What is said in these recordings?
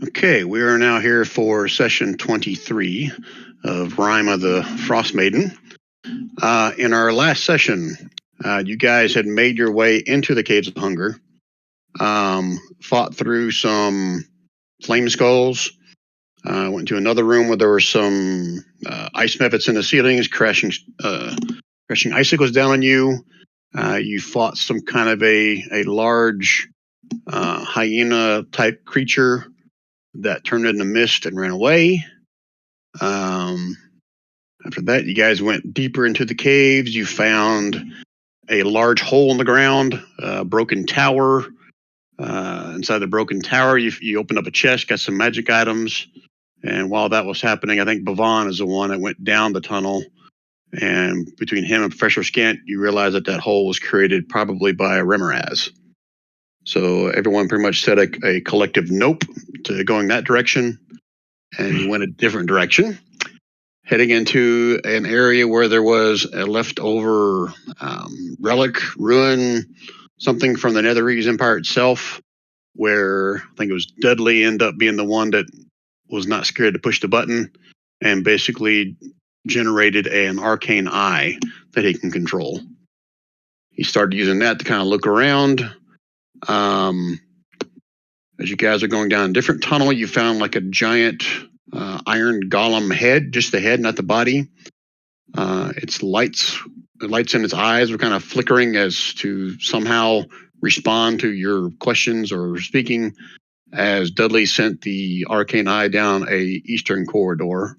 Okay, we are now here for session 23 of Rime of the Frost Maiden. In our last session, you guys had made your way into the Caves of Hunger, fought through some flame skulls, went to another room where there were some ice mevets in the ceilings, crashing icicles down on you. You fought some kind of a large hyena-type creature that turned into mist and ran away. After that, you guys went deeper into the caves. You found a large hole in the ground, a broken tower. Inside the broken tower, you opened up a chest, got some magic items. And while that was happening, I think Bhavan is the one that went down the tunnel. And between him and Professor Scant, you realize that hole was created probably by a Remoraz. So everyone pretty much said a collective nope to going that direction, and you went a different direction, heading into an area where there was a leftover relic, ruin, something from the Netherese Empire itself, where I think it was Dudley ended up being the one that was not scared to push the button and basically generated an arcane eye that he can control. He started using that to kind of look around. As you guys are going down a different tunnel, you found like a giant iron golem head, just the head, not the body. Its lights in its eyes were kind of flickering as to somehow respond to your questions or speaking, as Dudley sent the arcane eye down a eastern corridor.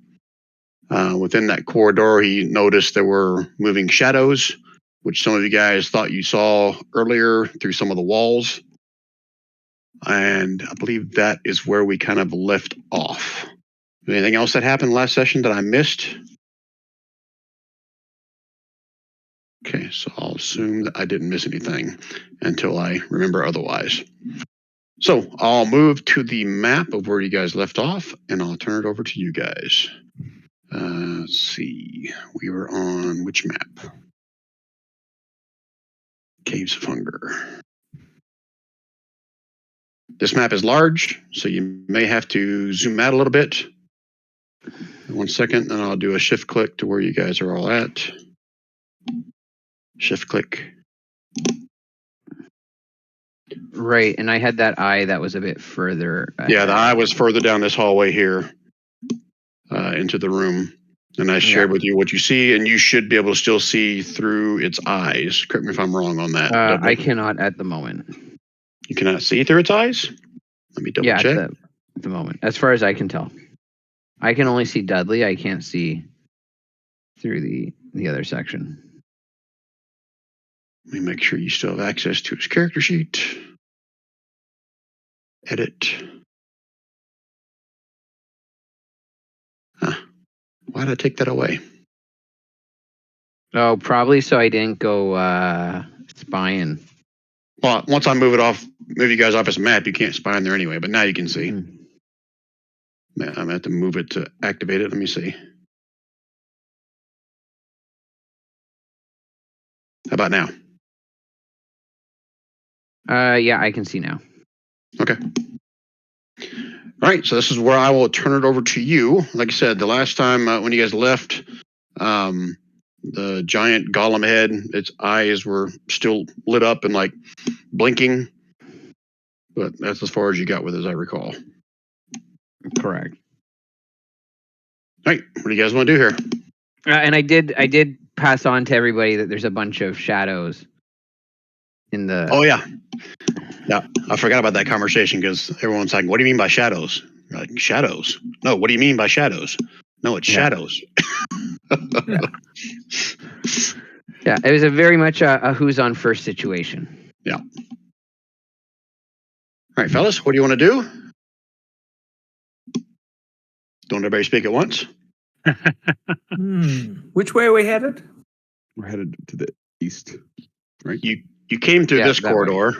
Within that corridor, he noticed there were moving shadows, which some of you guys thought you saw earlier through some of the walls. And I believe that is where we kind of left off. Anything else that happened last session that I missed? Okay, so I'll assume that I didn't miss anything until I remember otherwise. So I'll move to the map of where you guys left off, and I'll turn it over to you guys. Let's see, we were on which map? Caves of Hunger. This map is large, so you may have to zoom out a little bit. 1 second, and I'll do a shift click to where you guys are all at. Shift click. Right, and I had that eye that was a bit further ahead. Yeah, the eye was further down this hallway here into the room. And I shared with you what you see, and you should be able to still see through its eyes. Correct me if I'm wrong on that. I cannot at the moment. You cannot see through its eyes? Let me double check. At the moment, as far as I can tell. I can only see Dudley. I can't see through the other section. Let me make sure you still have access to his character sheet. Edit. Why did I take that away? Oh, probably so I didn't go spying. Well, once I move you guys off as a map, you can't spy in there anyway, but now you can see. I'm going to have to move it to activate it. Let me see. How about now? Yeah, I can see now. Okay. All right, so this is where I will turn it over to you. Like I said, the last time when you guys left, the giant golem head, its eyes were still lit up and like blinking, but that's as far as you got with it, as I recall. Correct. All right, what do you guys want to do here? And I did pass on to everybody that there's a bunch of shadows in the. Oh yeah, I forgot about that conversation because everyone's like, "What do you mean by shadows?" You're like, shadows? No, what do you mean by shadows? No, it's shadows. Yeah, it was a very much a who's on first situation. Yeah. All right, fellas, what do you want to do? Don't everybody speak at once? Which way are we headed? We're headed to the east. Right. You came through this corridor,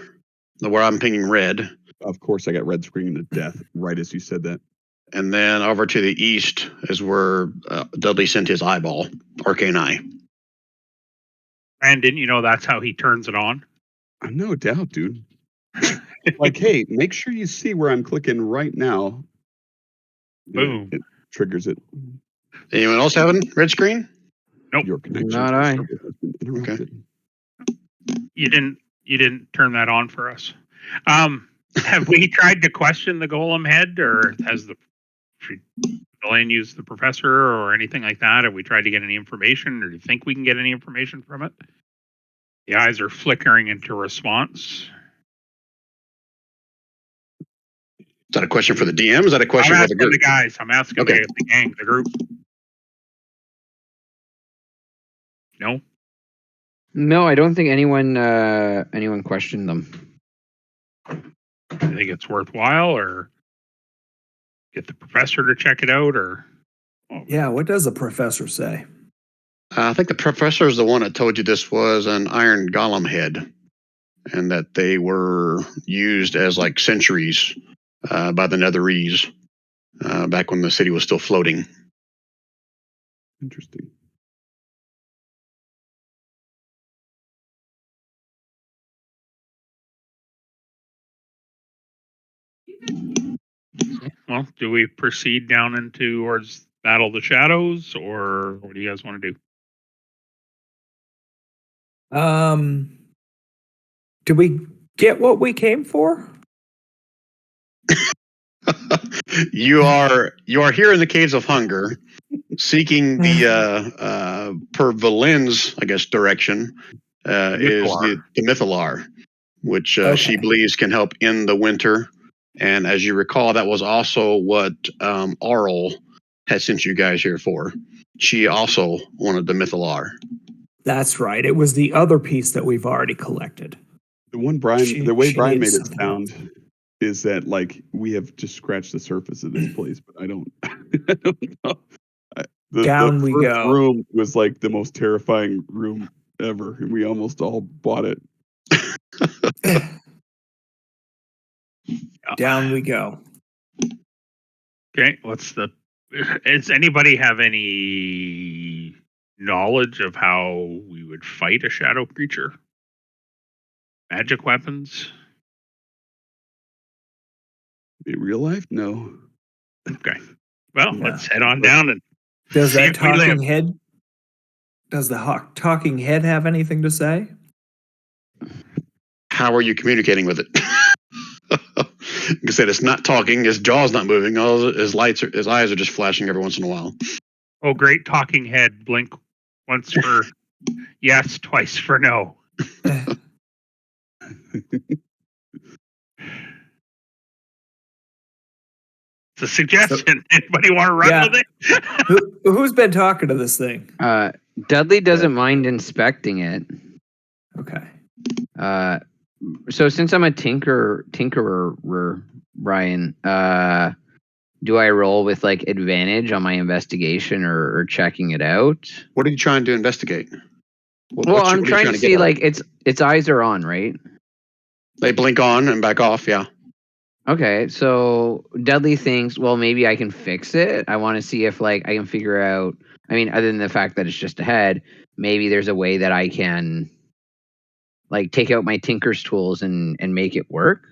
where I'm pinging red. Of course, I got red screaming to death right as you said that. And then over to the east is where Dudley sent his eyeball, arcane eye. And didn't you know that's how he turns it on? No doubt, dude. Like, hey, make sure you see where I'm clicking right now. Boom. It triggers it. Anyone else having red screen? Nope. Your connection Not to the I. server has been interrupted. You didn't turn that on for us. Have we tried to question the golem head, or has the Elaine used the professor or anything like that? Have we tried to get any information, or do you think we can get any information from it? The eyes are flickering into response. Is that a question for the DM? Is that a question I'm for asking the group? the guys. I'm asking Okay. the gang, the group. No. No, I don't think anyone questioned them. Do you think it's worthwhile, or get the professor to check it out, or? Yeah, what does the professor say? I think the professor is the one that told you this was an iron golem head, and that they were used as like sentries by the Netherese back when the city was still floating. Interesting. Well, do we proceed down into towards Battle of the Shadows, or what do you guys want to do? Did we get what we came for? you are here in the caves of hunger, seeking the per Valin's, I guess, direction is the Mythalar, which she Okay. believes can help end the winter. And as you recall, that was also what Auril had sent you guys here for. She also wanted the Mythalar. That's right. It was the other piece that we've already collected. The way She Brian needs made it something sound is that like we have just scratched the surface of this place, but I don't, I don't know. Down the we first go. room was like the most terrifying room ever, and we almost all bought it. Down we go. Okay, does anybody have any knowledge of how we would fight a shadow creature? Magic weapons? In real life, no. Okay. Well, Yeah. let's head on down and Does see that if we live. talking head? Does the talking head have anything to say? How are you communicating with it? Like I said, it's not talking. His jaw's not moving. All his his eyes are just flashing every once in a while. Oh, great talking head. Blink once for yes, twice for no. It's a suggestion. Anybody want to run Yeah. with it? Who's been talking to this thing? Dudley doesn't mind inspecting it. Okay. So since I'm a tinkerer, Brian, do I roll with like advantage on my investigation or checking it out? What are you trying to investigate? Well, I'm trying to get see at? like its eyes are on, right? They blink on and back off. Yeah. Okay, so Dudley thinks, well, maybe I can fix it. I want to see if like I can figure out. I mean, other than the fact that it's just a head, maybe there's a way that I can like take out my tinker's tools and make it work.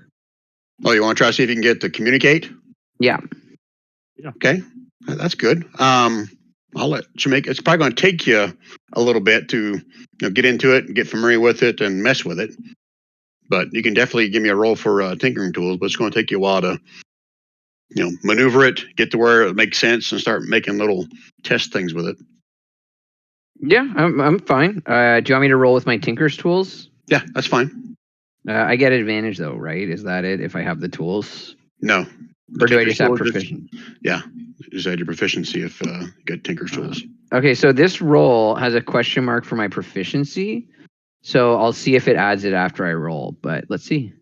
Oh, you want to try to see if you can get to communicate? Yeah. Okay, that's good. I'll let you make. It's probably going to take you a little bit to get into it and get familiar with it and mess with it. But you can definitely give me a roll for tinkering tools. But it's going to take you a while to maneuver it, get to where it makes sense, and start making little test things with it. Yeah, I'm fine. Do you want me to roll with my tinker's tools? Yeah, that's fine. I get advantage though, right? Is that it? If I have the tools? No. Or do I just have proficiency? Yeah, just add your proficiency if you get tinker's tools. Okay, so this roll has a question mark for my proficiency. So I'll see if it adds it after I roll, but let's see.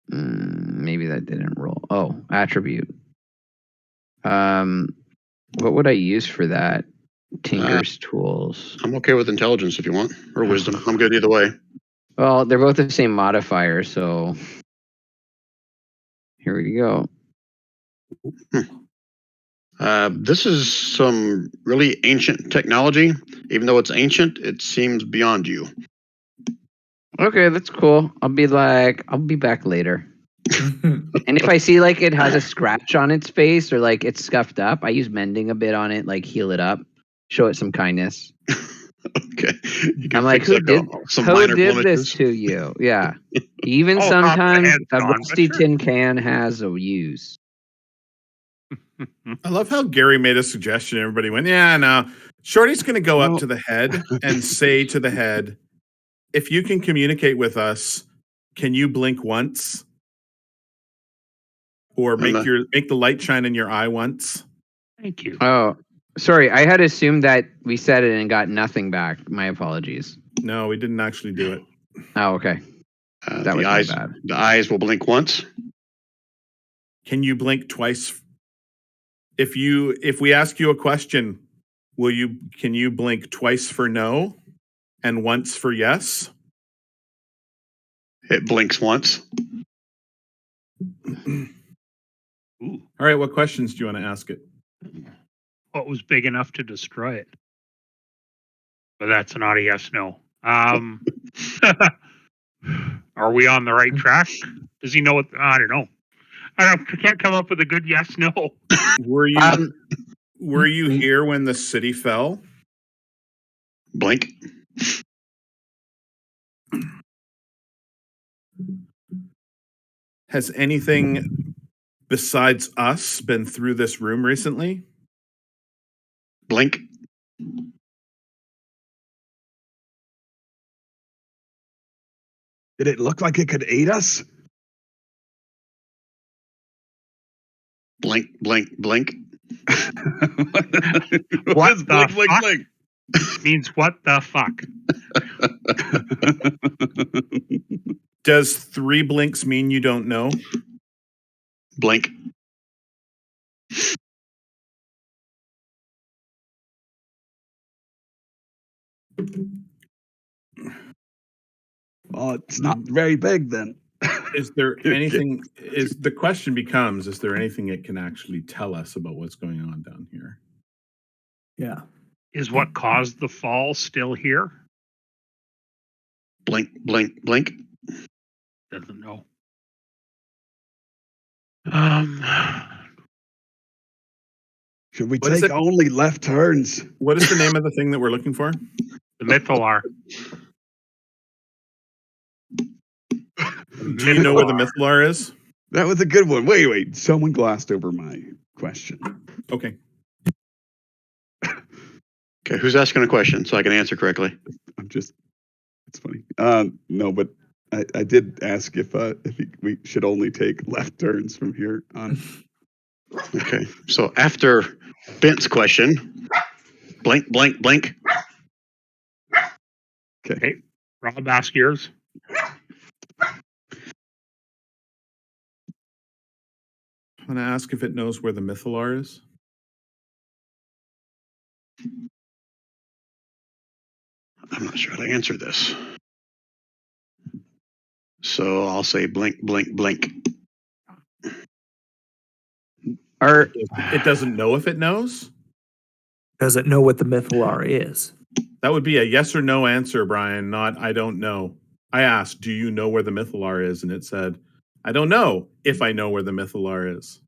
Maybe that didn't roll. Oh, attribute. What would I use for that? Tinker's tools. I'm okay with intelligence if you want, or wisdom. I'm good either way. Well, they're both the same modifier, so here we go. This is some really ancient technology. Even though it's ancient, it seems beyond you. Okay, that's cool. I'll be back later. And if I see like it has a scratch on its face or like it's scuffed up, I use mending a bit on it, like heal it up, show it some kindness. Okay. You can I'm like, fix who up did some who minor did this blemishes. to you? Yeah. Even Oh, top of the sometimes head's a gone, but rusty sure. tin can has a use. I love how Gary made a suggestion. Everybody went, yeah, no. Shorty's going to go up Well- to the head and say to the head, if you can communicate with us, can you blink once? Or make the light shine in your eye once? Thank you. Oh, sorry. I had assumed that we said it and got nothing back. My apologies. No, we didn't actually do it. Oh, okay. That the was my eyes. bad. The eyes will blink once. Can you blink twice? If we ask you a question, can you blink twice for no and once for yes? It blinks once. Ooh, All right, what questions do you want to ask it? what was big enough to destroy it? But that's not a yes, no. Are we on the right track? Does he know what? I don't know. I can't come up with a good yes, no. Were you here when the city fell? Blink. Has anything besides us been through this room recently? Blink. Did it look like it could aid us? Blink. Blink. Blink. What is the blink, blink, fuck? blink? Means what the fuck? Does 3 blinks mean you don't know? Blink. Well, it's not very big then. Is there anything the question becomes, is there anything it can actually tell us about what's going on down here? Yeah. Is what caused the fall still here? Blink. Blink. Blink. Doesn't know. Should we What is take it? only left turns? What is the name of the thing that we're looking for? The Mythalar. Do you know where the Mythalar is? That was a good one. Wait. Someone glossed over my question. Okay. Okay. Who's asking a question so I can answer correctly? It's funny. No, but I did ask if we should only take left turns from here on. Okay. So after Bent's question, blink. Blink. Blink. Okay. Rob, ask yours. I'm going to ask if it knows where the Mythalar is. I'm not sure how to answer this. So I'll say blink. Blink. Blink. It doesn't know if it knows? Does it know what the Mythalar is? That would be a yes or no answer, Brian, not I don't know. I asked, do you know where the Mythalar is? And it said, I don't know if I know where the Mythalar is.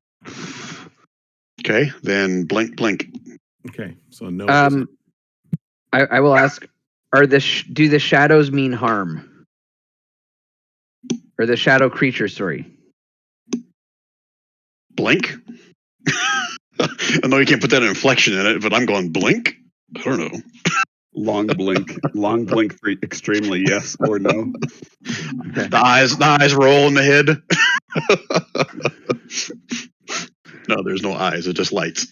Okay. Then blink. Blink. Okay, so no. It doesn't. I will ask: do the shadows mean harm, or the shadow creature? Sorry. Blink. I know you can't put that inflection in it, but I'm going blink. I don't know. Long blink for extremely yes or no. Okay. The eyes roll in the head. No, there's no eyes. It's just lights.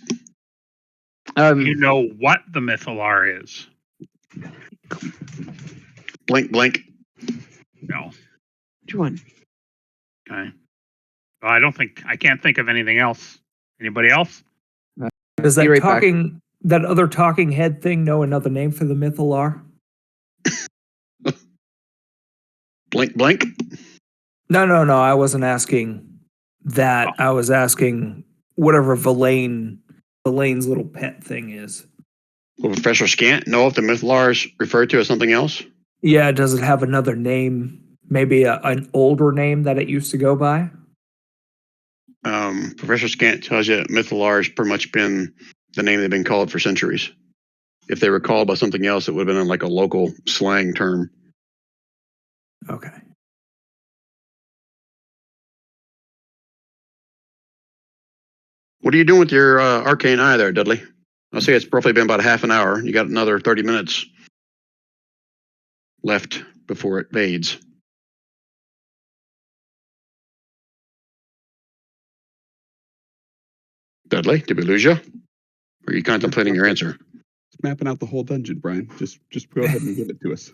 You know what the Mythalar is? Blink. Blink. No. Which one? Okay. Well, I can't think of anything else. Anybody else? Does Be that right back. that other talking head thing know another name for the Mythalar? Blink. Blink. No. I wasn't asking that. I was asking whatever Verlaine Elaine's little pet thing is. Will Professor Scant know if the Mythalar is referred to as something else? Yeah, does it have another name? Maybe an older name that it used to go by? Professor Scant tells you Mythalar has pretty much been the name they've been called for centuries. If they were called by something else, it would have been like a local slang term. Okay. What are you doing with your arcane eye there, Dudley? I'll say it's roughly been about half an hour. You got another 30 minutes left before it fades. Dudley, did we lose you? Or are you contemplating your answer? It's mapping out the whole dungeon, Brian. Just go ahead and give it to us.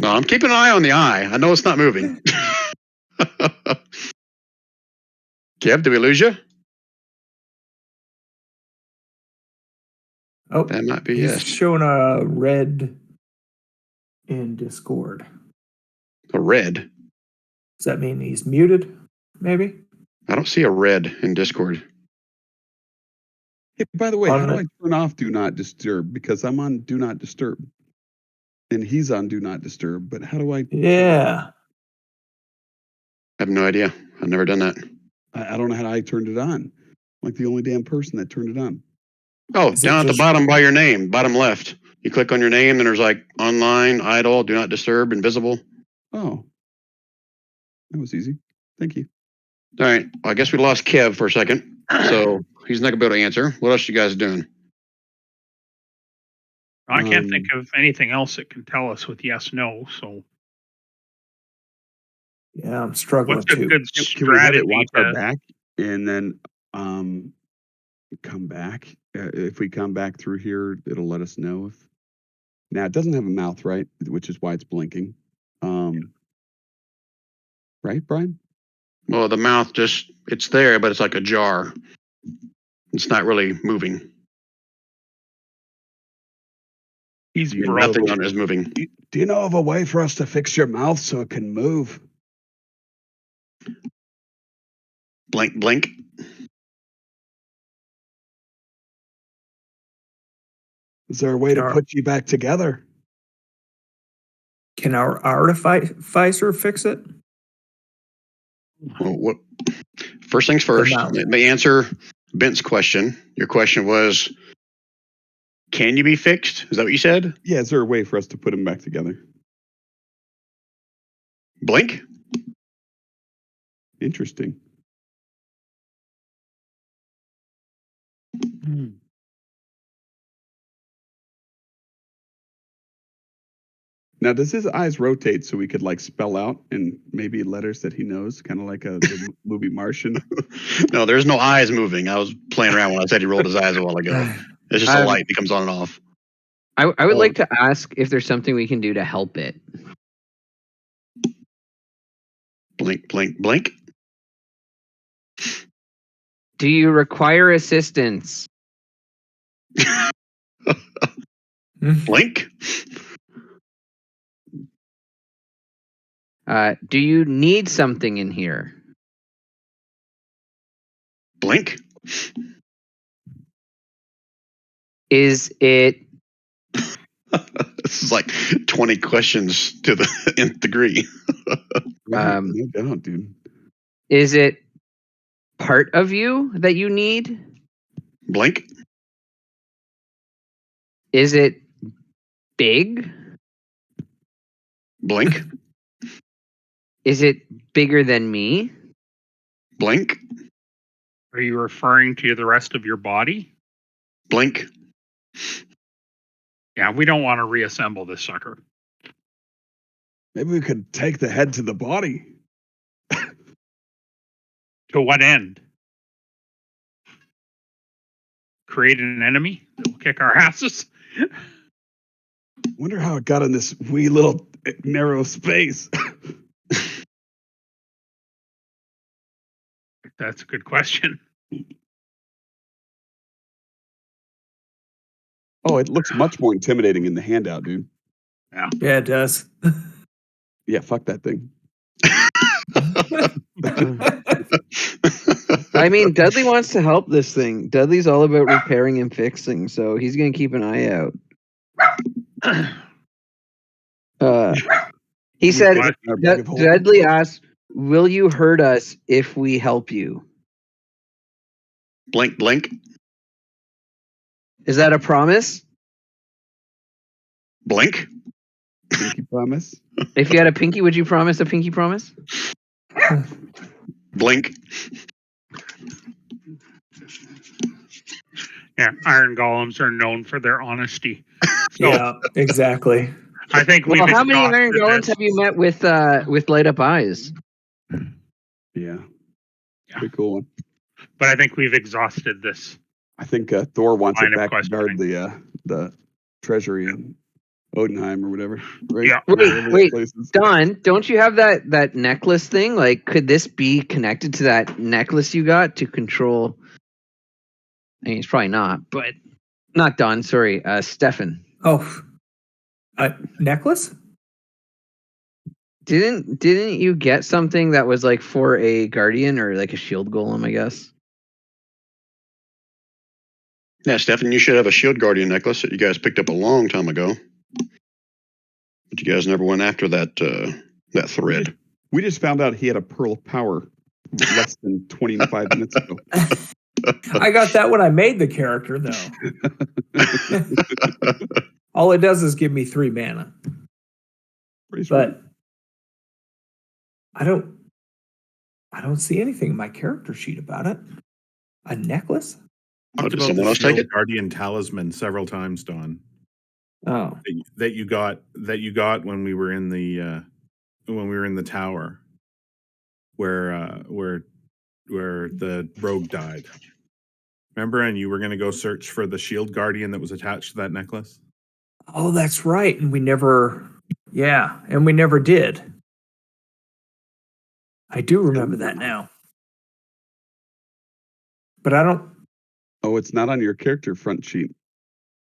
No, I'm keeping an eye on the eye. I know it's not moving. Kev, did we lose you? Oh, That might be he's yes. showing a red in Discord. A red. Does that mean he's muted? Maybe. I don't see a red in Discord. Hey, by the way, On how do the- I turn off Do Not Disturb? Because I'm on Do Not Disturb. And he's on Do Not Disturb. But how do I? Yeah. I have no idea. I've never done that. I don't know how I turned it on. I'm like the only damn person that turned it on. Oh, Is it down at the just- bottom by your name, bottom left. You click on your name, and there's like online, idle, do not disturb, invisible. Oh. That was easy. Thank you. All right. Well, I guess we lost Kev for a second. So he's not going to be able to answer. What else you guys doing? I can't think of anything else that can tell us with yes, no. So Yeah, I'm struggling what's a too. good Can we have it strategy watch our to? back and then come back? If we come back through here, it'll let us know if. Now it doesn't have a mouth, right? Which is why it's blinking. Right, Brian? Well, the mouth just, it's there, but it's like a jar. It's not really moving. He's Do you broke. know Nothing on it is moving. Do you know of a way for us to fix your mouth so it can move? Blink, blink. Is there a way to Sure. put you back together? Can our artificer fix it? Well, what, first things first, mouth. let me answer Bent's question. Your question was, can you be fixed? Is that what you said? Yeah, is there a way for us to put them back together? Blink? Interesting. Now, does his eyes rotate so we could like spell out and maybe letters that he knows, kind of like the movie Martian? No, there's no eyes moving. I was playing around when I said he rolled his eyes a while ago. It's just a light that comes on and off. I would like to ask if there's something we can do to help it. Blink, blink, blink. Do you require assistance? Blink? Do you need something in here? Blink? Is it This is like 20 questions to the nth degree. Right, no doubt, dude. is it part of you that you need? Blink? Is it big? Blink? Is it bigger than me? Blink? Are you referring to the rest of your body? Blink? Yeah, we don't want to reassemble this sucker. Maybe we could take the head to the body. To what end? Create an enemy that will kick our asses? Wonder how it got in this wee little narrow space. That's a good question. Oh, it looks much more intimidating in the handout, dude. Yeah, it does. Yeah, fuck that thing. I mean, Dudley wants to help this thing. Dudley's all about repairing and fixing, so he's going to keep an eye out. He said, Our bag of holding. Dudley asked, "Will you hurt us if we help you?" Blink, blink, Is that a promise? blink. Pinky promise. If you had a pinky, would you promise a pinky promise? Blink. Yeah, iron golems are known for their honesty. So Yeah, exactly. I think we've Well, how many exhausted iron golems this. have you met with light up eyes? Yeah. Yeah. Pretty cool one. But I think we've exhausted this. I think Thor wants Line it of back to guard the treasury in Odenheim or whatever. Right? Yeah. Whatever that Wait, place is. Don, don't you have that necklace thing? Like, could this be connected to that necklace you got to control? I mean, it's probably not, but not Don. Sorry, Stefan. Oh, a necklace? Didn't you get something that was like for a guardian or like a shield golem? I guess. Yeah, Stefan, you should have a shield guardian necklace that you guys picked up a long time ago. But you guys never went after that that thread. We just found out he had a pearl of power less than 25 minutes ago. I got that when I made the character, though. All it does is give me 3 mana. Pretty sweet. But I don't see anything in my character sheet about it. A necklace? Oh, Talked did about someone the else take Shield it? Guardian talisman several times, Don. Oh. That you got when we were in the tower, where the rogue died. Remember, and you were going to go search for the shield guardian that was attached to that necklace. Oh, that's right. And we never did. I do remember that now. But I don't. Oh, it's not on your character front sheet.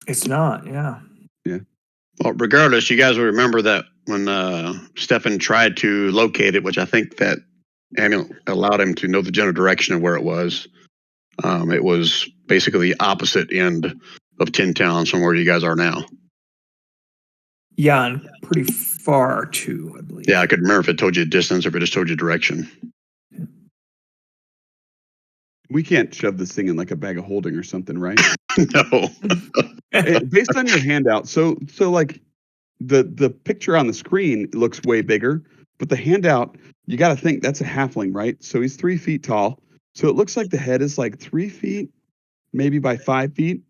It's not. Yeah. Well, regardless, you guys will remember that when Stefan tried to locate it, which I think that amulet allowed him to know the general direction of where it was. It was basically the opposite end of Tin Town from where you guys are now. Yeah, and pretty far too, I believe. Yeah, I could remember if it told you distance or if it just told you direction. We can't shove this thing in like a bag of holding or something, right? No. Based on your handout, so like the picture on the screen looks way bigger, but the handout, you got to think that's a halfling, right? So he's 3 feet tall. So it looks like the head is like 3 feet, maybe by 5 feet.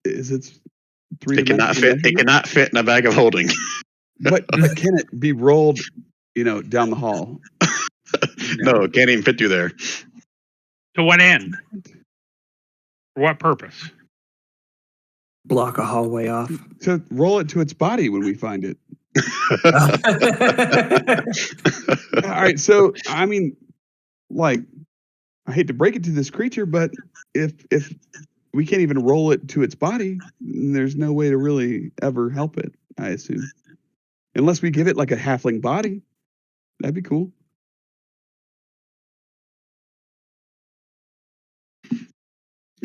Is it It cannot fit. It cannot fit in a bag of holding. But can it be rolled, down the hall? No, it can't even fit through there. To what end? For what purpose? Block a hallway off. To roll it to its body when we find it. All right, so I mean, like, I hate to break it to this creature, but if we can't even roll it to its body, there's no way to really ever help it, I assume. Unless we give it like a halfling body. That'd be cool.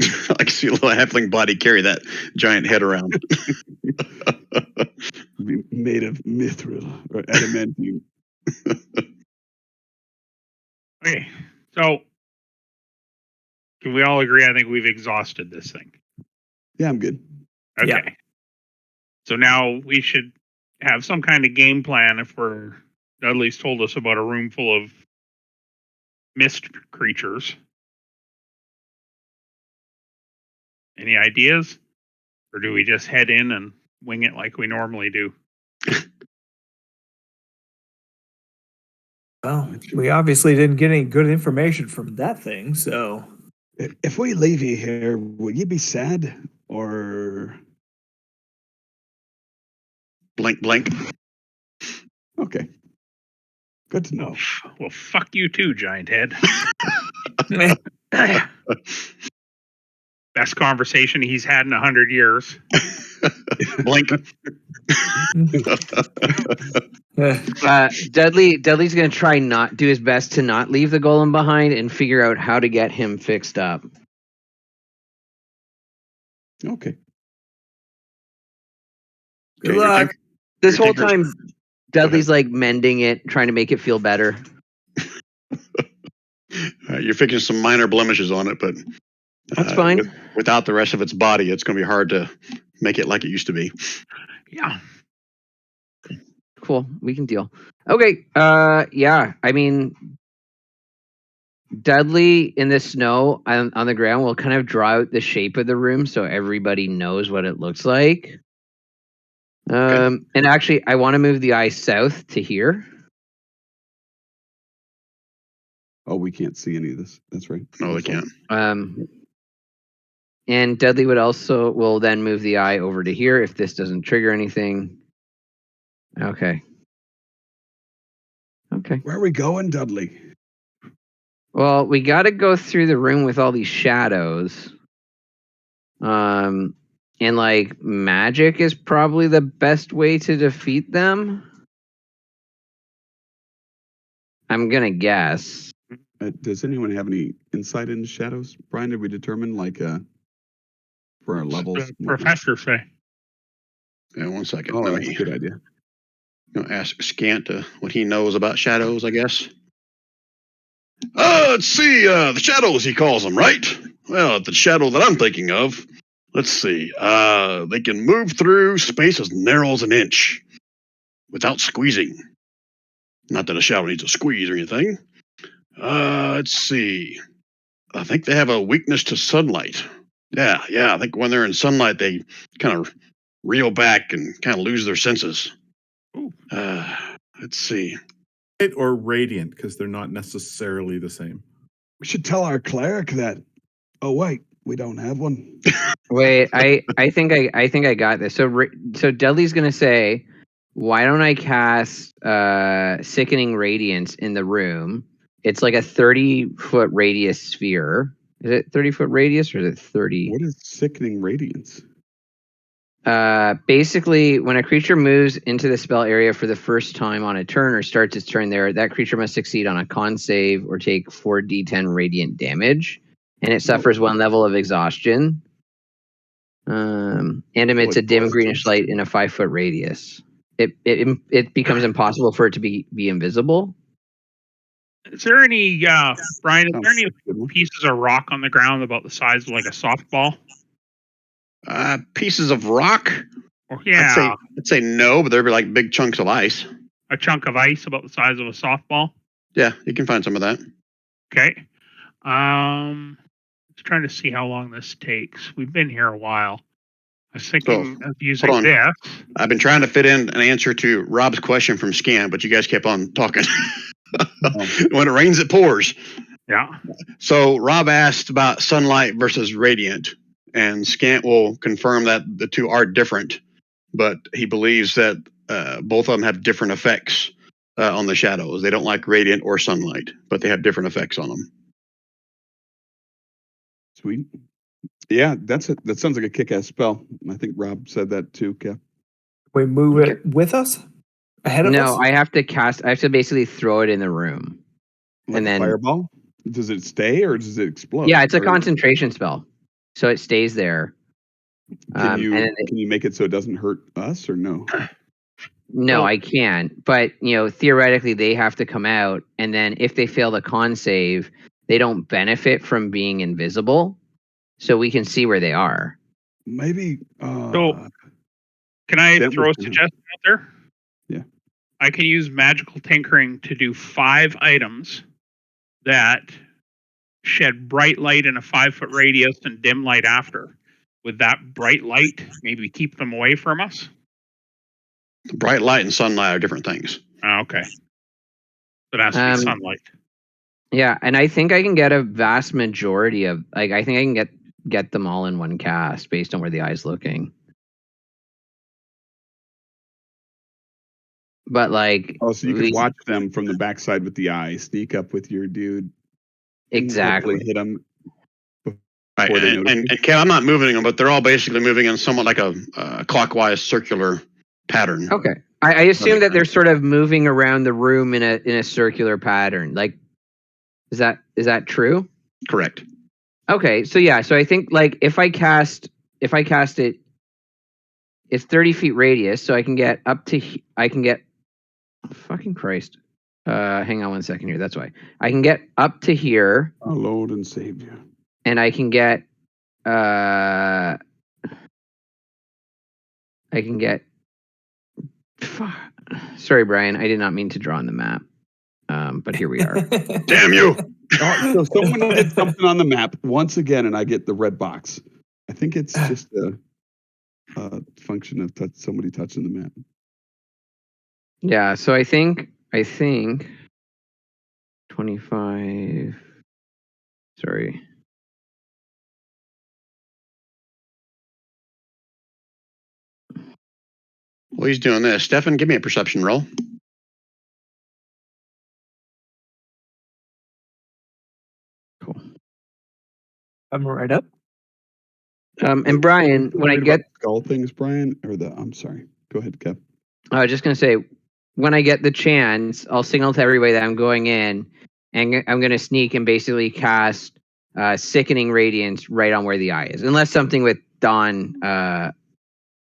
I can see a little halfling body carry that giant head around. Be made of mithril or adamantine. Okay, so can we all agree? I think we've exhausted this thing. Yeah, I'm good. Okay. Yeah. So now we should have some kind of game plan if we're Dudley's told us about a room full of mist creatures. Any ideas? Or do we just head in and wing it like we normally do? Well, we obviously didn't get any good information from that thing, so. If we leave you here, will you be sad or Blink, blink. okay? Good to know. Well, fuck you too, giant head. Best conversation he's had in 100 years. Blink. Dudley's gonna try not do his best to not leave the golem behind and figure out how to get him fixed up. Okay. Good Okay, you're luck. This Your whole tinker's- time, Dudley's like mending it, trying to make it feel better. You're fixing some minor blemishes on it, but That's fine. Without the rest of its body, it's going to be hard to make it like it used to be. Yeah. Cool. We can deal. Okay. Yeah. I mean, Dudley in the snow on the ground will kind of draw out the shape of the room so everybody knows what it looks like. And actually, I want to move the eye south to here. Oh, we can't see any of this. That's right. No, they can't. And Dudley will then move the eye over to here if this doesn't trigger anything. Okay. Where are we going, Dudley? Well, we got to go through the room with all these shadows. And like magic is probably the best way to defeat them. I'm gonna guess. Does anyone have any insight into shadows? Brian, did we determine for our levels? The professor say. Yeah, 1 second. Oh, Let that's me a good idea. ask Scant what he knows about shadows, I guess. Let's see. The shadows, he calls them, right? Well, the shadow that I'm thinking of, let's see. They can move through space as narrow as an inch without squeezing. Not that a shadow needs a squeeze or anything. Let's see. I think they have a weakness to sunlight. Yeah. I think when they're in sunlight, they kind of reel back and kind of lose their senses. Ooh. Let's see. Or radiant, because they're not necessarily the same. We should tell our cleric that. Oh wait, we don't have one. Wait, I think I got this. So Dudley's gonna say, "Why don't I cast Sickening Radiance in the room? It's like a 30-foot radius sphere. Is it 30-foot radius or is it 30? What is sickening radiance? Basically, when a creature moves into the spell area for the first time on a turn or starts its turn there, that creature must succeed on a con save or take 4d10 radiant damage, and it suffers 1 level of exhaustion. And emits a dim greenish light in a 5-foot radius. It becomes impossible for it to be invisible. Is there any, Brian, is there any Good one. pieces of rock on the ground about the size of like a softball? Pieces of rock? Or, yeah, I'd say no, but there'd be like big chunks of ice. a chunk of ice about the size of a softball? Yeah, you can find some of that. Okay. Just trying to see how long this takes. We've been here a while. I was thinking of using hold on. this. I've been trying to fit in an answer to Rob's question from Scan, but you guys kept on talking. When it rains, it pours. Yeah. So Rob asked about sunlight versus radiant, and Scant will confirm that the two are different, but he believes that both of them have different effects on the shadows. They don't like radiant or sunlight, but they have different effects on them. Sweet. Yeah, that sounds like a kick-ass spell. I think Rob said that too, Kev. We move it with us? Ahead of us? No, I have to basically throw it in the room. Like And a then- fireball? Does it stay or does it explode? Yeah, it's a Or concentration spell, so it stays there. Can you and then can you make it so it doesn't hurt us or no? No, Well- I can't. But theoretically, they have to come out, and then if they fail the con save, they don't benefit from being invisible, so we can see where they are. Maybe. So- Can I That throw a was- suggestion out there? Yeah. I can use magical tinkering to do 5 items that shed bright light in a 5-foot radius and dim light after. Would that bright light maybe keep them away from us? Bright light and sunlight are different things. Oh, okay. It has to be sunlight. Yeah, and I think I can get a vast majority of I think I can get them all in one cast based on where the eye's looking. But Oh, so you can we- watch them from the backside with the eye, sneak up with your dude, and exactly. hopefully hit them Right, before they and, notice and, you. and Kev, I'm not moving them, but they're all basically moving in somewhat like a clockwise circular pattern. Okay. I assume that they're sort of moving around the room in a circular pattern. Like, is that true? Correct. Okay, so yeah, so I think like if I cast it, it's 30 feet radius, so I can get up to fucking Christ. Hang on one second here. That's why I can get up to here, Our Lord and Savior. and I can get Sorry, Brian. I did not mean to draw on the map, but here we are. Damn you! So someone did something on the map once again, and I get the red box. I think it's just a function of somebody touching the map. Yeah, so I think 25. Sorry. Well, he's doing this. Stefan, give me a perception roll. Cool. I'm right up. And Brian, when I Worried get, about skull things, Brian, or I'm sorry. Go ahead, Kev. I was just gonna say, when I get the chance, I'll signal to everybody that I'm going in, and I'm gonna sneak and basically cast sickening radiance right on where the eye is, unless something with Dawn,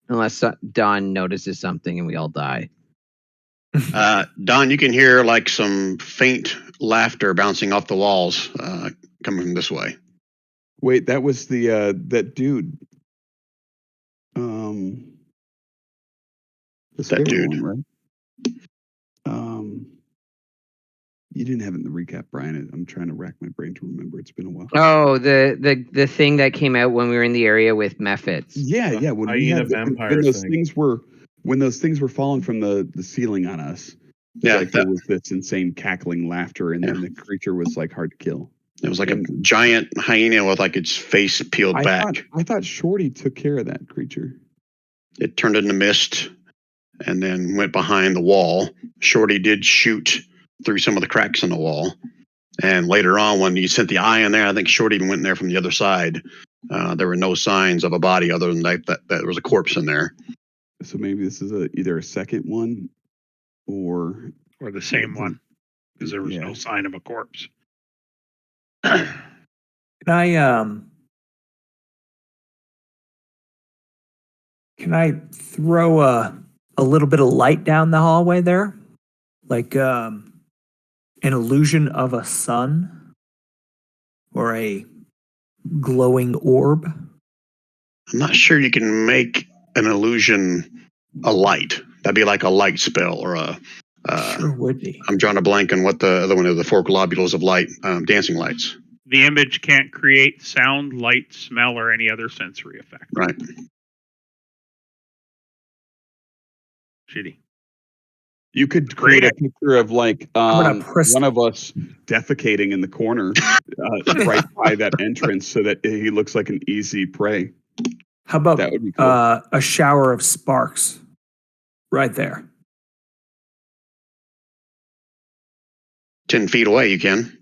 unless Dawn notices something and we all die. Don, you can hear like some faint laughter bouncing off the walls coming from this way. Wait, that was the that dude. The scary dude. one, right? You didn't have it in the recap, Brian. I'm trying to rack my brain to remember. It's been a while. Oh, the thing that came out when we were in the area with Mephits. Yeah. When we hyena had vampire when those thing. things were falling from the ceiling on us. Yeah, Like there was this insane cackling laughter, and then the creature was like hard to kill. It was like a giant hyena with like its face peeled back. I thought Shorty took care of that creature. It turned into mist and then went behind the wall. Shorty did shoot through some of the cracks in the wall. And later on, when you sent the eye in there, I think Shorty even went in there from the other side. There were no signs of a body other than that there was a corpse in there. So maybe this is either a second one or the same one, because there was no sign of a corpse. Can I throw a little bit of light down the hallway there? Like an illusion of a sun or a glowing orb? I'm not sure you can make an illusion a light. That'd be like a light spell or a. Sure would be. I'm drawing a blank on what the other one is, the four globules of light, dancing lights. The image can't create sound, light, smell, or any other sensory effect. Right. Shitty. you could create a picture of like gonna press- one of us defecating in the corner right by that entrance so that he looks like an easy prey. How about That would be cool. a shower of sparks right there? 10 feet away, you can.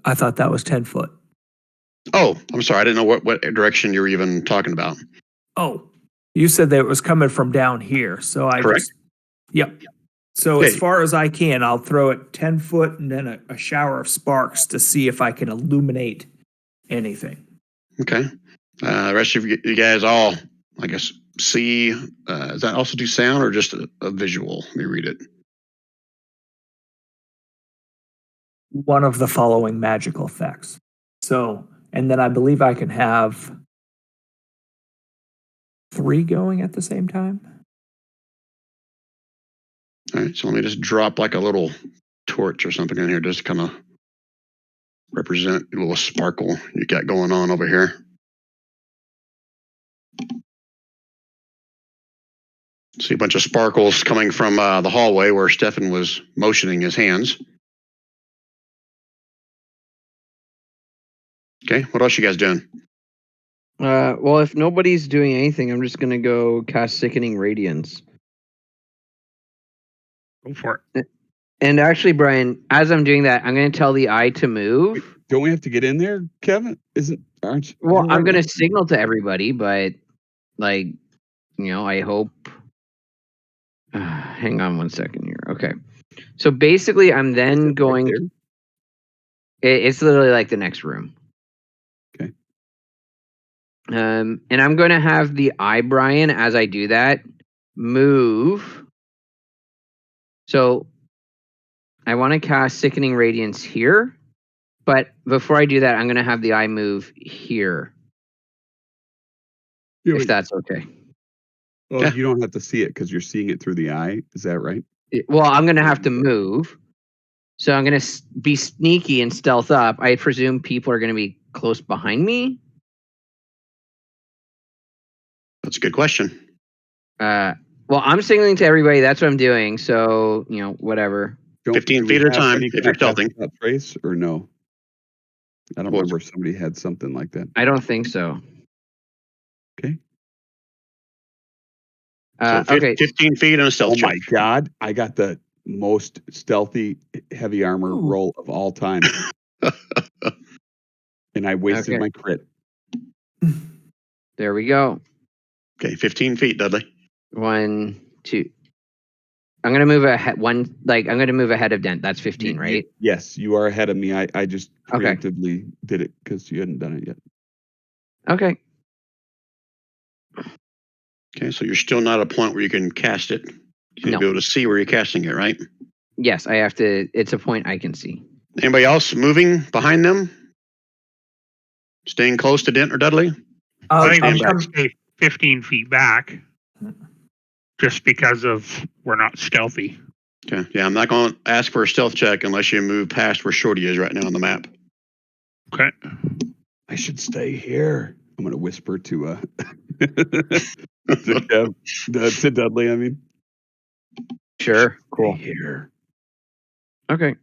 I thought that was 10 foot. Oh, I'm sorry. I didn't know what direction you were even talking about. Oh, you said that it was coming from down here. So I Correct. Yep. So Okay. as far as I can, I'll throw it 10 foot and then a shower of sparks to see if I can illuminate anything. Okay. The rest of you guys all, I guess, see. Does that also do sound or just a visual? Let me read it. One of the following magical effects. So, and then I believe I can have 3 going at the same time. All right. So let me just drop like a little torch or something in here just to kind of represent a little sparkle you got going on over here. See a bunch of sparkles coming from the hallway where Stefan was motioning his hands. Okay, what else you guys doing? Well, if nobody's doing anything, I'm just gonna go cast Sickening Radiance. Go for it. And actually, Brian, as I'm doing that, I'm gonna tell the eye to move. don't we have to get in there, Kevin? Aren't you? Well, you're I'm right gonna next to me. signal to everybody, but like, I hope. Hang on one second here. Okay, so basically, I'm Is then that right going. there? It's literally like the next room. Okay. And I'm going to have the eye Brian as I do that move. So I want to cast Sickening Radiance here, but before I do that, I'm going to have the eye move here, Yeah, if wait. that's okay. Oh, Yeah. you don't have to see it because you're seeing it through the eye. Is that right? Well, I'm going to have to move. So I'm going to be sneaky and stealth up. I presume people are going to be close behind me. That's a good question. Well, I'm signaling to everybody. That's what I'm doing. So, whatever. 15 do we feet at a have time any if you're kind of stealthing. pass trace or no? I don't Well, remember if somebody had something like that. I don't think so. Okay. So Okay. 15 feet and a stealth Oh check. my God. I got the most stealthy heavy armor Ooh. roll of all time. And I wasted Okay. my crit. There we go. Okay, 15 feet, Dudley. 1, 2. I'm gonna move ahead. I'm gonna move ahead of Dent. That's 15, right? Yes, you are ahead of me. I just Okay. preemptively did it because you hadn't done it yet. Okay. Okay, so you're still not at a point where you can cast it. You'll No. be able to see where you're casting it, right? Yes, I have to. It's a point I can see. Anybody else moving behind them? Staying close to Dent or Dudley? I think they I'm should stay 15 feet back, just because of we're not stealthy. Okay, yeah, I'm not going to ask for a stealth check unless you move past where Shorty is right now on the map. Okay. I should stay here. I'm going to whisper to Kev, to Dudley. I mean, Sure. Cool. stay here. Okay.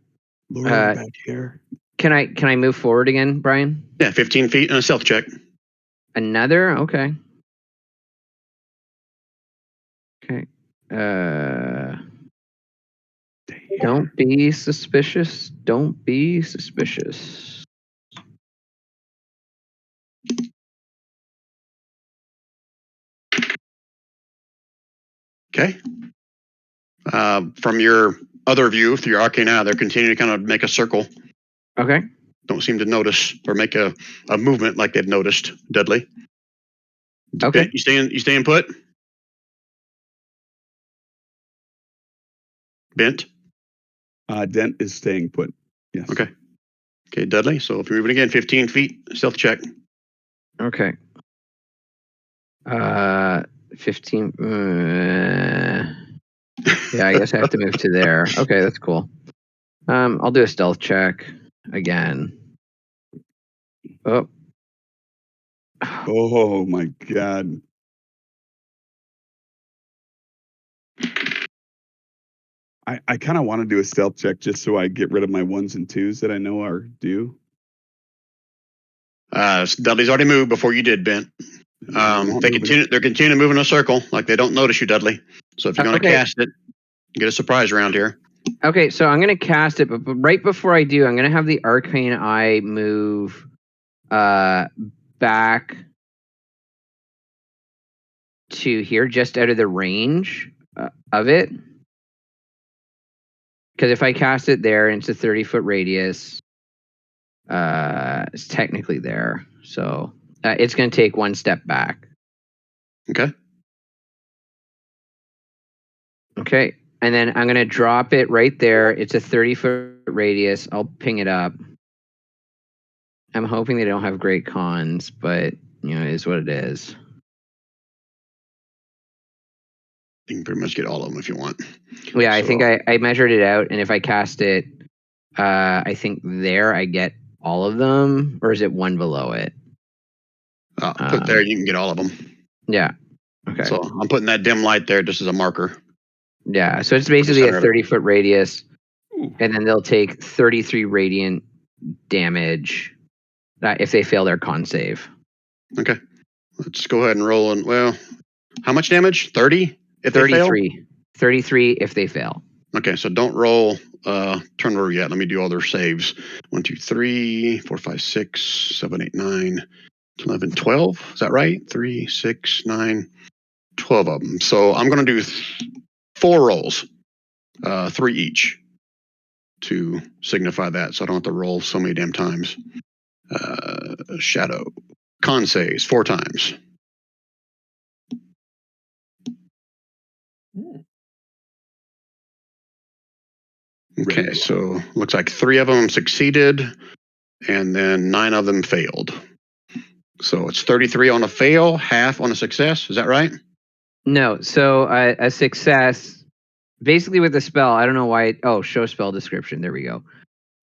Lure him back here. Can I move forward again, Brian? Yeah, 15 feet and a stealth check. Another? Okay. Okay. Don't be suspicious. Don't be suspicious. Okay. From your other view, through your arcane eye, they're continuing to kind of make a circle. Okay. Don't seem to notice or make a movement like they've noticed, Dudley. Okay. You staying put? Bent? Dent is staying put. Yes. Okay. Okay, Dudley. So if you're moving again, 15 feet, stealth check. Okay. 15. Yeah, I guess I have to move to there. Okay, that's cool. I'll do a stealth check again. Oh. Oh my God. I kind of want to do a stealth check just so I get rid of my 1s and 2s that I know are due. Dudley's already moved before you did, Bent. They're continuing to move in a circle, like they don't notice you, Dudley. So if you're going to cast it, get a surprise around here. Okay, so I'm going to cast it, but right before I do, I'm going to have the Arcane Eye move back to here, just out of the range of it. Because if I cast it there, and it's a 30-foot radius, it's technically there. So it's going to take one step back. Okay. Okay. And then I'm going to drop it right there. It's a 30-foot radius. I'll ping it up. I'm hoping they don't have great cons, but, it is what it is. You can pretty much get all of them if you want. Yeah, I think I measured it out, and if I cast it, I think there I get all of them, or is it one below it? Put there, you can get all of them. Yeah. Okay. So I'm putting that dim light there just as a marker. Yeah, so it's basically a 30-foot radius, and then they'll take 33 radiant damage if they fail their con save. Okay. Let's go ahead and roll. And well, how much damage? 30 if 33. they fail? 33 if they fail. Okay, so don't roll turn order yet. Let me do all their saves. 1, 2, 3, 4, 5, 6, 7, 8, 9, 11, 12. Is that right? 3, 6, 9, 12 of them. So I'm going to do 4 rolls, 3 each, to signify that. So I don't have to roll so many damn times. Shadow. Con saves 4 times. Okay, so looks like 3 of them succeeded, and then 9 of them failed. So it's 33 on a fail, half on a success. Is that right? No, so a success, basically with the spell, I don't know why. Show spell description. There we go.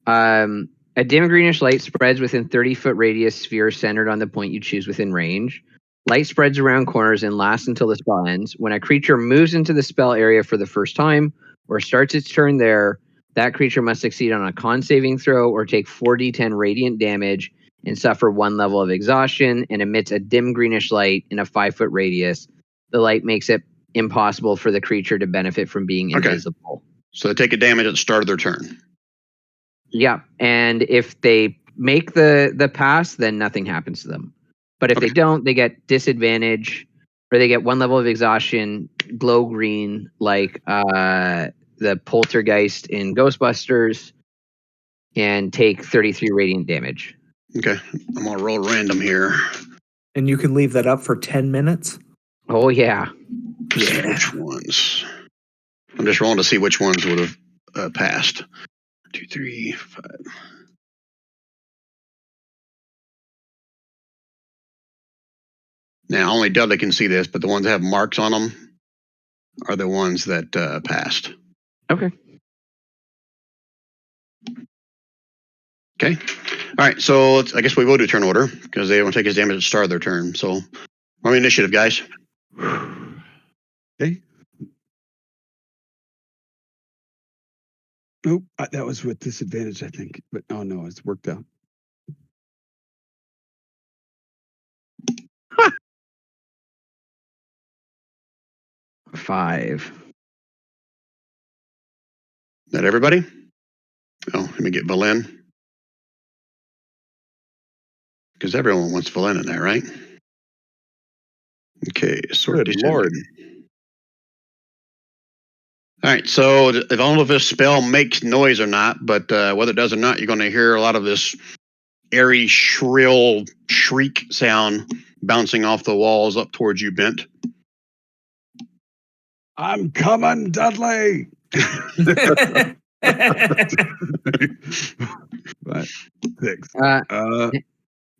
A dim greenish light spreads within 30-foot radius sphere centered on the point you choose within range. Light spreads around corners and lasts until the spell ends. When a creature moves into the spell area for the first time or starts its turn there, that creature must succeed on a con saving throw or take 4d10 radiant damage and suffer 1 level of exhaustion and emits a dim greenish light in a 5-foot radius. The light makes it impossible for the creature to benefit from being invisible. So they take a damage at the start of their turn. Yeah, and if they make the pass, then nothing happens to them. But if they don't, they get disadvantage, or they get 1 level of exhaustion, glow green, like the poltergeist in Ghostbusters, and take 33 radiant damage. Okay, I'm gonna roll random here. And you can leave that up for 10 minutes? Oh, yeah. Yeah. Which ones? I'm just rolling to see which ones would have passed. 2, 3, 5. Now, only Dudley can see this, but the ones that have marks on them are the ones that passed. Okay. Okay. All right, so I guess we will do turn order because they don't take his damage at the start of their turn. So, roll initiative, guys. Okay. Nope, that was with disadvantage, I think. But oh no, it's worked out. Five. That everybody? Oh, let me get Valen. Because everyone wants Valen in there, right? Okay, sort Good Lord. All right, so I don't know if this spell makes noise or not, but whether it does or not, you're going to hear a lot of this airy, shrill shriek sound bouncing off the walls up towards you, Bent. I'm coming, Dudley. But 6.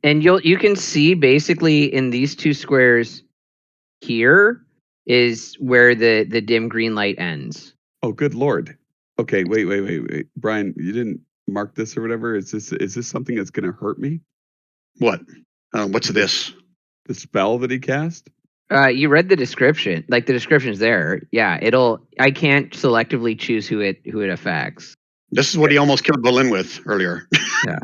And you can see basically in these 2 squares here is where the dim green light ends. Oh, good Lord. Okay, wait. Brian, you didn't mark this or whatever? Is this something that's going to hurt me? What? What's this? The spell that he cast? You read the description. Like the description's there. Yeah, I can't selectively choose who it affects. This is what he almost killed Valen with earlier. Yeah.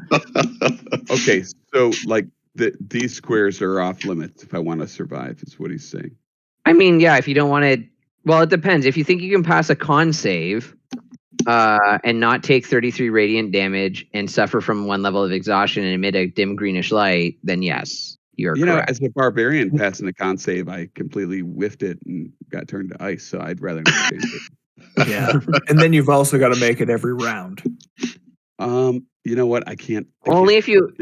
Okay, so like these squares are off limits if I want to survive, is what he's saying. I mean, yeah, if you don't want to, well, it depends. If you think you can pass a con save and not take 33 radiant damage and suffer from 1 level of exhaustion and emit a dim greenish light, then yes, you're correct. As a barbarian passing a con save, I completely whiffed it and got turned to ice, so I'd rather not change it. Yeah. And then you've also got to make it every round. You know what? I can't. Only if you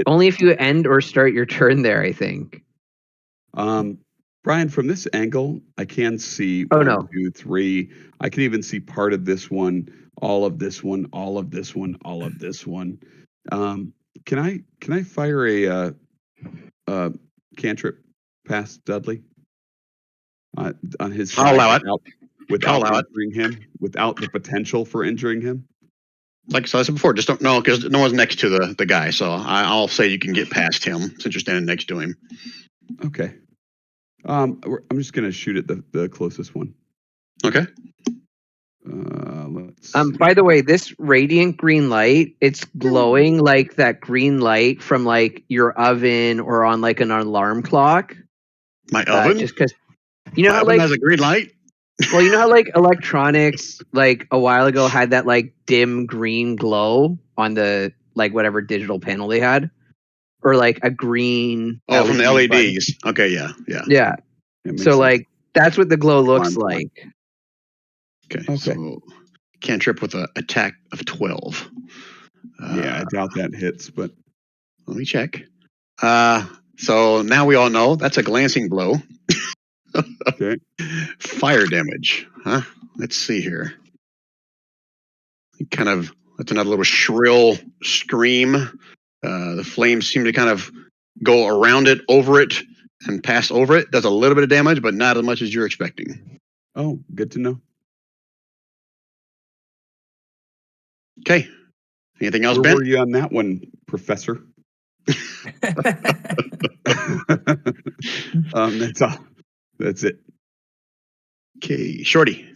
end or start your turn there, I think. Brian, from this angle, I can see 1, 2, 3. I can even see part of this one, all of this one, all of this one, all of this one. Can I fire a cantrip past Dudley on his side? I'll allow it. Without injuring him, without the potential for injuring him. Like I said before, just don't know because no one's next to the guy. So I'll say you can get past him since you're standing next to him. Okay. I'm just gonna shoot at the closest one. Okay. Let's see. By the way, this radiant green light, it's glowing like that green light from like your oven or on like an alarm clock. My oven? Just because, you know, My how oven like has a green light. Well, you know how like electronics like a while ago had that like dim green glow on the like whatever digital panel they had, or like a green. Oh, from the LED button. LEDs. Okay, yeah. Yeah. That makes So sense. like that's what the glow looks Alarm clock. like. Okay, Okay. so cantrip with an attack of 12. Yeah, I doubt that hits, but Let me check. So now we all know that's a glancing blow. okay. Fire damage, huh? Let's see here. Kind of, that's another little shrill scream. The flames seem to kind of go around it, over it, and pass over it. Does a little bit of damage, but not as much as you're expecting. Oh, good to know. Okay. Anything else, Where Ben? were you on that one, Professor? That's all. That's it. Okay, Shorty.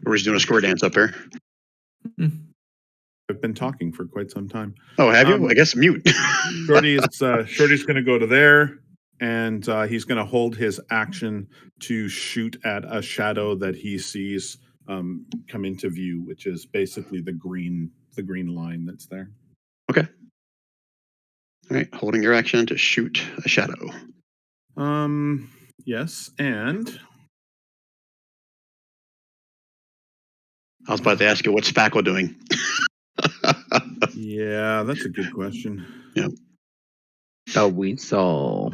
Shorty's doing a square dance up here. I've been talking for quite some time. Oh, have you? I guess mute. Shorty's going to go to there, and he's going to hold his action to shoot at a shadow that he sees come into view, which is basically the green line that's there. Okay. All right, holding your action to shoot a shadow. Yes, and I was about to ask you what's Spackle doing. yeah, that's a good question. Yeah. A weasel.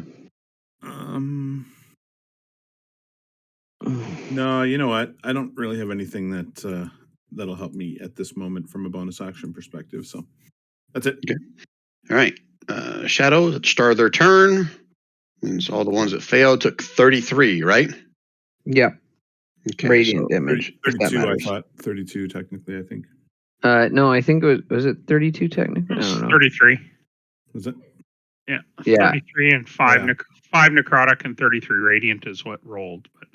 No, you know what? I don't really have anything that that'll help me at this moment from a bonus action perspective. So that's it. Okay. All right. Shadows at the start of their turn. Means all the ones that failed took 33, right? Yep. Okay. Radiant So, damage. If that 32, I matters. thought. 32, technically, I think. No, I think it was it 32 technically? I don't know. 33. Was it? Yeah, Yeah. 33 and 5, Yeah. 5 necrotic and 33 radiant is what rolled. But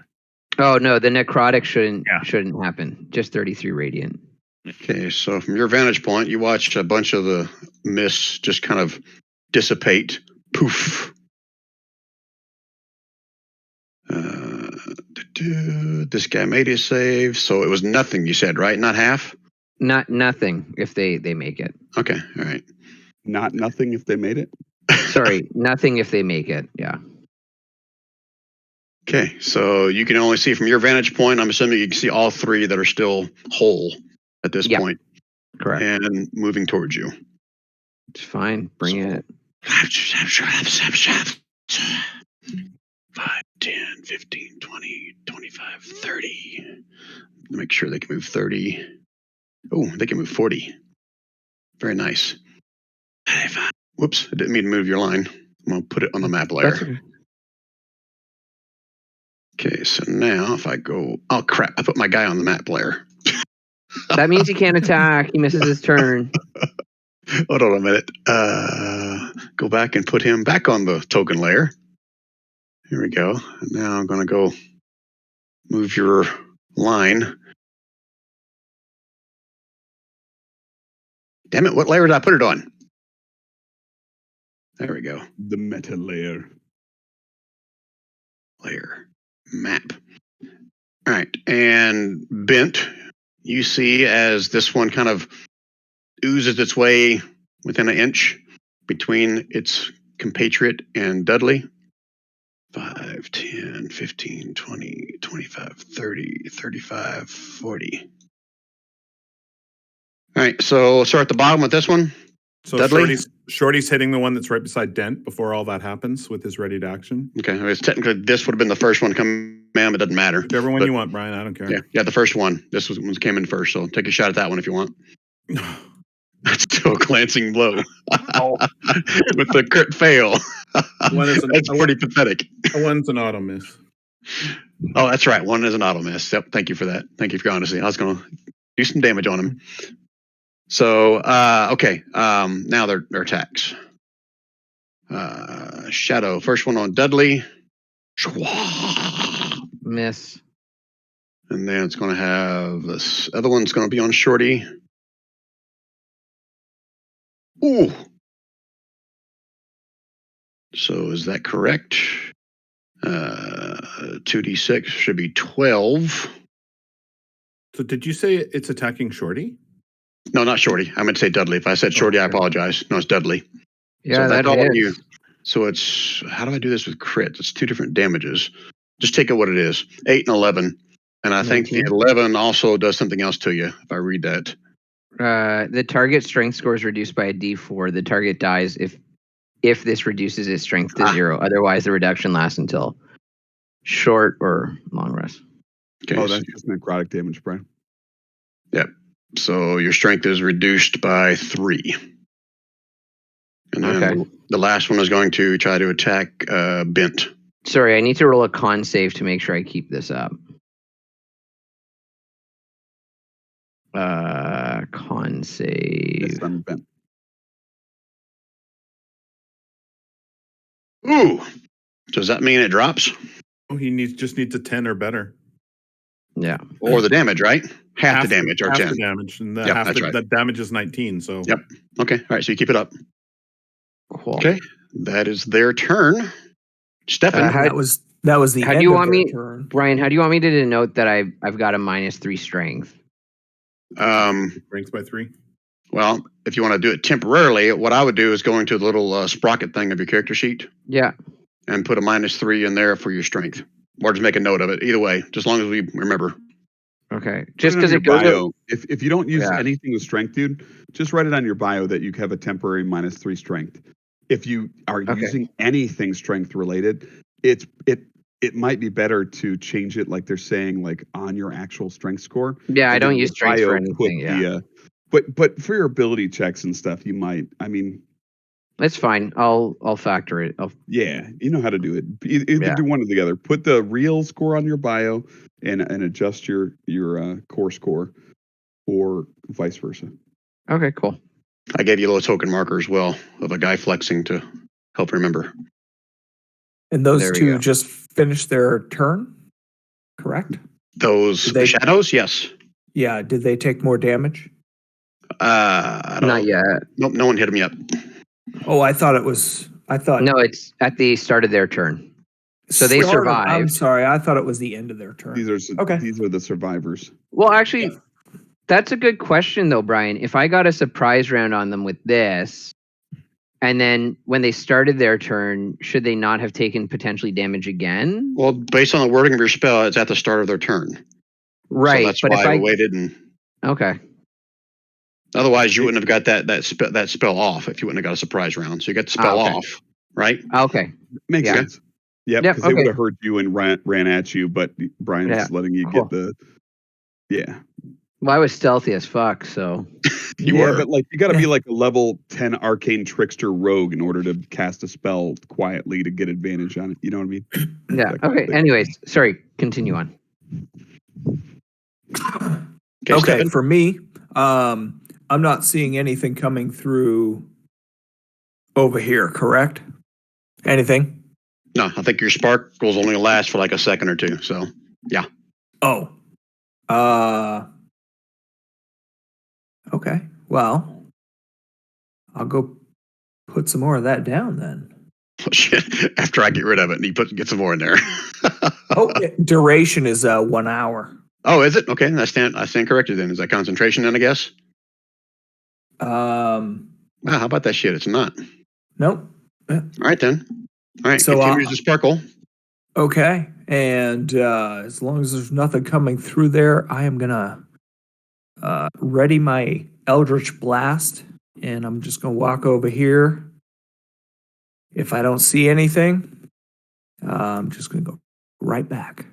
Oh no, the necrotic shouldn't Yeah. happen. Just 33 radiant. okay. So from your vantage point, you watched a bunch of the mist just kind of dissipate. Poof. This guy made his save. So it was nothing, you said, right? Not half? Nothing if they make it. Okay. All right. Not nothing if they made it. Sorry, nothing if they make it. Yeah. Okay. So you can only see from your vantage point. I'm assuming you can see all three that are still whole at this Yep. point. Correct. And moving towards you. It's fine. Bring it. 5, 10, 15, 20, 25, 30. Make sure they can move 30. Oh, they can move 40. Very nice. Whoops, I didn't mean to move your line. I'm going to put it on the map layer. That's okay. Okay, so now if I go... Oh, crap, I put my guy on the map layer. That means he can't attack. He misses his turn. Hold on a minute. Go back and put him back on the token layer. Here we go. And now I'm going to go move your line. Damn it, what layer did I put it on? There we go. The meta layer. Layer. Map. All right. And Bent, you see as this one kind of oozes its way within an inch between its compatriot and Dudley. 5, 10, 15, 20, 25, 30, 35, 40. All right. So we'll start at the bottom with this one. So Dudley? Shorty's hitting the one that's right beside Dent before all that happens with his ready to action. Okay. It's technically, this would have been the first one coming in, but it doesn't matter. Whichever one But- you want, Brian. I don't care. Yeah, the first one. This one came in first, so take a shot at that one if you want. That's still a glancing blow. With the crit fail. One is That's pretty pathetic. One's an auto miss. Oh, that's right. One is an auto miss. Yep. Thank you for that. Thank you for your honesty. I was going to do some damage on him. So, okay. Now their attacks. Shadow. First one on Dudley. Miss. And then it's going to have this other one's going to be on Shorty. Ooh. So is that correct? 2d6 should be 12. So did you say it's attacking Shorty? No, not Shorty. I meant to say Dudley. If I said Shorty, I apologize. No, it's Dudley. Yeah, so that that's all on hits. you. So it's, how do I do this with crit? It's 2 different damages. Just take it what it is. 8 and 11. And I think the 19. 11 also does something else to you, if I read that. The target strength score is reduced by a d4. The target dies if this reduces its strength to 0. Otherwise, the reduction lasts until short or long rest. Okay. Oh, that's just necrotic damage, Brian. Yep. So your strength is reduced by 3. And then Okay. the last one is going to try to attack Bent. Sorry, I need to roll a con save to make sure I keep this up. Con save. Yes, I'm bent. Ooh. Does that mean it drops? Oh, he just needs a 10 or better. Yeah. Or the damage, right? Half the damage or half 10. the damage, and Yep, that's right. that damage is 19. So Yep. Okay. All right. So you keep it up. Cool. Okay. That is their turn. Stefan. How- that was the How do end you of want their me- turn. Brian, how do you want me to denote that I've got a -3 strength? strength by 3. Well, if you want to do it temporarily, what I would do is go into the little sprocket thing of your character sheet Yeah. and put a -3 in there for your strength. Or just make a note of it. Either way, just as long as we remember. Okay. Put Just on because your it goes. bio. If you don't use Yeah. anything with strength, dude, just write it on your bio that you have a temporary -3 strength. If you are Okay. using anything strength related, it might be better to change it like they're saying, like on your actual strength score. Yeah, I And don't then use your strength for bio anything. put Yeah. but for your ability checks and stuff, you might. I mean, That's fine. I'll factor it. yeah, you know how to do it. Either Yeah. do one or the other. Put the real score on your bio and adjust your core score, or vice versa. Okay, cool. I gave you a little token marker as well of a guy flexing to help remember. And those There we two go. just finished their turn, correct? Those Did they- shadows, yes. Yeah. Did they take more damage? I don't Not know. yet. Nope, no one hit him yet. Oh, I thought it was. I thought. No, it's at the start of their turn. So they Start of- I'm survived. sorry. I thought it was the end of their turn. These are the survivors. Well, actually, that's a good question, though, Brian. If I got a surprise round on them with this, and then when they started their turn, should they not have taken potentially damage again? Well, based on the wording of your spell, it's at the start of their turn. Right. So that's but why if I I waited, and okay, otherwise you wouldn't have got that spell off if you wouldn't have got a surprise round. So you got the spell okay. off, right? okay, Makes Yeah. sense. Yep, Yep, because they okay. would have heard you and ran at you, but Brian's Yeah, letting you cool. get the. Yeah. well, I was stealthy as fuck, so You yeah, were. but like you got to be like a level 10 arcane trickster rogue in order to cast a spell quietly to get advantage on it. You know what I mean? yeah. That kind of Okay. thing. Anyways, sorry. Continue on. Okay, Stefan? for me, I'm not seeing anything coming through over here. Correct? Anything? No, I think your sparkles only last for like a second or two. So Oh. Okay. Well, I'll go put some more of that down then. after I get rid of it, and you get some more in there. Oh, duration is 1 hour. Oh, is it? Okay, I stand corrected then. Is that concentration then, I guess? Wow, how about that shit? It's not. Nope. All right then. All right, So, continues to sparkle. Okay. And as long as there's nothing coming through there, I am gonna ready my Eldritch Blast, and I'm just gonna walk over here. If I don't see anything, I'm just gonna go right back.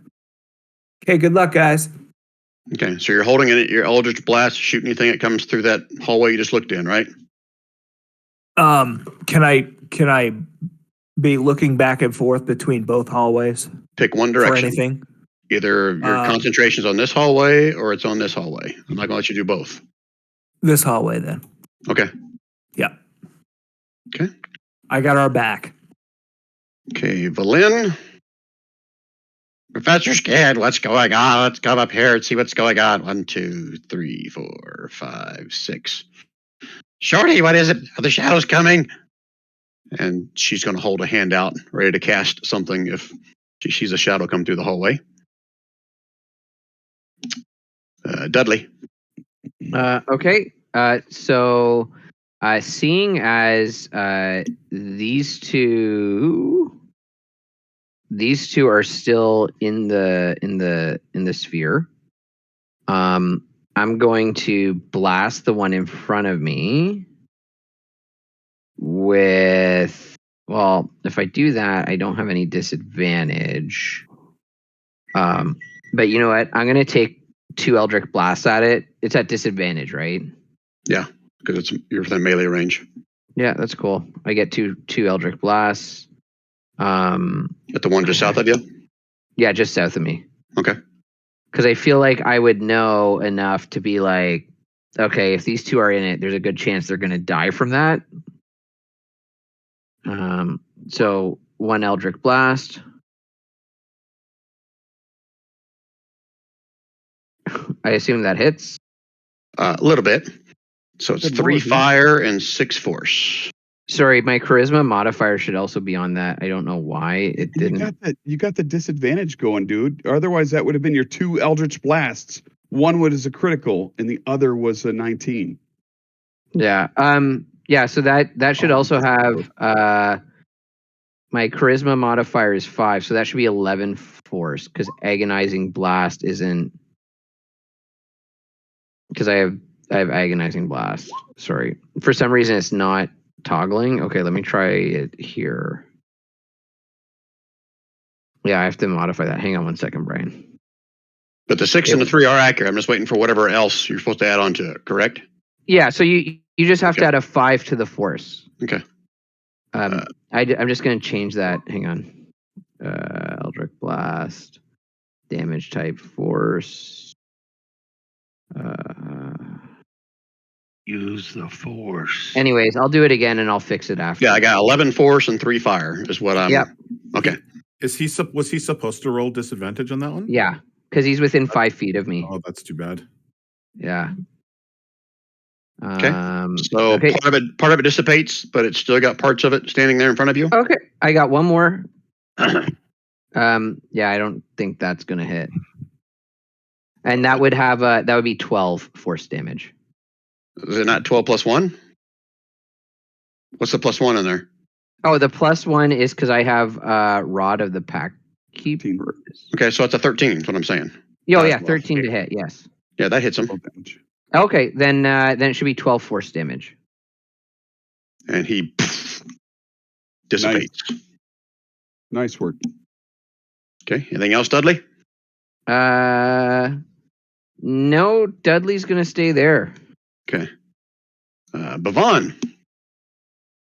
Okay, good luck, guys. Okay, so you're holding it, your Eldritch Blast, shoot anything that comes through that hallway you just looked in, right? Can I be looking back and forth between both hallways Pick one for direction. anything? Either your concentration's on this hallway or it's on this hallway. I'm not gonna let you do both. This hallway, then. Okay. Yeah. Okay. I got our back. Okay, Valin. Professor Scared, what's going on? Let's come up here and see what's going on. 1, 2, 3, 4, 5, 6. Shorty, what is it? Are the shadows coming? And she's going to hold a hand out, ready to cast something if she sees a shadow come through the hallway. Dudley. Okay. So, seeing as these two are still in the sphere, I'm going to blast the one in front of me with. Well, if I do that, I don't have any disadvantage. But you know what? I'm going to take 2 Eldritch Blasts at it. It's at disadvantage, right? Yeah, because you're within melee range. Yeah, that's cool. I get two Eldritch Blasts. At the one just south of you? Yeah, just south of me. Okay. Because I feel like I would know enough to be like, okay, if these 2 are in it, there's a good chance they're going to die from that. So 1 Eldritch Blast. I assume that hits. A little bit. So it's Good 3 lord, dude. fire and 6 force. Sorry, my charisma modifier should also be on that. I don't know why it didn't. You got the disadvantage going, dude. Otherwise, that would have been your 2 Eldritch Blasts. One was a critical, and the other was a 19. Yeah. Yeah. So that should also have my charisma modifier is 5, so that should be 11 force because agonizing blast isn't. Because I have agonizing blast. Sorry, for some reason it's not toggling. Okay, let me try it here. Yeah, I have to modify that. Hang on 1 second, Brian. But the 6 and the 3 are accurate. I'm just waiting for whatever else you're supposed to add on to it, correct? Yeah. So you just have to Okay. add a 5 to the force. Okay. I'm just going to change that. Hang on. Eldritch Blast, damage type force. Use the force. Anyways, I'll do it again and I'll fix it after. Yeah, I got 11 force and 3 fire is what I'm. Yep. Okay. Was he supposed to roll disadvantage on that one? Yeah, because he's within 5 feet of me. Oh, that's too bad. Yeah. Okay. So okay. part of it dissipates, but it's still got parts of it standing there in front of you. Okay, I got one more. Yeah, I don't think that's gonna hit. And that would have that would be 12 force damage. Is it not 12 plus 1? What's the plus 1 in there? Oh, the plus 1 is because I have Rod of the Pack Keeper. Okay, so it's a 13 is what I'm saying. Oh yeah, Well, 13 to hit. Yes. Yeah, that hits him. Damage. Okay, then it should be 12 force damage. And he dissipates. Nice work. Okay, anything else, Dudley? No, Dudley's gonna stay there. Okay. Bavon.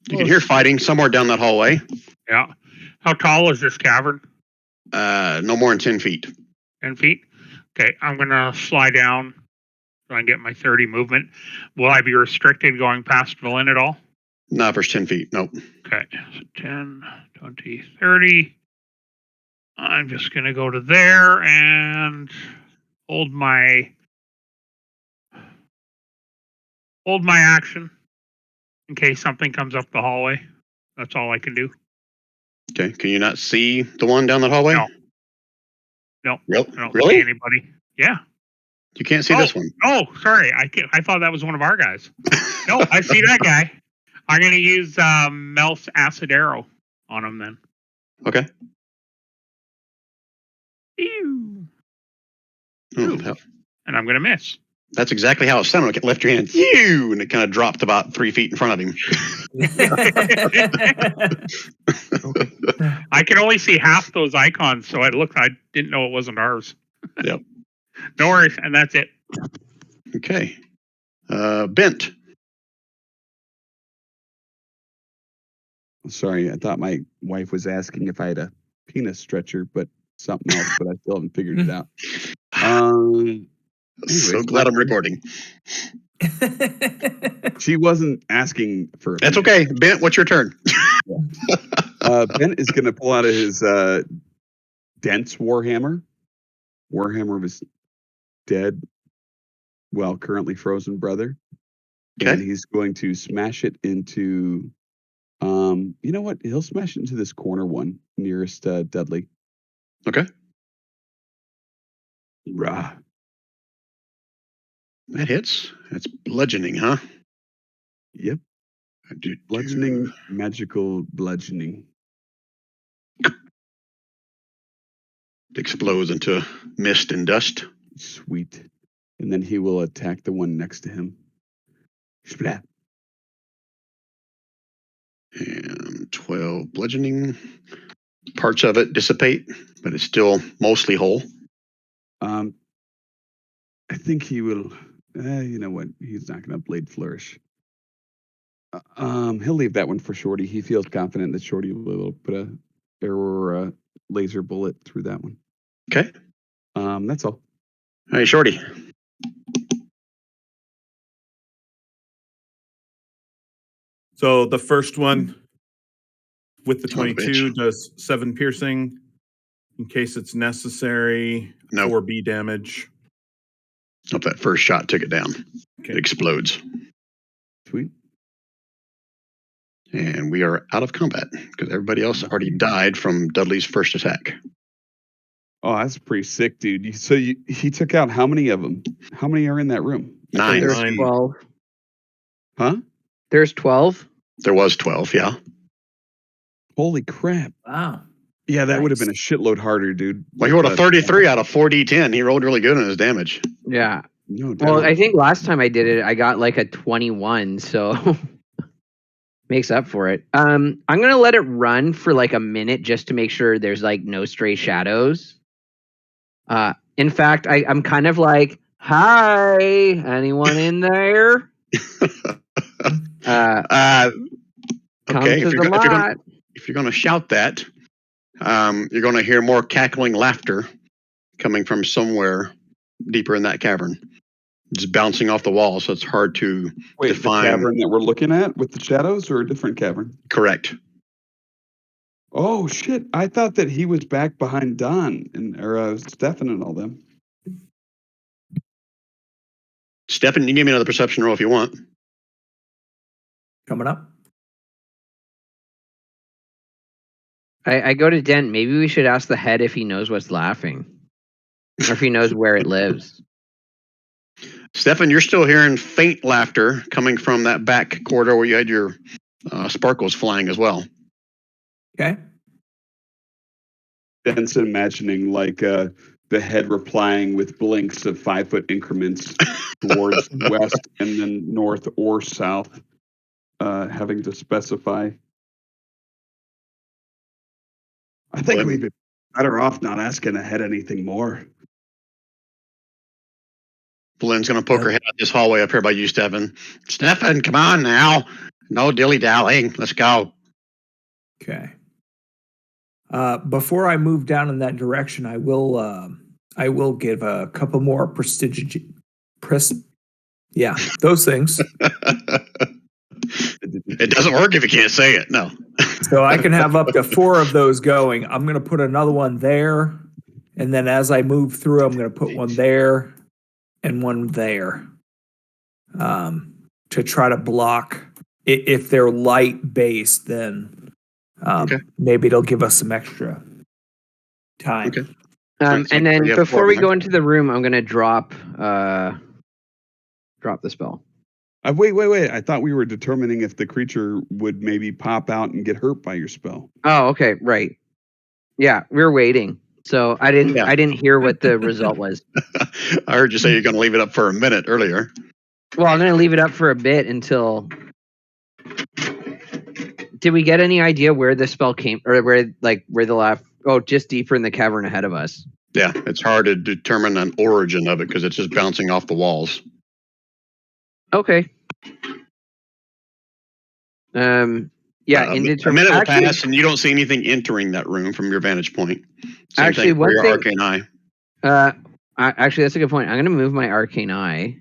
You can hear fighting somewhere down that hallway. Yeah. How tall is this cavern? No more than 10 feet. 10 feet? Okay, I'm going to slide down so I can get my 30 movement. Will I be restricted going past Valin at all? No, first 10 feet. Nope. Okay, so 10, 20, 30. I'm just going to go to there and hold my action in case something comes up the hallway. That's all I can do. Okay. Can you not see the one down that hallway? No. No. Nope. I don't Really? see anybody. Yeah. You can't see this one. Oh, sorry. I thought that was one of our guys. No, I see that guy. I'm going to use Mel's Acid Arrow on him then. Okay. Ew. Oh, hell. And I'm going to miss. That's exactly how it sounded. Like it left your hand, phew, and it kind of dropped about 3 feet in front of him. I can only see half those icons, so I didn't know it wasn't ours. Yep. No worries, and that's it. Okay. Bent. Sorry, I thought my wife was asking if I had a penis stretcher, but something else, but I still haven't figured it out. So glad I'm recording. She wasn't asking for. That's okay. Bent, what's your turn? Ben is going to pull out of his dense warhammer of his dead, well, currently frozen brother, and Okay. he's going to smash it into. You know what? He'll smash it into this corner one nearest Dudley. Okay. Rah. That hits. That's bludgeoning, huh? Yep. Do- Bludgeoning, magical bludgeoning. Explodes into mist and dust. Sweet. And then he will attack the one next to him. Splat. And 12 bludgeoning. Parts of it dissipate, but it's still mostly whole. I think he will. You know what? He's not going to blade flourish. He'll leave that one for Shorty. He feels confident that Shorty will put a arrow or a laser bullet through that one. Okay. That's all. All right, Shorty. So the first one with the Son of a 22 bitch. does 7 piercing in case it's necessary. No. 4B damage. Nope, that first shot took it down. Okay. It explodes. Sweet. And we are out of combat because everybody else already died from Dudley's first attack. Oh, that's pretty sick, dude. He took out how many of them? How many are in that room? 9. There's Nine. 12. Huh? There's 12. There was 12, yeah. Holy crap. Wow. Yeah, that would have Nice. been a shitload harder, dude. Well, he rolled a 33 out of 4d10. He rolled really good on his damage. Yeah. No doubt. Well, I think last time I did it, I got like a 21, so makes up for it. I'm gonna let it run for like a minute just to make sure there's like no stray shadows. In fact, I'm kind of like, hi, anyone in there? Come Okay, to the lot. if you're going to shout that, you're going to hear more cackling laughter coming from somewhere deeper in that cavern. Just bouncing off the wall, so it's hard to Wait, define. the cavern that we're looking at with the shadows or a different cavern? Correct. Oh, shit. I thought that he was back behind Don or Stefan and all them. Stefan, you can give me another perception roll if you want. Coming up. I go to Dent. Maybe we should ask the head if he knows what's laughing, or if he knows where it lives. Stefan, you're still hearing faint laughter coming from that back corridor where you had your sparkles flying as well. Okay. Ben's imagining like the head replying with blinks of 5-foot increments towards west and then north or south, having to specify. I think Well, we'd be better off not asking ahead anything more. Lynn's going to poke her head out this hallway up here by you, Stefan. Stefan, come on now. No dilly-dallying. Let's go. Okay. Before I move down in that direction, I will give a couple more those things. It doesn't work if you can't say it. No. So I can have up to 4 of those going. I'm going to put another one there. And then as I move through, I'm going to put one there and one there to try to block. If they're light based, then Okay. maybe it'll give us some extra time. Okay. And then before we go into the room, I'm going to drop the spell. Wait. I thought we were determining if the creature would maybe pop out and get hurt by your spell. Oh, okay, right. Yeah, we're waiting. So I didn't hear what the result was. I heard you say you're going to leave it up for a minute earlier. Well, I'm going to leave it up for a bit until. Did we get any idea where the spell came, or where the laugh? Oh, just deeper in the cavern ahead of us. Yeah, it's hard to determine an origin of it because it's just bouncing off the walls. Okay. Yeah, a minute will pass and you don't see anything entering that room from your vantage point. Same actually, thing for your arcane eye. Actually, that's a good point. I'm going to move my arcane eye.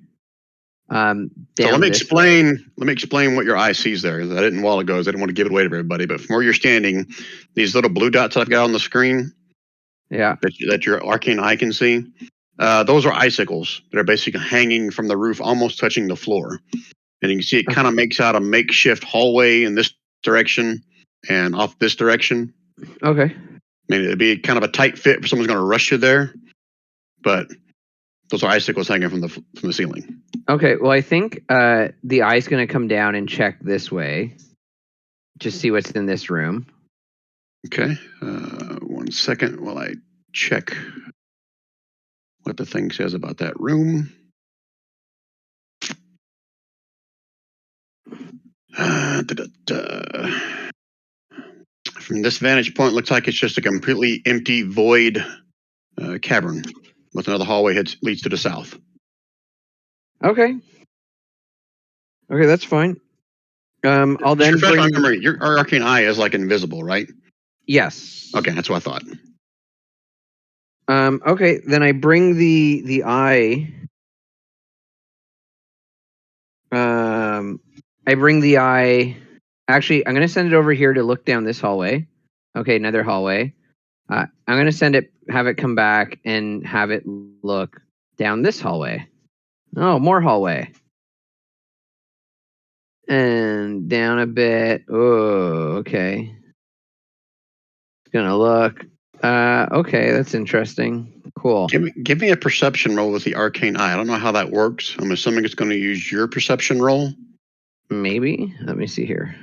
down So let me this way. explain what your eye sees there. I didn't a while ago. I didn't want to give it away to everybody. But from where you're standing, these little blue dots that I've got on the screen Yeah. that your arcane eye can see, those are icicles that are basically hanging from the roof, almost touching the floor. And you can see it kind of makes out a makeshift hallway in this direction and off this direction. Okay. I mean, it'd be kind of a tight fit if someone's going to rush you there, but those are icicles hanging from the ceiling. Okay. Well, I think the eye's going to come down and check this way. Just see what's in this room. Okay. 1 second while I check what the thing says about that room. From this vantage point, looks like it's just a completely empty, void cavern with another hallway leads to the south. Okay. Okay, that's fine. I'll then Refresh my bring. memory. Your arcane eye is like invisible, right? Yes. Okay, that's what I thought. Okay, then I bring the eye. I bring the eye. Actually, I'm gonna send it over here to look down this hallway. Okay, another hallway. I'm gonna have it come back and have it look down this hallway. Oh, more hallway. And down a bit. Oh, okay. It's gonna look. Okay, that's interesting. Cool. Give me a perception roll with the arcane eye. I don't know how that works. I'm assuming it's going to use your perception roll. Maybe. Let me see here.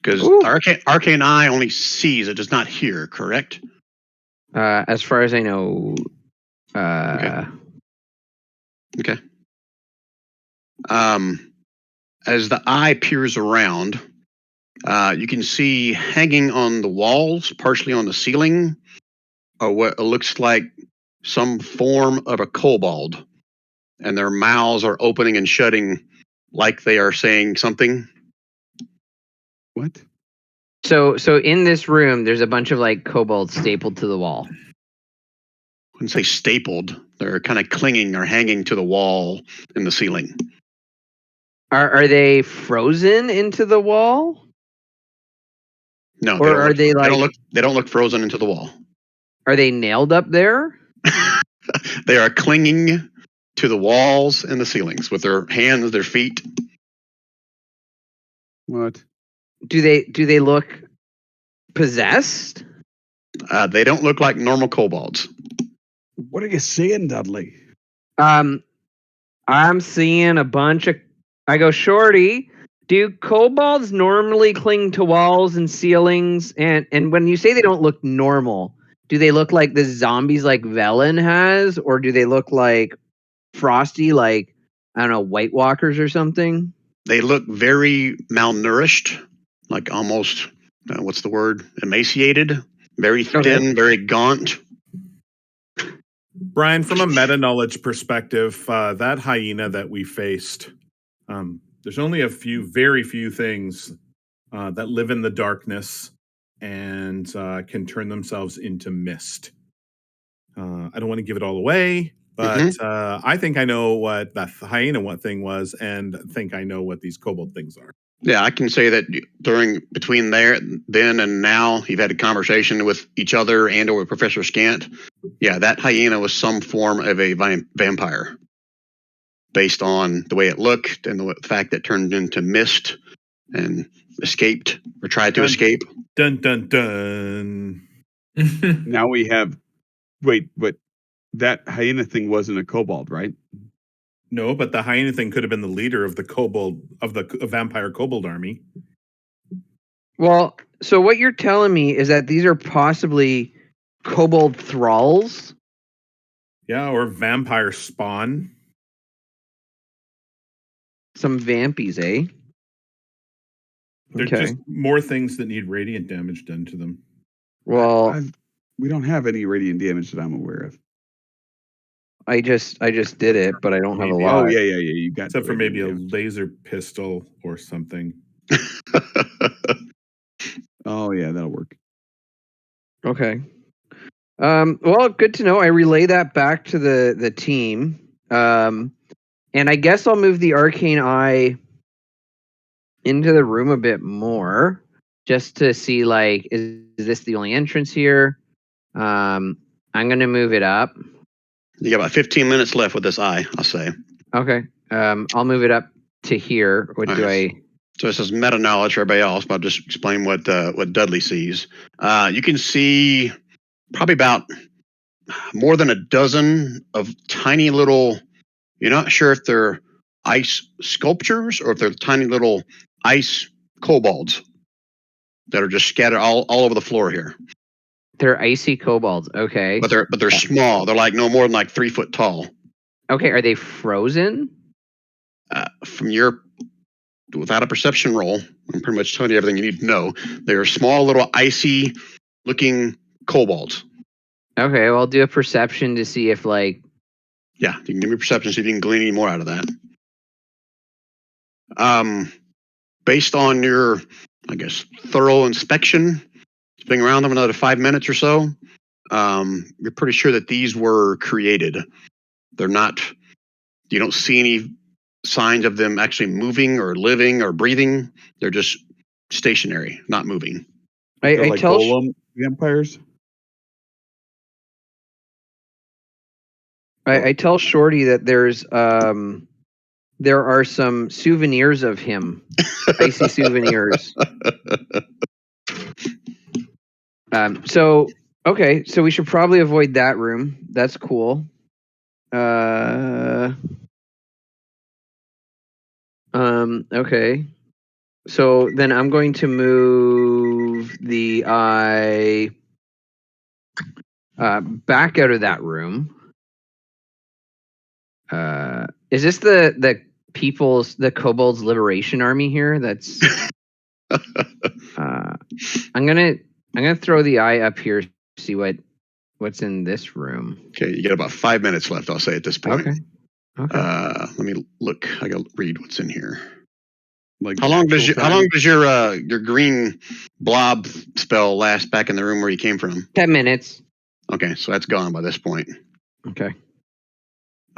Because arcane eye only sees, it does not hear, correct? As far as I know. Okay. As the eye peers around, you can see hanging on the walls, partially on the ceiling, what looks like some form of a kobold, and their mouths are opening and shutting like they are saying something. What? So in this room, there's a bunch of like kobolds stapled to the wall. I wouldn't say stapled. They're kind of clinging or hanging to the wall in the ceiling. Are they frozen into the wall? No, Or they don't look frozen into the wall. Are they nailed up there? They are clinging to the walls and the ceilings with their hands, their feet. What? Do they look possessed? They don't look like normal kobolds. What are you saying, Dudley? I'm seeing a bunch of. I go, Shorty. Do kobolds normally cling to walls and ceilings? And when you say they don't look normal, do they look like the zombies like Velen has, or do they look like Frosty, like I don't know, White Walkers or something? They look very malnourished, like almost what's the word? Emaciated, very thin, very gaunt. Brian, from a meta knowledge perspective, that hyena that we faced, there's only very few things that live in the darkness and can turn themselves into mist. I don't want to give it all away, but I think I know what that hyena thing was, and think I know what these kobold things are. Yeah, I can say that between then and now, you've had a conversation with each other and or with Professor Scant. Yeah, that hyena was some form of a vampire, based on the way it looked and the fact that it turned into mist and escaped or tried to escape. Dun dun dun. Now we have. Wait, but that hyena thing wasn't a kobold, right? No, but the hyena thing could have been the leader of the vampire kobold army. Well, so what you're telling me is that these are possibly kobold thralls? Yeah, or vampire spawn. Some vampies, eh? They're just more things that need radiant damage done to them. Well, we don't have any radiant damage that I'm aware of. I just did it, but I don't have a Maybe. lot. Oh yeah. You got except for maybe a laser pistol or something. Oh yeah, that'll work. Okay. Well, good to know. I relay that back to the team. And I guess I'll move the arcane eye into the room a bit more, just to see like, is this the only entrance here? I'm gonna move it up. You got about 15 minutes left with this eye, I'll say. Okay. I'll move it up to here. What do Alright. I? So this is meta knowledge for everybody else, but I'll just explain what Dudley sees. You can see probably about more than a dozen of tiny little. You're not sure if they're ice sculptures or if they're tiny little ice kobolds that are just scattered all over the floor here. They're icy kobolds. Okay. But they're small. They're like no more than like 3 foot tall. Okay. Are they frozen? From your without a perception roll, I'm pretty much telling you everything you need to know. They're small little icy looking kobolds. Okay. Well, I'll do a perception to see if like. Yeah, you can give me perception, see if you can glean any more out of that. Based on your, I guess, thorough inspection, being around them another 5 minutes or so, you're pretty sure that these were created. They're not. You don't see any signs of them actually moving or living or breathing. They're just stationary, not moving. They're I like tell. golem vampires. I tell Shorty that there are some souvenirs of him, icy souvenirs. So okay, so we should probably avoid that room. That's cool. Okay. So then I'm going to move the eye back out of that room. Is this the Kobolds Liberation Army here? That's. I'm gonna throw the eye up here. See what's in this room. Okay, you got about 5 minutes left. I'll say at this point. Okay. Let me look. I gotta read what's in here. Like How long does your green blob spell last back in the room where you came from? 10 minutes. Okay, so that's gone by this point. Okay.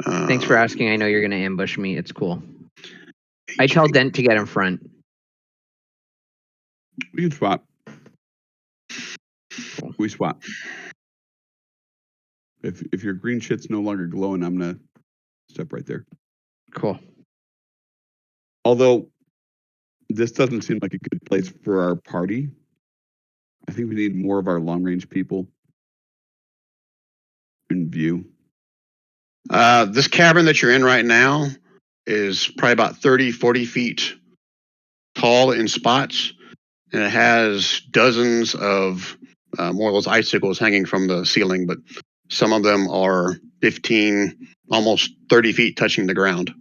Thanks for asking. I know you're gonna ambush me. It's cool. I tell Dent to get in front. We can swap. Cool. We swap. If your green shit's no longer glowing, I'm gonna step right there. Cool. Although this doesn't seem like a good place for our party. I think we need more of our long range people in view. This cavern that you're in right now is probably about 30, 40 feet tall in spots, and it has dozens of more of those icicles hanging from the ceiling, but some of them are 15, almost 30 feet touching the ground.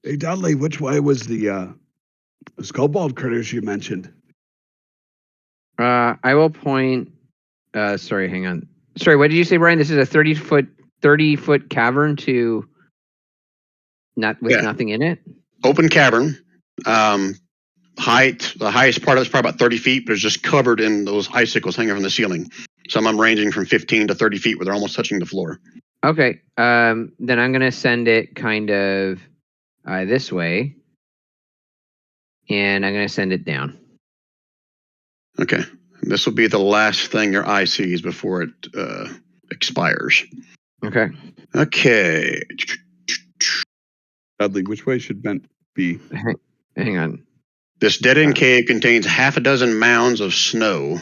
Hey Dudley, which way was the skullbald critters you mentioned? I will point. Sorry, hang on. Sorry, what did you say, Brian? This is a 30-foot cavern to nothing in it. Open cavern. Height. The highest part of it's probably about 30 feet, but it's just covered in those icicles hanging from the ceiling. Some of them ranging from 15 to 30 feet, where they're almost touching the floor. Okay. Then I'm gonna send it kind of this way, and I'm gonna send it down. Okay. And this will be the last thing your eye sees before it expires. Okay. Okay. Dudley, which way should Bent be? Hang on. This dead-end cave contains half a dozen mounds of snow.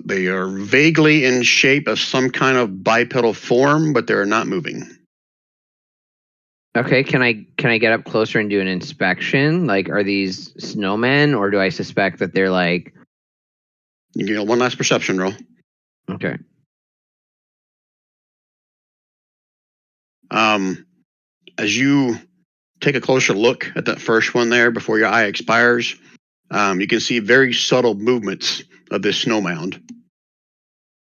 They are vaguely in shape of some kind of bipedal form, but they're not moving. Okay, can I get up closer and do an inspection? Like, are these snowmen, or do I suspect that they're like? You get one last perception roll. Okay. As you take a closer look at that first one there before your eye expires, you can see very subtle movements of this snow mound,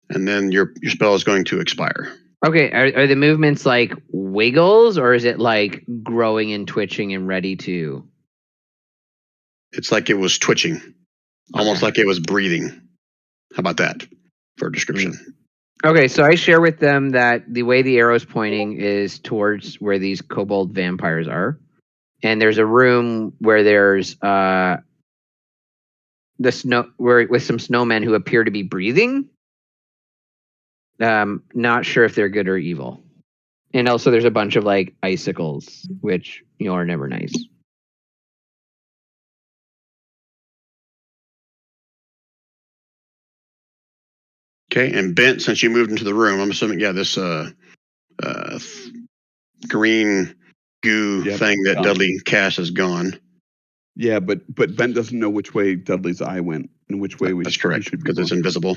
and then your spell is going to expire. Okay, are the movements like wiggles, or is it like growing and twitching and ready to? It's like it was twitching, almost like it was breathing. How about that? for a description. Okay, so I share with them that the way the arrow's pointing is towards where these kobold vampires are. And there's a room where there's the snow where with some snowmen who appear to be breathing. Not sure if they're good or evil. And also there's a bunch of like icicles, which are never nice. Okay, and Bent, since you moved into the room, I'm assuming, this green goo thing that Dudley cast is gone. Yeah, but Ben doesn't know which way Dudley's eye went and which way That's correct, should be because it's invisible.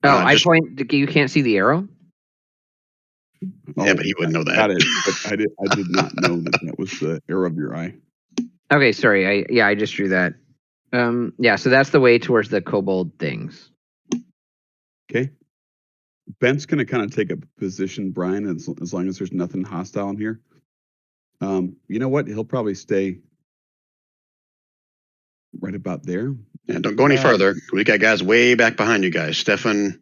Oh, I point. You can't see the arrow? Yeah, but he wouldn't know that. Got it. But I did not know that was the arrow of your eye. Okay, sorry. I just drew that. So that's the way towards the kobold things. Okay. Ben's going to kind of take a position, Brian, as long as there's nothing hostile in here. You know what? He'll probably stay right about there. Yeah, don't go any further. We got guys way back behind you guys. Stefan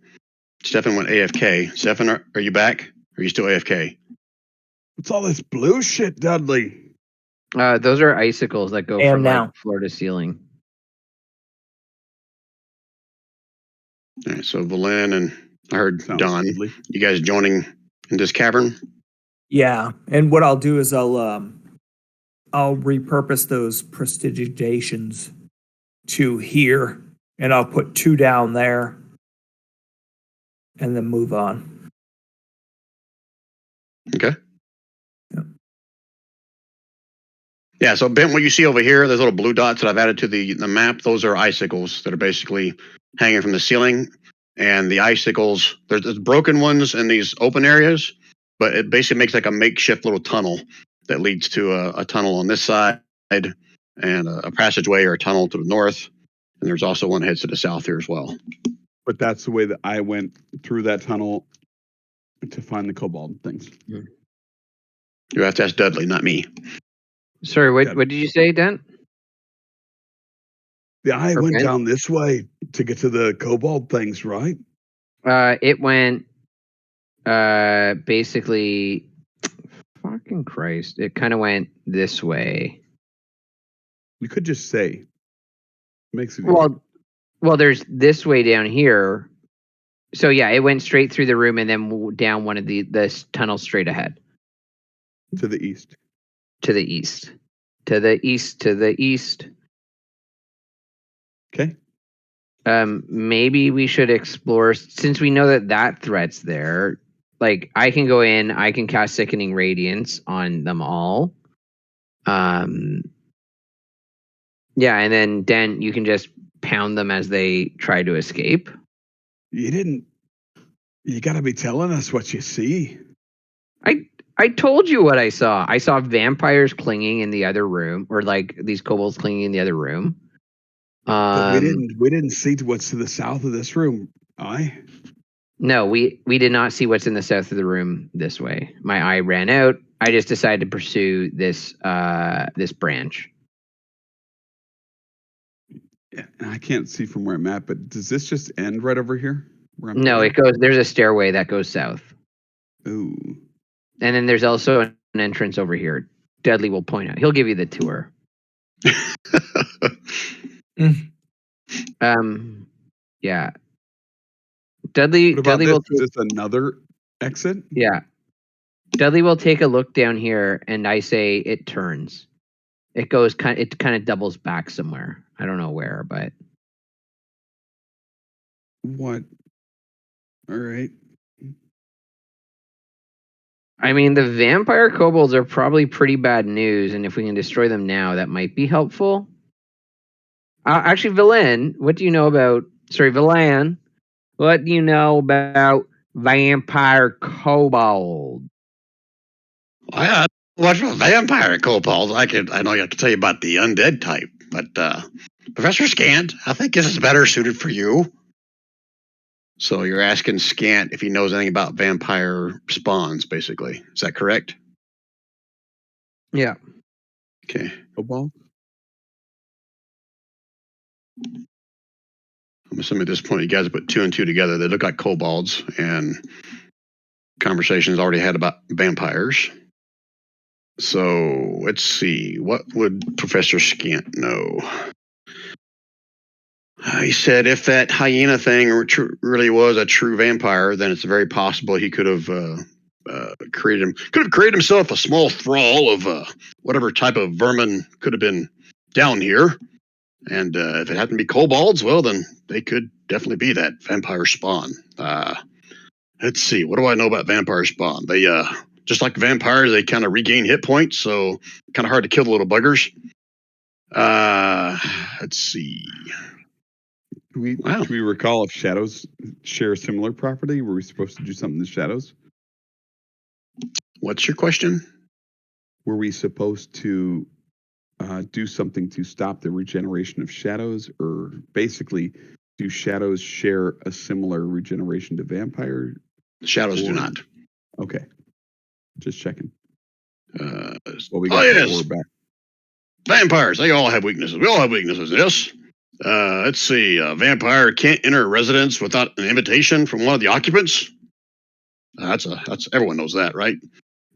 went AFK. Stefan, are you back? Or are you still AFK? What's all this blue shit, Dudley? Those are icicles that go from like floor to ceiling. All right, so Valen and I heard Don. Deadly. You guys joining in this cavern? Yeah, and what I'll do is I'll repurpose those prestidigitations to here, and I'll put 2 down there, and then move on. Okay. Yeah, so Ben, what you see over here, those little blue dots that I've added to the map, those are icicles that are basically hanging from the ceiling. And the icicles, there's broken ones in these open areas, but it basically makes like a makeshift little tunnel that leads to a tunnel on this side and a passageway or a tunnel to the north. And there's also one that heads to the south here as well. But that's the way that I went through that tunnel to find the kobold things. You have to ask Dudley, not me. Sorry, what did you say, Dent? The eye went down this way to get to the kobold things, right? It went basically, fucking Christ. It kind of went this way. You could just say. Makes it well, there's this way down here. So yeah, it went straight through the room and then down one of this tunnel straight ahead. To the east. To the east. To the east. To the east. Okay. Maybe we should explore, since we know that threat's there. Like, I can go in, I can cast Sickening Radiance on them all. Yeah, and then Dent, you can just pound them as they try to escape. You gotta be telling us what you see. I told you what I saw. I saw vampires clinging in the other room, or like these kobolds clinging in the other room. But we didn't see what's to the south of this room. No, we did not see what's in the south of the room this way. My eye ran out. I just decided to pursue this branch. Yeah, I can't see from where I'm at, but does this just end right over here? No, it goes. There's a stairway that goes south. Ooh. And then there's also an entrance over here. Dudley will point out. He'll give you the tour. Yeah. Dudley will. Is this another exit? Yeah. Dudley will take a look down here, and I say it turns. It goes it kind of doubles back somewhere. I don't know where, but. What? All right. I mean, the vampire kobolds are probably pretty bad news, and if we can destroy them now, that might be helpful. Actually, Valen, what do you know about... Sorry, Valen, what do you know about vampire kobolds? I watch vampire kobolds. I know I can tell you about the undead type, but Professor Scant, I think this is better suited for you. So you're asking Scant if he knows anything about vampire spawns, basically. Is that correct? Yeah. Okay. Kobold? I'm assuming at this point you guys put 2 and 2 together. They look like kobolds, and conversations already had about vampires. So let's see. What would Professor Scant know? He said if that hyena thing really was a true vampire, then it's very possible he could have created himself a small thrall of whatever type of vermin could have been down here. And if it happened to be kobolds, well, then they could definitely be that vampire spawn. Let's see. What do I know about vampire spawn? They just like vampires, they kind of regain hit points, so kind of hard to kill the little buggers. Let's see. Do we recall if shadows share a similar property? Were we supposed to do something in the shadows? What's your question? Were we supposed to do something to stop the regeneration of shadows, or basically, do shadows share a similar regeneration to vampire? Shadows do not. Okay, just checking. Well, we got yes. Back. Vampires, they all have weaknesses. We all have weaknesses. Yes. Let's see. A vampire can't enter a residence without an invitation from one of the occupants. That's everyone knows that, right?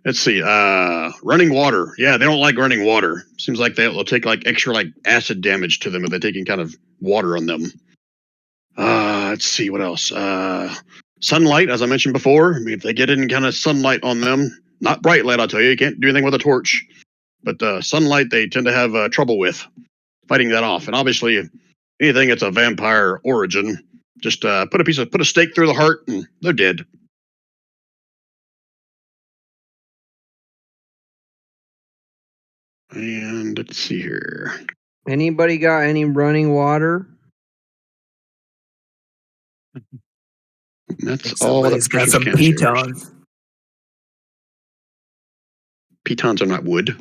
Let's see. Running water. Yeah, they don't like running water. Seems like they'll take like extra like acid damage to them if they're taking kind of water on them. Let's see what else. Sunlight, as I mentioned before. I mean, if they get any kind of sunlight on them, not bright light, I'll tell you. You can't do anything with a torch. But sunlight, they tend to have trouble with fighting that off. And obviously, anything that's a vampire origin, just put a stake through the heart, and they're dead. And let's see here. Anybody got any running water? That's all that got some pitons. Pitons are not wood.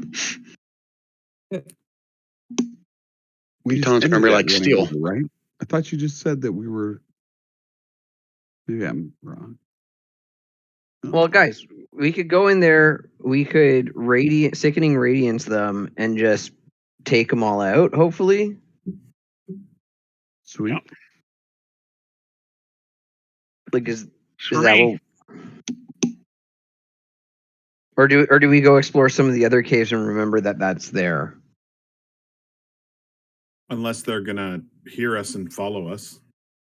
Pitons are like steel, over, right? I thought you just said that we were. Maybe I'm wrong. Well, guys, we could go in there. We could sickening radiance them and just take them all out. Hopefully. Sweet. Yep. Like is that what? Or do we go explore some of the other caves and remember that that's there? Unless they're gonna hear us and follow us.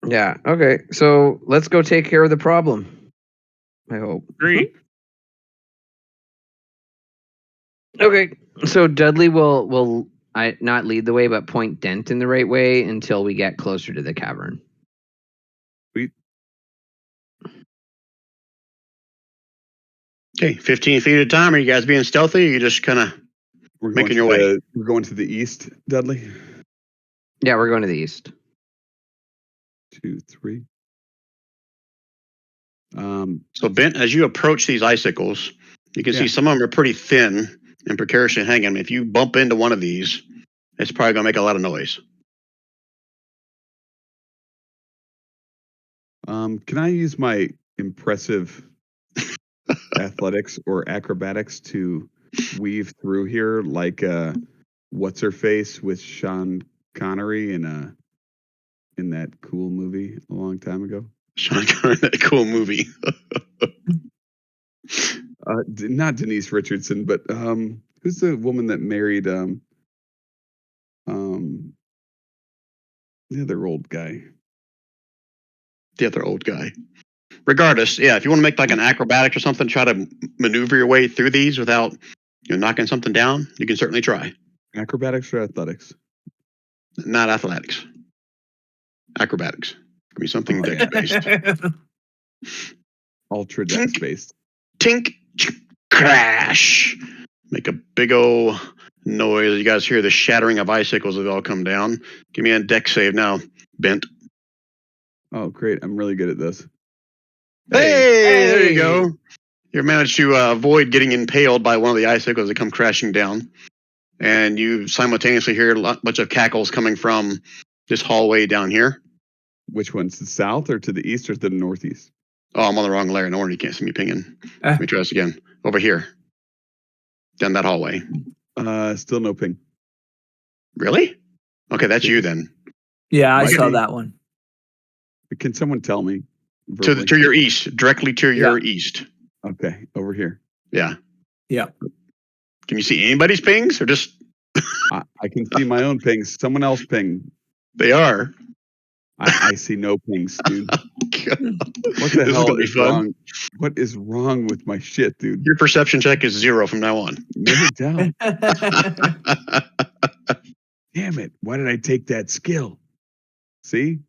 Yeah. Okay. So let's go take care of the problem. I hope. Great. Okay. So Dudley will not lead the way, but point Dent in the right way until we get closer to the cavern. Sweet. Okay, 15 feet at a time. Are you guys being stealthy? Or are you just kind of making your way? We're going to the east, Dudley. Yeah, we're going to the east. 2, 3. So, Bent, as you approach these icicles, you can see some of them are pretty thin and precariously hanging. If you bump into one of these, it's probably going to make a lot of noise. Can I use my impressive athletics or acrobatics to weave through here like what's her face with Sean Connery in that cool movie a long time ago? Sean Connery, that cool movie. Not Denise Richardson, but who's the woman that married the other old guy? The other old guy. Regardless, yeah, if you want to make like an acrobatics or something, try to maneuver your way through these without knocking something down, you can certainly try. Acrobatics or athletics? Not athletics. Acrobatics. Could be something dex-based. Ultra dex-based. Tink, crash. Make a big old noise. You guys hear the shattering of icicles as they all come down. Give me a dex save now, Bent. Oh, great. I'm really good at this. Hey, there you go. You managed to avoid getting impaled by one of the icicles that come crashing down. And you simultaneously hear a bunch of cackles coming from this hallway down here. Which one's the south or to the east or to the northeast? Oh, I'm on the wrong layer. No wonder you can't see me pinging. Let me try this again. Over here. Down that hallway. Still no ping. Really? Okay, that's you then. Yeah, I saw that one. Can someone tell me? To verbally? your east, directly to your east. Okay, over here. Yeah. Yeah. Can you see anybody's pings or just I can see my own pings. Someone else ping. they are? I see no pings, dude. God. What the This is hell gonna be is fun. wrong? What is wrong with my shit, dude? Your perception check is 0 from now on. No doubt. Damn it. Why did I take that skill? See?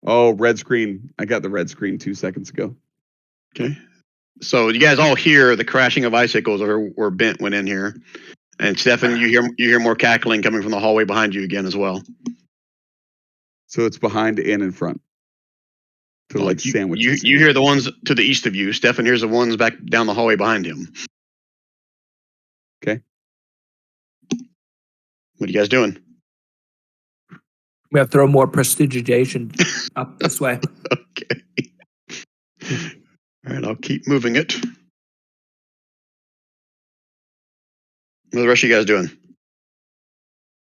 Oh, red screen. I got the red screen 2 seconds ago. Okay. So you guys all hear the crashing of icicles where Bent went in here. And Stefan, you hear more cackling coming from the hallway behind you again as well. So it's behind and in front. To Well, like sandwich. you hear the ones to the east of you. Stefan hears the ones back down the hallway behind him. Okay. What are you guys doing? We have to throw more prestidigitation up this way. Okay. All right, I'll keep moving it. What are the rest of you guys doing?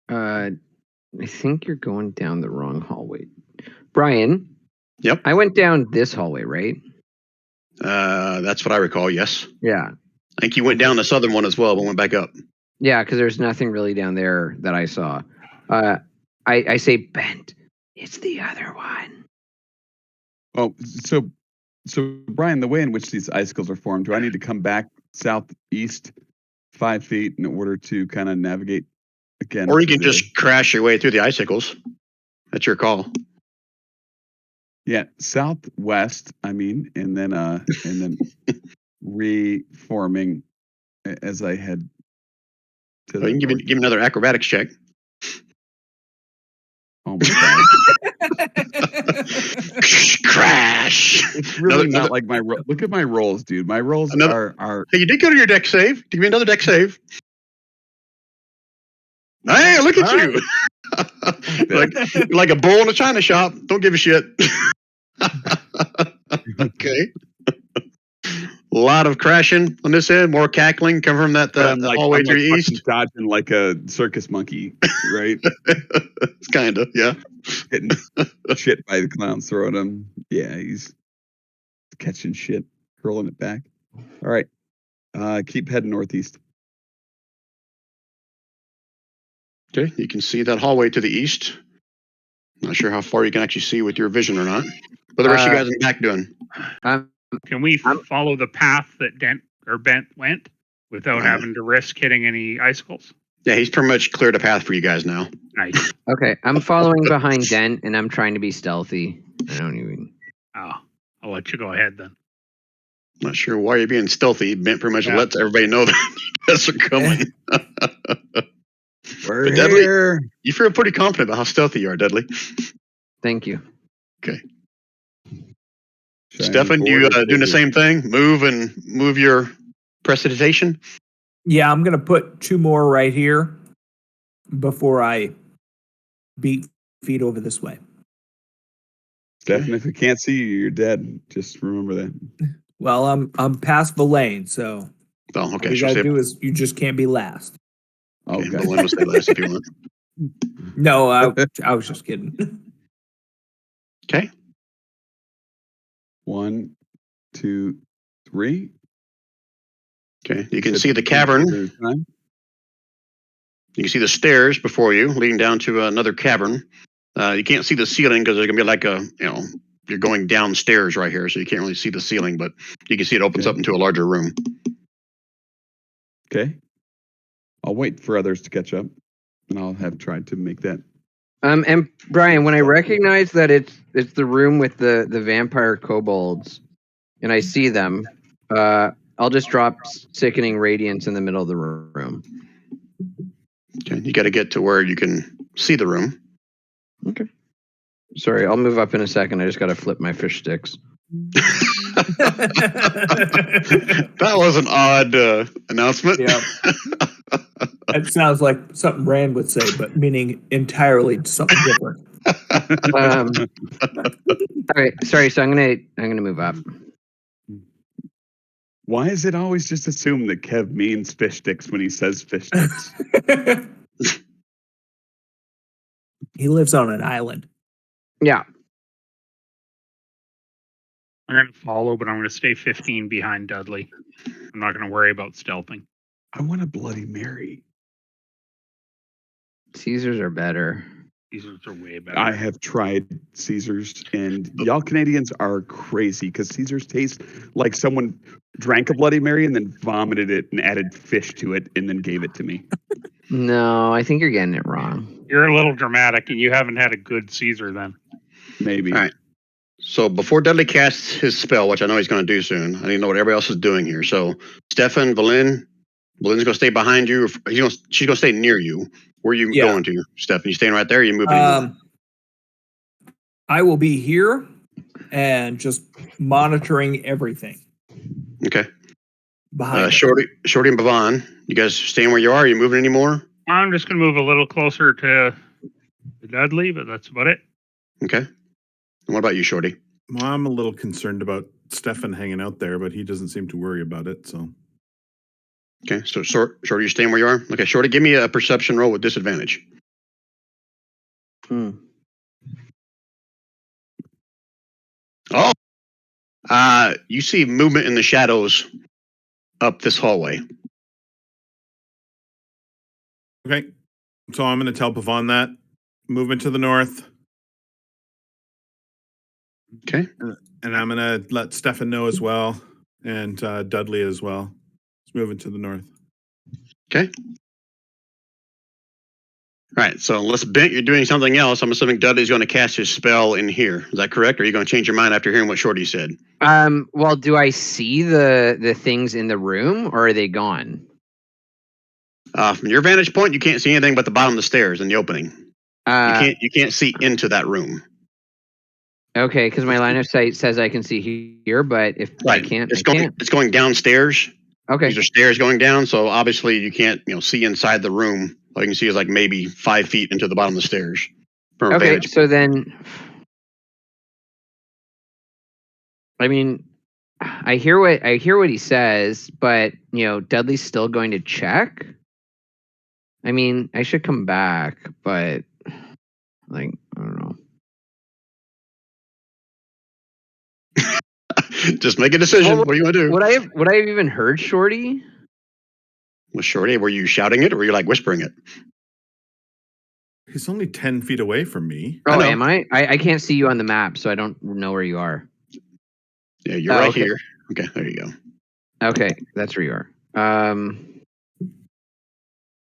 I think you're going down the wrong hallway. Brian. Yep. I went down this hallway, right? That's what I recall, yes. Yeah. I think you went down the southern one as well, but went back up. Yeah, because there's nothing really down there that I saw. I say Bent. It's the other one. Oh, so Brian, the way in which these icicles are formed, do I need to come back southeast 5 feet in order to kind of navigate again? Or you can just crash your way through the icicles. That's your call. Yeah, southwest, and then reforming as I head to Well, you can give me another acrobatics check. Oh my god. Crash. It's really not like my roll. Look at my rolls, dude. My rolls are Hey, you did go to your deck save. Give me another deck save. Hey, look at you. like a bull in a china shop. Don't give a shit. Okay. A lot of crashing on this end, more cackling coming from that hallway to your east. Dodging like a circus monkey, right? It's kind of, yeah. Getting shit by the clowns throwing him. Yeah, he's catching shit, hurling it back. All right. Keep heading northeast. Okay, you can see that hallway to the east. Not sure how far you can actually see with your vision or not. What are the rest of you guys in the back doing? Can we follow the path that Bent went without having to risk hitting any icicles? Yeah, he's pretty much cleared a path for you guys now. Nice. Okay, I'm following behind Dent, and I'm trying to be stealthy. I don't even. Oh, I'll let you go ahead then. Not sure why you're being stealthy. Bent pretty much lets everybody know that you guys are coming. We're Dudley, here. you feel pretty confident about how stealthy you are, Dudley. Thank you. Okay. Stefan, you doing the same thing? Move your prestidigitation? Yeah, I'm going to put 2 more right here before I beat feet over this way. Stefan, if we can't see you, you're dead. Just remember that. Well, I'm past the lane, so Oh, okay. all you gotta do is you just can't be last. Okay. Belinda will stay last if you want. No, I was just kidding. Okay. 1, 2, 3. Okay. You can see the cavern. You can see the stairs before you, leading down to another cavern. You can't see the ceiling because there's gonna be like you're going downstairs right here, so you can't really see the ceiling, but you can see it opens up into a larger room. Okay. I'll wait for others to catch up, and I'll have tried to make that. And Brian, when I recognize that it's the room with the vampire kobolds, and I see them, I'll just drop sickening radiance in the middle of the room. Okay, you got to get to where you can see the room. Okay. Sorry, I'll move up in a second. I just got to flip my fish sticks. That was an odd announcement. Yeah. It sounds like something Rand would say, but meaning entirely something different. All right, sorry. So I'm gonna move up. Why is it always just assumed that Kev means fish sticks when he says fish sticks? He lives on an island. Yeah. I'm going to follow, but I'm going to stay 15 behind Dudley. I'm not going to worry about stealthing. I want a Bloody Mary. Caesars are better. These are way better. I have tried Caesars, and y'all Canadians are crazy because Caesars taste like someone drank a Bloody Mary and then vomited it and added fish to it and then gave it to me. No, I think you're getting it wrong. You're a little dramatic, and you haven't had a good Caesar then. Maybe. All right. So before Dudley casts his spell, which I know he's going to do soon, I need to know what everybody else is doing here. So Stefan, Valin's going to stay behind you. She's going to stay near you. Where are you going to, Stefan? You staying right there? Or are you moving anymore? I will be here and just monitoring everything. Okay. Behind Shorty and Bhavan, you guys staying where you are? Are you moving anymore? I'm just going to move a little closer to Dudley, but that's about it. Okay. And what about you, Shorty? Well, I'm a little concerned about Stefan hanging out there, but he doesn't seem to worry about it. So, okay. So Shorty, you staying where you are? Okay, Shorty, give me a perception roll with disadvantage. Oh, you see movement in the shadows up this hallway. okay. So I'm going to tell Pavon that. Movement to the north. Okay. And I'm going to let Stefan know as well. And Dudley as well. It's moving to the north. Okay. All right. So unless Bent, you're doing something else, I'm assuming Dudley's going to cast his spell in here. Is that correct? Or are you going to change your mind after hearing what Shorty said? Well, do I see the things in the room, or are they gone? From your vantage point, you can't see anything but the bottom of the stairs and the opening. You can't see into that room. Okay, because my line of sight says I can see here, but if I can't, I can't. It's going downstairs. Okay. These are stairs going down, so obviously you can't see inside the room. All you can see is like maybe 5 feet into the bottom of the stairs. Okay, so then, I mean, I hear what he says, but Dudley's still going to check. I mean, I should come back, but I don't know. Just make a decision. What do you want to do? Would I have even heard Shorty? Was Shorty? Were you shouting it, or were you like whispering it? He's only 10 feet away from me. Oh, am I? I can't see you on the map, so I don't know where you are. Yeah, you're right here. Okay, there you go. Okay, that's where you are.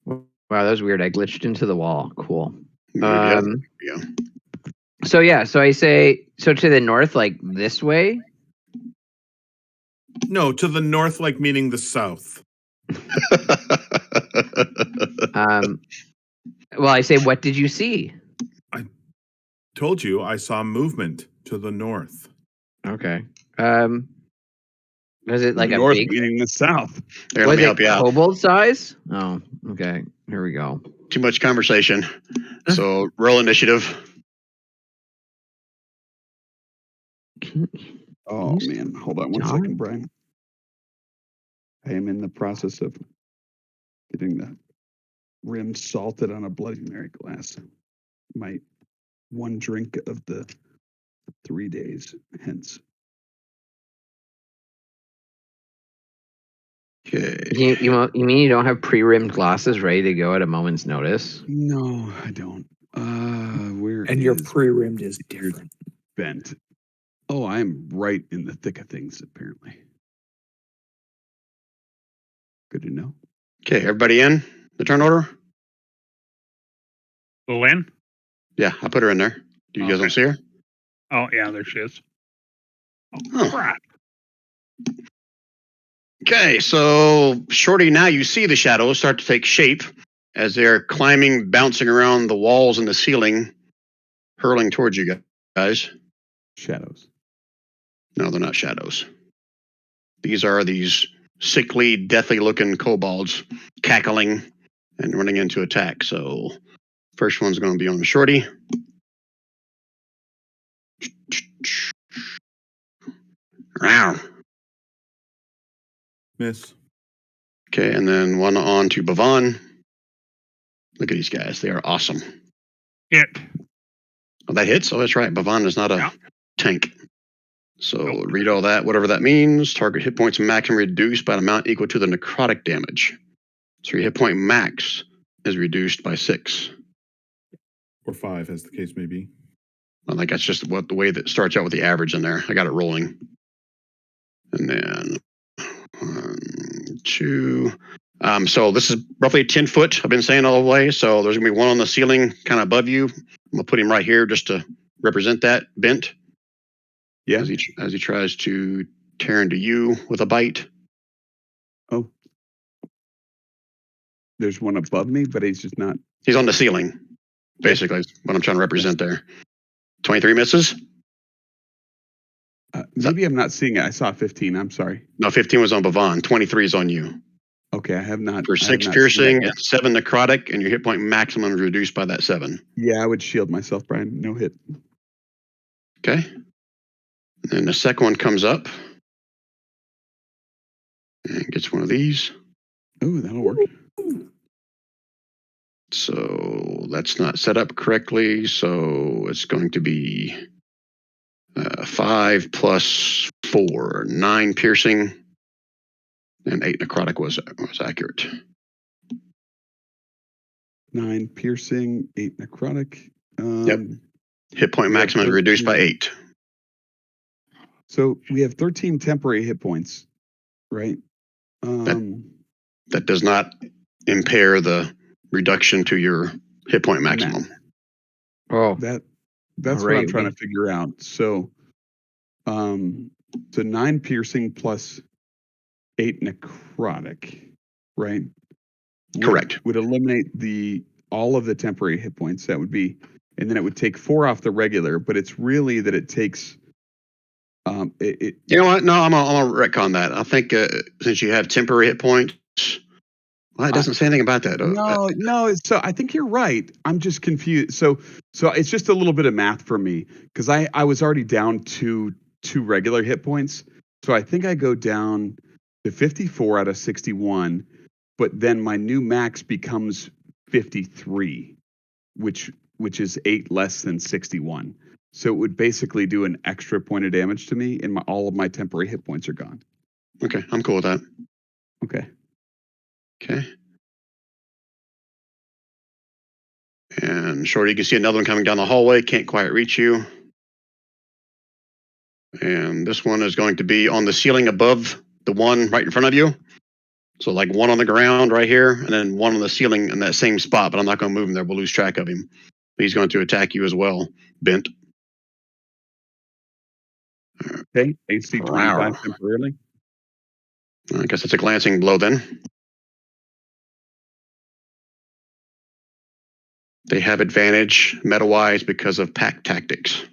Wow, that was weird. I glitched into the wall. Cool. Yeah. So I say to the north, like this way. No, to the north, like meaning the south. Well, I say, what did you see? I told you I saw movement to the north. Okay. Was it like the a north big? meaning the south. Here, let me help you out. Kobold size? Oh, okay. Here we go. Too much conversation. So roll initiative. Oh man, hold on one second, Brian. I am in the process of getting the rim salted on a Bloody Mary glass. My one drink of the 3 days, hence. Okay. You mean you don't have pre-rimmed glasses ready to go at a moment's notice? No, I don't. Where And your pre-rimmed is different. Bent. Oh, I'm right in the thick of things, apparently. Good to know. Okay, everybody in the turn order? Lynn? Yeah, I put her in there. Do you guys don't see her? Oh, yeah, there she is. Oh. Crap. Okay, so Shorty, now you see the shadows start to take shape as they're climbing, bouncing around the walls and the ceiling, hurling towards you guys. Shadows. No, they're not shadows. These are these sickly, deathly-looking kobolds cackling and running into attack. So first one's going to be on Shorty. Wow. Miss. Okay, and then one on to Bhavan. Look at these guys. They are awesome. Hit. Oh, that hits? Oh, that's right. Bhavan is not a tank. So Nope. read all that, whatever that means. Target hit points maximum reduced by an amount equal to the necrotic damage. So your hit point max is reduced by 6. Or 5, as the case may be. I think that's just the way that starts out with the average in there. I got it rolling. And then 1, 2. So this is roughly 10 foot. I've been saying all the way. So there's gonna be one on the ceiling, kind of above you. I'm gonna put him right here just to represent that bent. Yeah. As he tries to tear into you with a bite. Oh. There's one above me, but he's just not. He's on the ceiling. Basically, is what I'm trying to represent there. 23 misses. Maybe I'm not seeing it. I saw 15. I'm sorry. No, 15 was on Bavon. 23 is on you. Okay, I have not. For I 6 have not piercing seen that and 7 necrotic, and your hit point maximum is reduced by that 7. yet. Yeah, I would shield myself, Brian. No hit. Okay. And the second one comes up and gets one of these. Oh, that'll work. So that's not set up correctly. So it's going to be 5 plus 4, 9 piercing, and 8 necrotic was accurate. 9 piercing, 8 necrotic. Yep. Hit point maximum is reduced by 8. So we have 13 temporary hit points, right? That does not impair the reduction to your hit point maximum. Oh, That's All what right, I'm trying to figure out. So, so 9 piercing plus 8 necrotic, right? Correct. Would eliminate all of the temporary hit points. That would be, and then it would take 4 off the regular. But it's really that it takes. You know what? No, I'm gonna retcon that. I think since you have temporary hit points, well, it doesn't say anything about that. No. So I think you're right. I'm just confused. So it's just a little bit of math for me because I was already down to 2 regular hit points. So I think I go down to 54 out of 61, but then my new max becomes 53, which is 8 less than 61. So it would basically do an extra point of damage to me, and all of my temporary hit points are gone. Okay, I'm cool with that. Okay. Okay. And Shorty, you can see another one coming down the hallway. Can't quite reach you. And this one is going to be on the ceiling above the one right in front of you. So like one on the ground right here, and then one on the ceiling in that same spot. But I'm not going to move him there. We'll lose track of him. He's going to attack you as well, Bent. Okay. AC 25 temporarily. I guess it's a glancing blow then. They have advantage meta-wise because of pack tactics.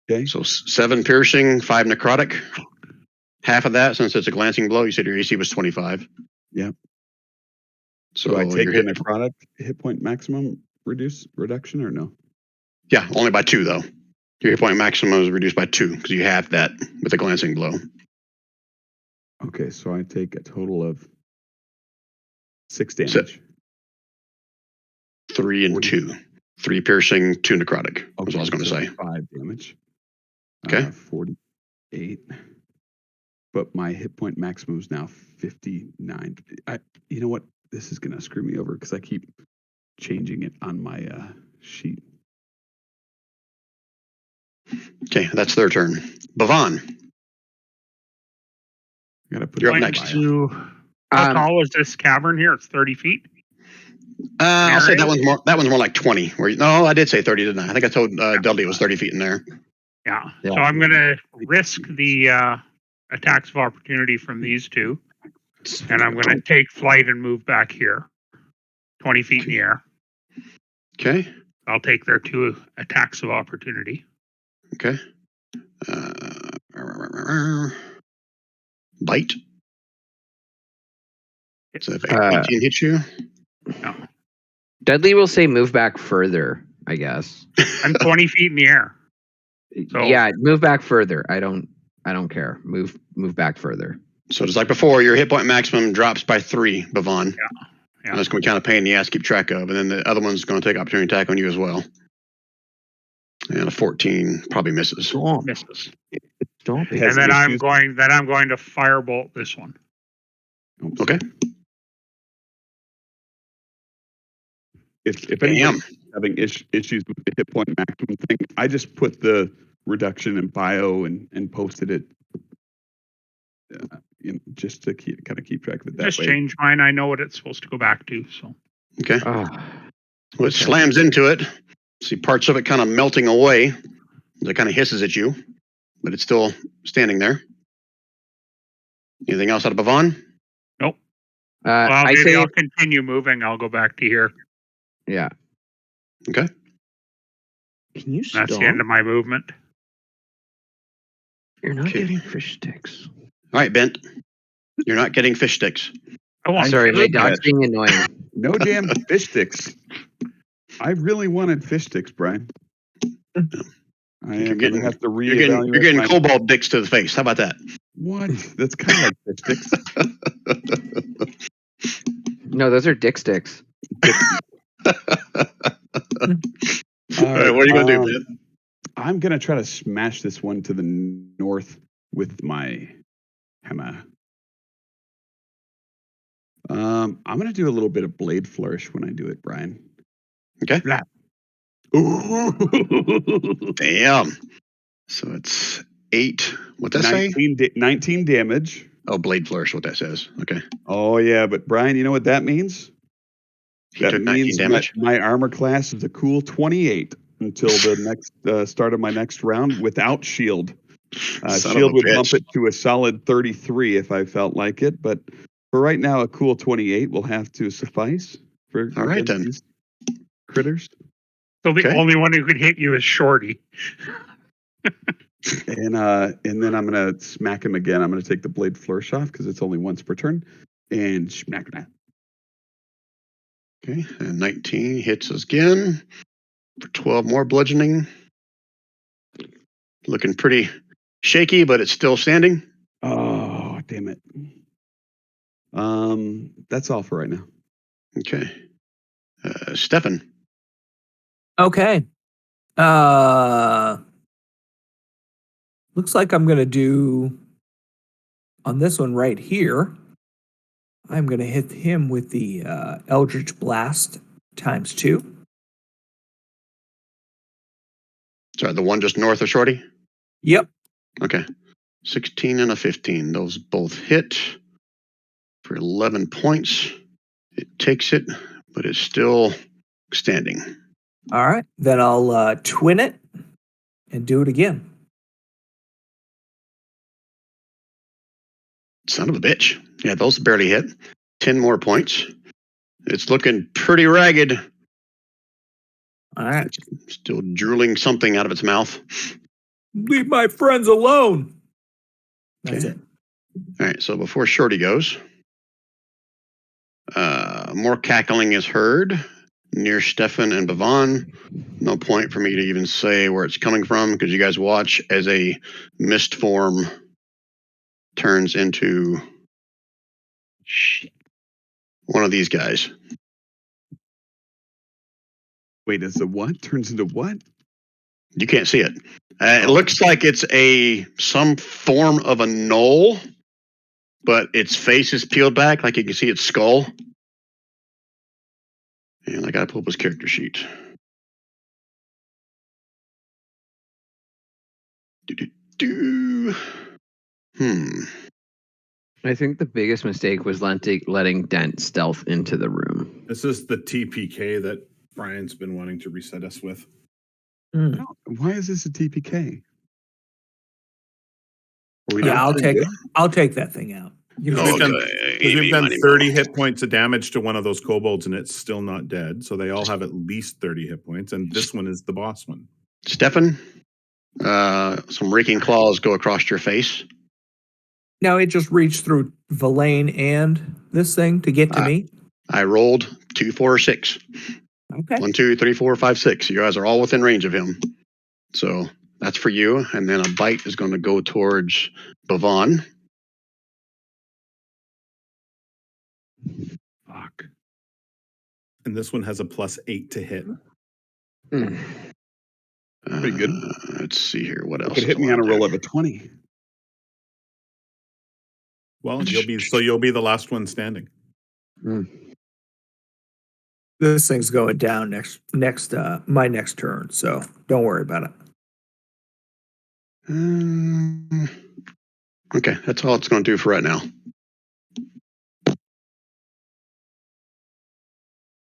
Okay. So 7 piercing, 5 necrotic. Half of that, since it's a glancing blow, you said your AC was 25. Yeah. So Do I take your the necrotic hit point maximum reduction or no? Yeah, only by 2 though. Your hit point maximum is reduced by 2 because you have that with a glancing blow. Okay, so I take a total of 6 damage. 3 and 2. 3 piercing, 2 necrotic. Was what I was going to say. 5 damage. Okay. 48. But my hit point maximum is now 59. You know what? This is going to screw me over because I keep changing it on my sheet. Okay, that's their turn. Bavon. Gotta put You're it up in next. bio. How tall is this cavern here? It's 30 feet. I'll say that one's more like 20. No, I did say 30, didn't I? I think I told Dudley it was 30 feet in there. Yeah. So I'm going to risk the attacks of opportunity from these two, and I'm going to take flight and move back here, 20 feet in the air. Okay. I'll take their 2 attacks of opportunity. Okay. Bite. So if 18 hits you. No. Dudley will say move back further, I guess. I'm 20 feet in the air. So, Yeah, move back further. I don't care. Move back further. So just like before, your hit point maximum drops by 3, Bavon. Yeah. And that's going to be kind of pain in the ass to keep track of. And then the other one's going to take opportunity attack on you as well. And a 14 probably misses. Stop. Misses. Stop It it. has And then I'm issues. going to firebolt this one. Oops. Okay. If Bam. anyone's having issues with the hit point maximum thing, I just put the reduction in bio and posted it just to kind of keep track of it that Just way. change mine. I know what it's supposed to go back to. So Okay. Ah, Well, it slams into it. See parts of it kind of melting away. It kind of hisses at you, but it's still standing there. Anything else out of Bavon? nope. Well, I maybe say, I'll continue moving. I'll go back to here. yeah. Okay. Can you stop? That's the end of my movement. You're not Okay. getting fish sticks. All right, Bent. You're not getting fish sticks. I want Sorry, my heard dog's that. being annoying. No damn fish sticks. I really wanted fish sticks, Brian. I am going to have to You're reevaluate. getting my- cobalt dicks to the face. How about that? What? That's kind of like fish sticks. No, those are dick sticks. All right, what are you going to do, Bent? I'm going to try to smash this one to the north with my hammer. I'm going to do a little bit of blade flourish when I do it, Brian. Okay. Blah. Ooh. Damn. So it's 8. What'd that say? 19 damage. Oh, blade flourish, what that says. Okay. Oh, yeah. But Brian, you know what that means? He That took 19 means damage. my armor class is a cool 28 until the next start of my next round without shield. Son Shield of a would bitch. bump it to a solid 33 if I felt like it, but for right now, a cool 28 will have to suffice for All right, against then. these critters. So the Okay. only one who could hit you is Shorty. And then I'm gonna smack him again. I'm gonna take the blade flourish off because it's only once per turn, and smack that. Okay. And 19 hits us again for 12 more bludgeoning. Looking pretty shaky, but it's still standing. Oh, damn it. That's all for right now. Okay. Stefan. Okay. Looks like I'm gonna do on this one right here. I'm gonna hit him with the Eldritch Blast ×2. Sorry, the one just north of Shorty? Yep. Okay. 16 and a 15. Those both hit for 11 points. It takes it, but it's still standing. All right. Then I'll twin it and do it again. Son of a bitch. Yeah, those barely hit. 10 more points. It's looking pretty ragged. All right. It's still drooling something out of its mouth. Leave my friends alone. That's Okay. it. All right, so before Shorty goes, more cackling is heard near Stefan and Bavon. No point for me to even say where it's coming from because you guys watch as a mist form turns into one of these guys. Wait, is the what turns into what? You can't see it. It looks like it's some form of a knoll, but its face is peeled back, like you can see its skull. And I gotta pull up his character sheet. I think the biggest mistake was letting Dent stealth into the room. This is the TPK that Brian's been wanting to reset us with. Mm. Why is this a TPK? Yeah, I'll take that thing out. You know, We've done, Okay. because we've done 30 hit points of damage to one of those kobolds and it's still not dead. So they all have at least 30 hit points. And this one is the boss one. Stefan, some raking claws go across your face. now it just reached through Verlaine and this thing to get to me. I rolled 2, 4, 6. Okay. 1, 2, 3, 4, 5, 6. You guys are all within range of him. So that's for you. And then a bite is going to go towards Bavon. Fuck. And this one has a +8 to hit. Mm. Pretty good. Let's see here. What else? Could hit do I me on a wanna roll do? of a 20. Well, you'll be the last one standing. This thing's going down my next turn, so don't worry about it. Okay, that's all it's going to do for right now.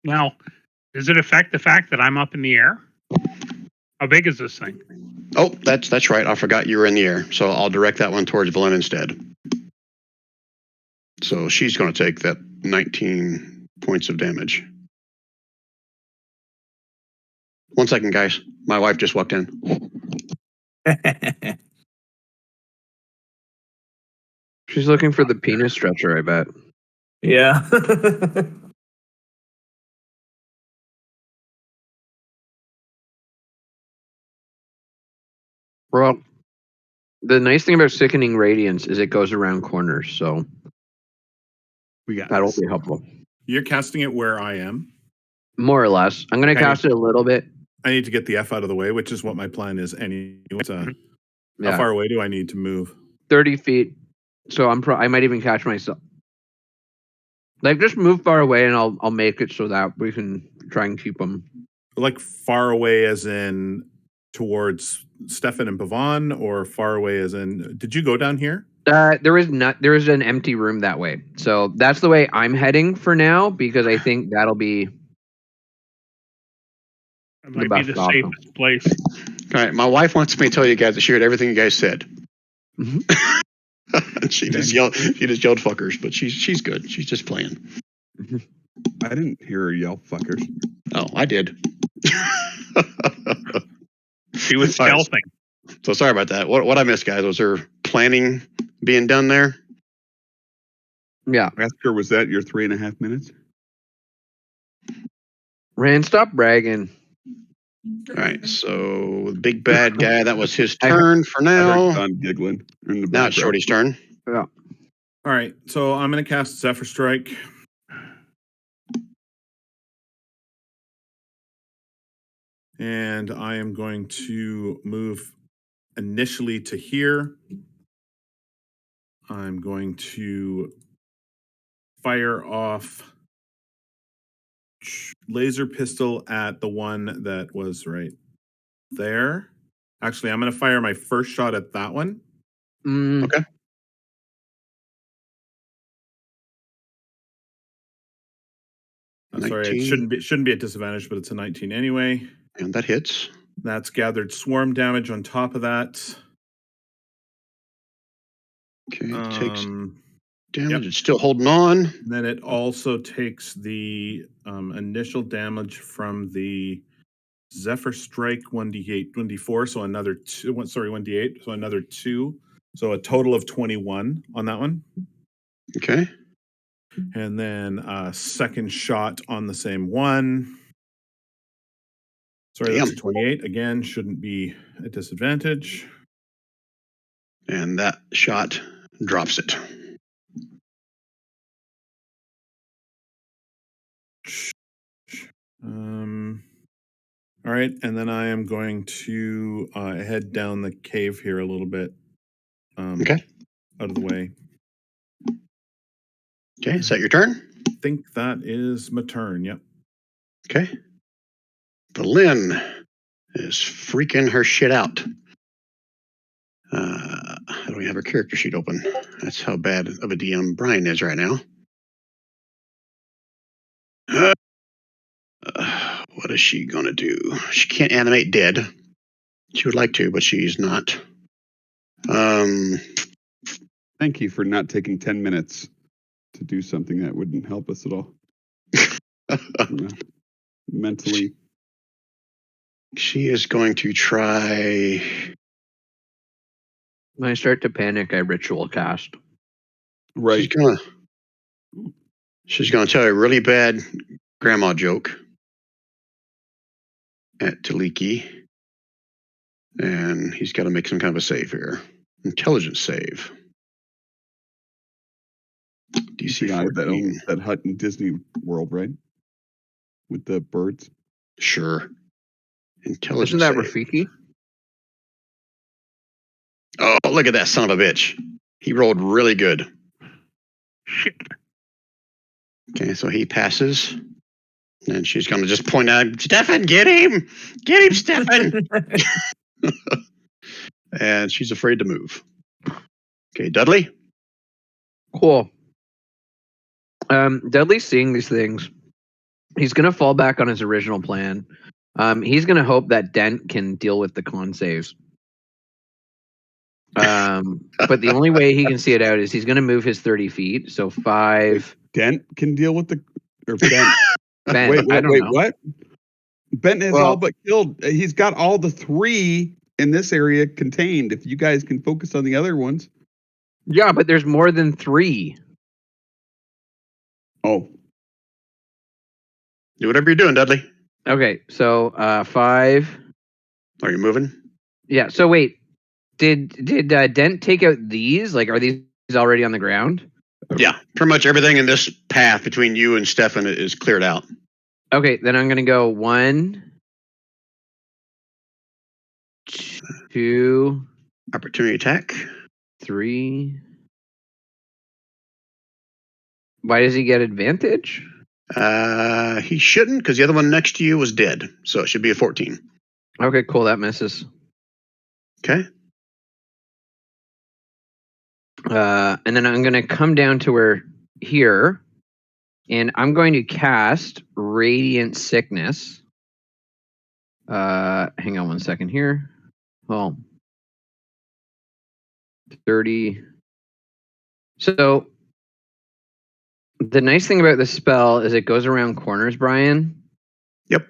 Now, does it affect the fact that I'm up in the air? How big is this thing? Oh, that's right. I forgot you were in the air, so I'll direct that one towards Valen instead. So she's going to take that 19 points of damage. 1 second, guys. My wife just walked in. She's looking for the penis stretcher, I bet. Yeah. Well, the nice thing about Sickening Radiance is it goes around corners, so We got that'll this. be helpful. You're casting it where I am. More or less. I'm going to cast it a little bit. I need to get the F out of the way, which is what my plan is anyway. How Yeah, far away do I need to move? 30 feet. So I might even catch myself. Like, just move far away, and I'll make it so that we can try and keep them. Like far away as in towards Stefan and Pavan, or far away as in, did you go down here? There is an empty room that way. So that's the way I'm heading for now, because I think that'll be It might be best the option. safest place. All right, my wife wants me to tell you guys that she heard everything you guys said. She just yelled fuckers, but she's good. She's just playing. I didn't hear her yell fuckers. Oh, I did. She was All right, stealthing. so sorry about that. What I missed, guys, was there planning being done there? Yeah. Asker, was that your 3.5 minutes? Rand, stop bragging. All right, so the big bad guy, that was his I turn for I heard now. Don giggling in the Now it's background. Shorty's turn. Yeah. All right, so I'm going to cast Zephyr Strike. And I am going to move initially to here. I'm going to fire off laser pistol at the one that was right there. Actually, I'm going to fire my first shot at that one. Okay. I'm sorry, it 19. shouldn't be at disadvantage, but it's a 19 anyway. And that hits. That's gathered swarm damage on top of that. Okay, it takes damage. Yep. It's still holding on. And then it also takes the initial damage from the Zephyr Strike 1d8, 1d4, so another 2. Sorry, 1d8, so another 2. So a total of 21 on that one. Okay. And then a second shot on the same one. Sorry, that's a 28. Again, shouldn't be a disadvantage. And that shot drops it. All right, and then I am going to head down the cave here a little bit. Okay. Out of the way. Okay, is that your turn? I think that is my turn, yep. Okay. The Lynn is freaking her shit out. How do we have her character sheet open? That's how bad of a DM Brian is right now. What is she gonna do? She can't animate dead. She would like to, but she's not. Thank you for not taking 10 minutes to do something that wouldn't help us at all. Mentally. She is going to try. When I start to panic, I ritual cast. Right. She's gonna tell a really bad grandma joke at Taliki. And he's got to make some kind of a save here. Intelligence save. DC 14. That hut in Disney World, right? With the birds. Sure. Intelligence. Isn't that save. Rafiki? Oh, look at that son of a bitch. He rolled really good. Shit. Okay, so he passes. And she's going to just point out, Stefan, get him! Get him, Stefan! And she's afraid to move. Okay, Dudley? Cool. Dudley's seeing these things. He's going to fall back on his original plan. He's going to hope that Dent can deal with the con saves. But the only way he can see it out is he's going to move his 30 feet. So 5. Dent can deal with the or Bent. Ben, wait, I don't know. what? Bent has all but killed. He's got all the 3 in this area contained. If you guys can focus on the other ones. Yeah, but there's more than 3. Oh. Do whatever you're doing, Dudley. Okay, so 5. Are you moving? Yeah. So wait, did Dent take out these? Like, are these already on the ground? Yeah, pretty much everything in this path between you and Stefan is cleared out. Okay, then I'm gonna go 1, 2, Opportunity attack. 3. Why does he get advantage? He shouldn't, because the other one next to you was dead. So it should be a 14. Okay, cool. That misses. Okay. And then I'm gonna come down to where here, and I'm going to cast Radiant Sickness. Hang on 1 second here. Oh. 30. So the nice thing about this spell is it goes around corners, Brian. Yep.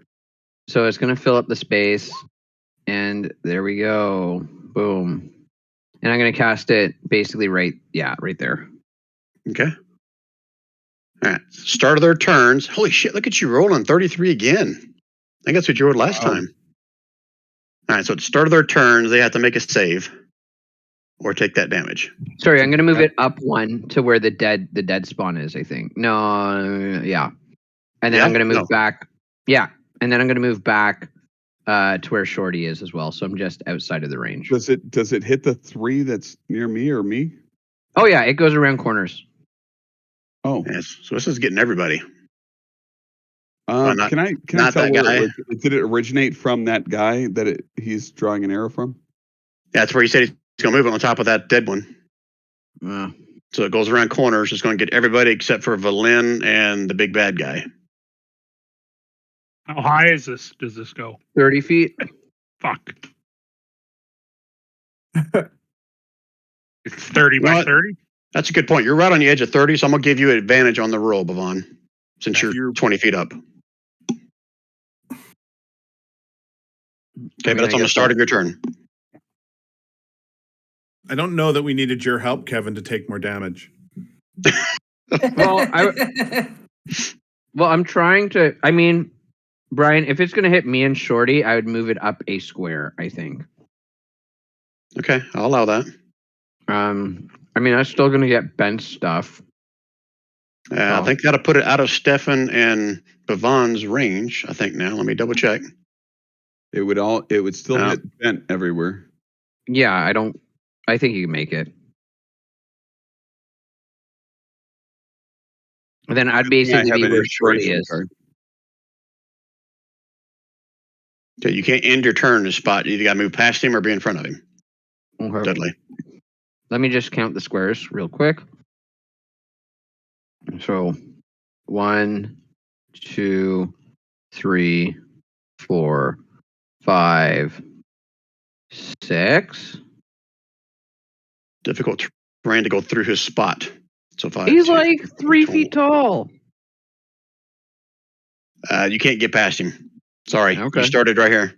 So it's going to fill up the space. And there we go. Boom. And I'm going to cast it basically right there. Okay. All right. Start of their turns. Holy shit, look at you rolling 33 again. I think that's what you rolled last time. All right, so at the start of their turns, they have to make a save or take that damage. Sorry, I'm going to move it up 1 to where the dead spawn is, I think. No, yeah. And then I'm going to move back. Yeah. And then I'm going to move back to where Shorty is as well. So I'm just outside of the range. Does it hit the 3 that's near me or me? Oh, yeah. It goes around corners. Oh. Yes. So this is getting everybody. Can I tell where did it originate from that guy that he's drawing an arrow from? Yeah, that's where he said he's going to move it on top of that dead one. So it goes around corners. It's going to get everybody except for Valin and the big bad guy. How high is this? Does this go? 30 feet. Fuck. It's 30 by 30? That's a good point. You're right on the edge of 30, so I'm going to give you an advantage on the roll, Bavon, since you're 20 feet up. Okay, but that's on the start of your turn. I don't know that we needed your help, Kevin, to take more damage. Well, I'm trying to. I mean, Brian, if it's going to hit me and Shorty, I would move it up a square, I think. Okay, I'll allow that. I mean, I'm still going to get bent stuff. I think that'll put it out of Stefan and Bavon's range, I think now. Let me double check. It would still hit bent everywhere. Yeah, I think you can make it. And then I'd basically be where Shorty is. Okay, you can't end your turn in a spot. You either got to move past him or be in front of him. Okay. Dudley. Let me just count the squares real quick. So 1, 2, 3, 4, 5, 6. Difficult terrain to go through his spot. So 5. He's like 3 feet tall. You can't get past him. Sorry. Okay. You started right here.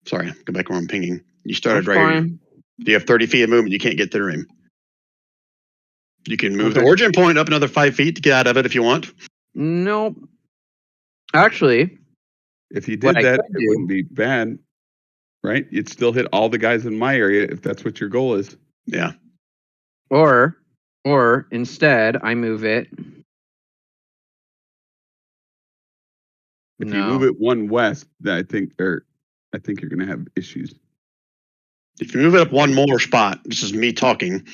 Sorry. Go back where I'm pinging. You started That's right fine. here. You have 30 feet of movement. You can't get through him. You can move the origin point up another 5 feet to get out of it if you want. Nope. Actually, if you did that, it wouldn't be bad, right? You'd still hit all the guys in my area if that's what your goal is. Yeah. Or instead, I move it. If you move it 1 west, I think, or I think you're going to have issues. If you move it up one more spot, this is me talking,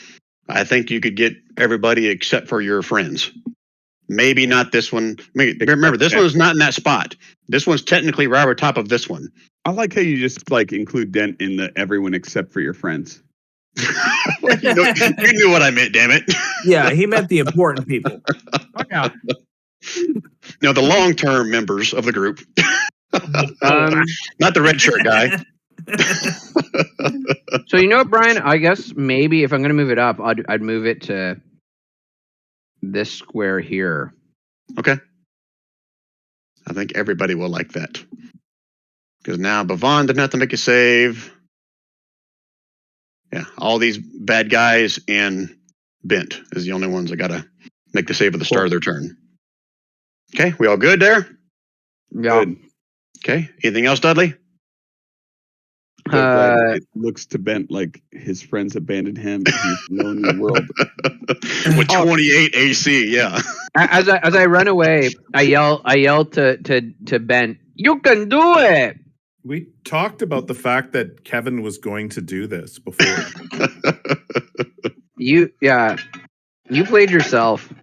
I think you could get everybody except for your friends. Maybe not this one. Remember, this one's not in that spot. This one's technically right over top of this one. I like how you just like include Dent in the everyone except for your friends. you knew what I meant, damn it. Yeah, he meant the important people. Oh, yeah. No, the long-term members of the group. Not the red shirt guy. So you know what, Brian? I guess maybe if I'm going to move it up, I'd move it to this square here. Okay. I think everybody will like that. Because now Bavon didn't have to make a save. Yeah, all these bad guys and Bent is the only ones that got to make the save at the start of their turn. Okay, we all good there? Yeah. Good. Okay, anything else, Dudley? It looks to Bent like his friends abandoned him. He's alone in the world. With 28 AC, yeah. As I run away, I yell to Ben, "You can do it!" We talked about the fact that Kevin was going to do this before. You played yourself.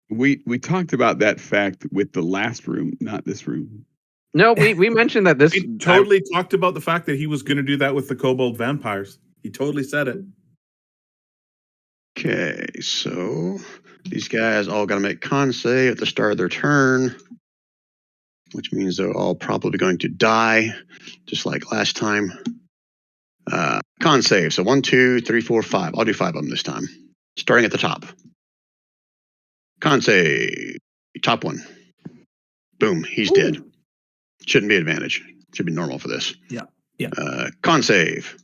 We talked about that fact with the last room, not this room. No, we mentioned that this. He totally talked about the fact that he was going to do that with the kobold vampires. He totally said it. Okay, so these guys all got to make con save at the start of their turn, which means they're all probably going to die, just like last time. Con save. So 1, 2, 3, 4, 5. I'll do 5 of them this time. Starting at the top. Con save. Top one. Boom. He's dead. Shouldn't be advantage. Should be normal for this. Yeah. Con save.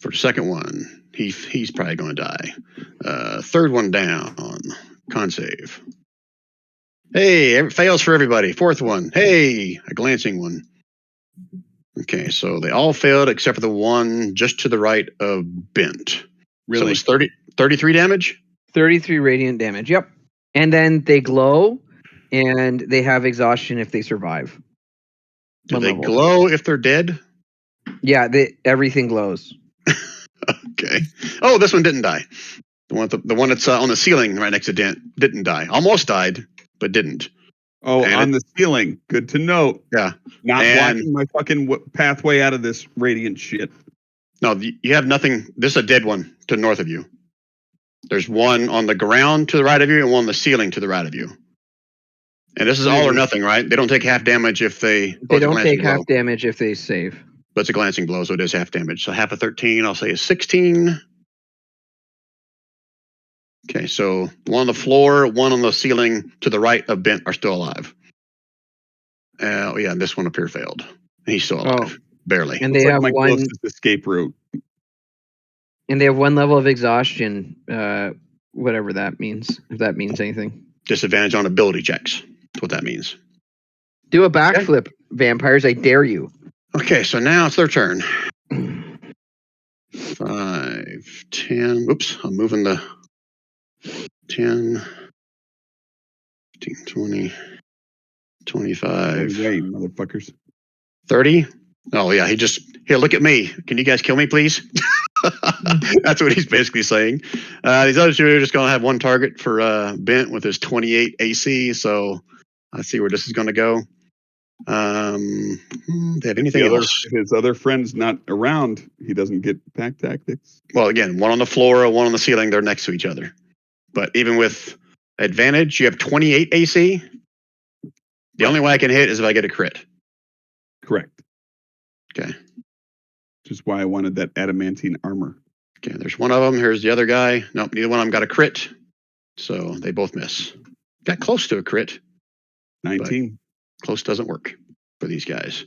For the second one, he's probably going to die. Third one down. Con save. Hey, it fails for everybody. Fourth one. Hey, a glancing one. Okay, so they all failed except for the one just to the right of Bent. Really? So it's 33 damage? 33 radiant damage. Yep. And then they glow, and they have exhaustion if they survive. Do One they level. glow if they're dead? Yeah, everything glows. Okay. Oh, this one didn't die. The one that's on the ceiling right next to Dent didn't die. Almost died, but didn't. Oh, and the ceiling. Good to know. Yeah. Not blocking my fucking pathway out of this radiant shit. No, you have nothing. This is a dead one to the north of you. There's one on the ground to the right of you and one on the ceiling to the right of you. And this is all or nothing, right? They don't take half damage if they... They don't take half damage if they save. But it's a glancing blow, so it is half damage. So half of 13, I'll say is 16. Okay, so one on the floor, one on the ceiling to the right of Bent are still alive. Yeah, this one up here failed. He's still alive, barely. And they have my one closest escape route. And they have one level of exhaustion, whatever that means, if that means anything. Disadvantage on ability checks. That's what that means. Do a backflip, vampires, I dare you. Okay, so now it's their turn. 5, 10. Oops, I'm moving the 10, 15, 20, 25. Hey, motherfuckers. 30. Oh, yeah, here, look at me. Can you guys kill me, please? That's what he's basically saying. These other two are just going to have one target for Bent with his 28 AC, so I see where this is going to go. They have anything else? His other friend's not around. He doesn't get pack tactics. Well, again, one on the floor, one on the ceiling. They're next to each other. But even with advantage, you have 28 AC. The only way I can hit is if I get a crit. Correct. Okay. Which is why I wanted that adamantine armor. Okay, there's one of them. Here's the other guy. Nope, neither one of them got a crit. So they both miss. Got close to a crit. 19. Close doesn't work for these guys.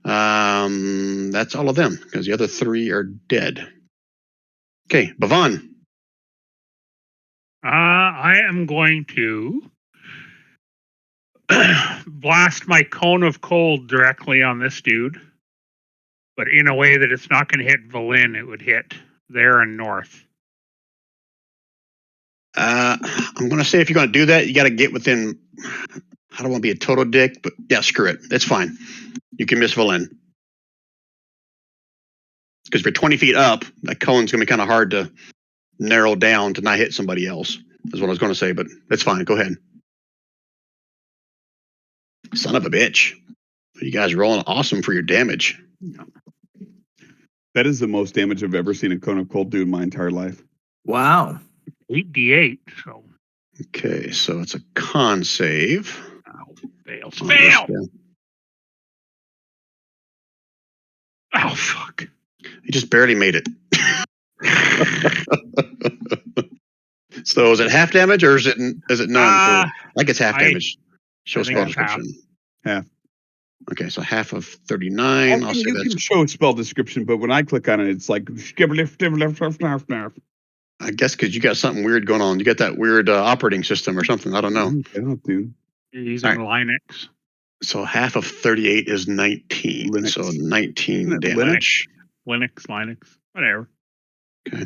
That's all of them because the other 3 are dead. Okay, Bavon. I am going to blast my cone of cold directly on this dude, but in a way that it's not going to hit Valin. It would hit there and north. I'm going to say if you're going to do that, you got to get within... I don't want to be a total dick, but yeah, screw it. It's fine. You can miss Valin. Because if you're 20 feet up, that cone's going to be kind of hard to narrow down to not hit somebody else, is what I was going to say, but that's fine. Go ahead. Son of a bitch. You guys are rolling awesome for your damage. That is the most damage I've ever seen a cone of cold do in my entire life. Wow. 8d8. So Okay, so it's a con save. fails. on Fail. this guy. Oh fuck. He just barely made it. So is it half damage or is it none? Like it's half damage. Show I think spell it's half. description. Half. Okay, so half of 39. I'll say you that's. can show a spell description, but when I click on it, it's like I guess because you got something weird going on. You got that weird operating system or something. I don't know. I don't, dude. You're using Linux. So half of 38 is 19. Linux. So 19 Isn't it damage. Linux, whatever. Okay.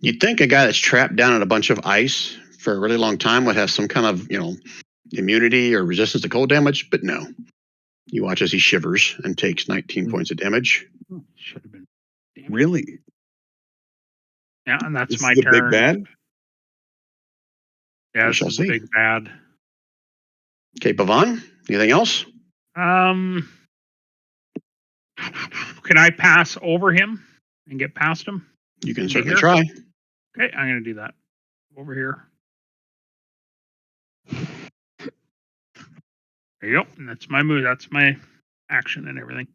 You'd think a guy that's trapped down in a bunch of ice for a really long time would have some kind of, immunity or resistance to cold damage, but no. You watch as he shivers and takes 19 points of damage. Should have been. Really? Yeah, and that's This my is the turn. big bad? Yeah, We this shall is the see. big bad. Okay, Bhavan, anything else? Can I pass over him and get past him? You can Over certainly here? try. Okay, I'm gonna do that. Over here. There you go. And that's my move. That's my action and everything.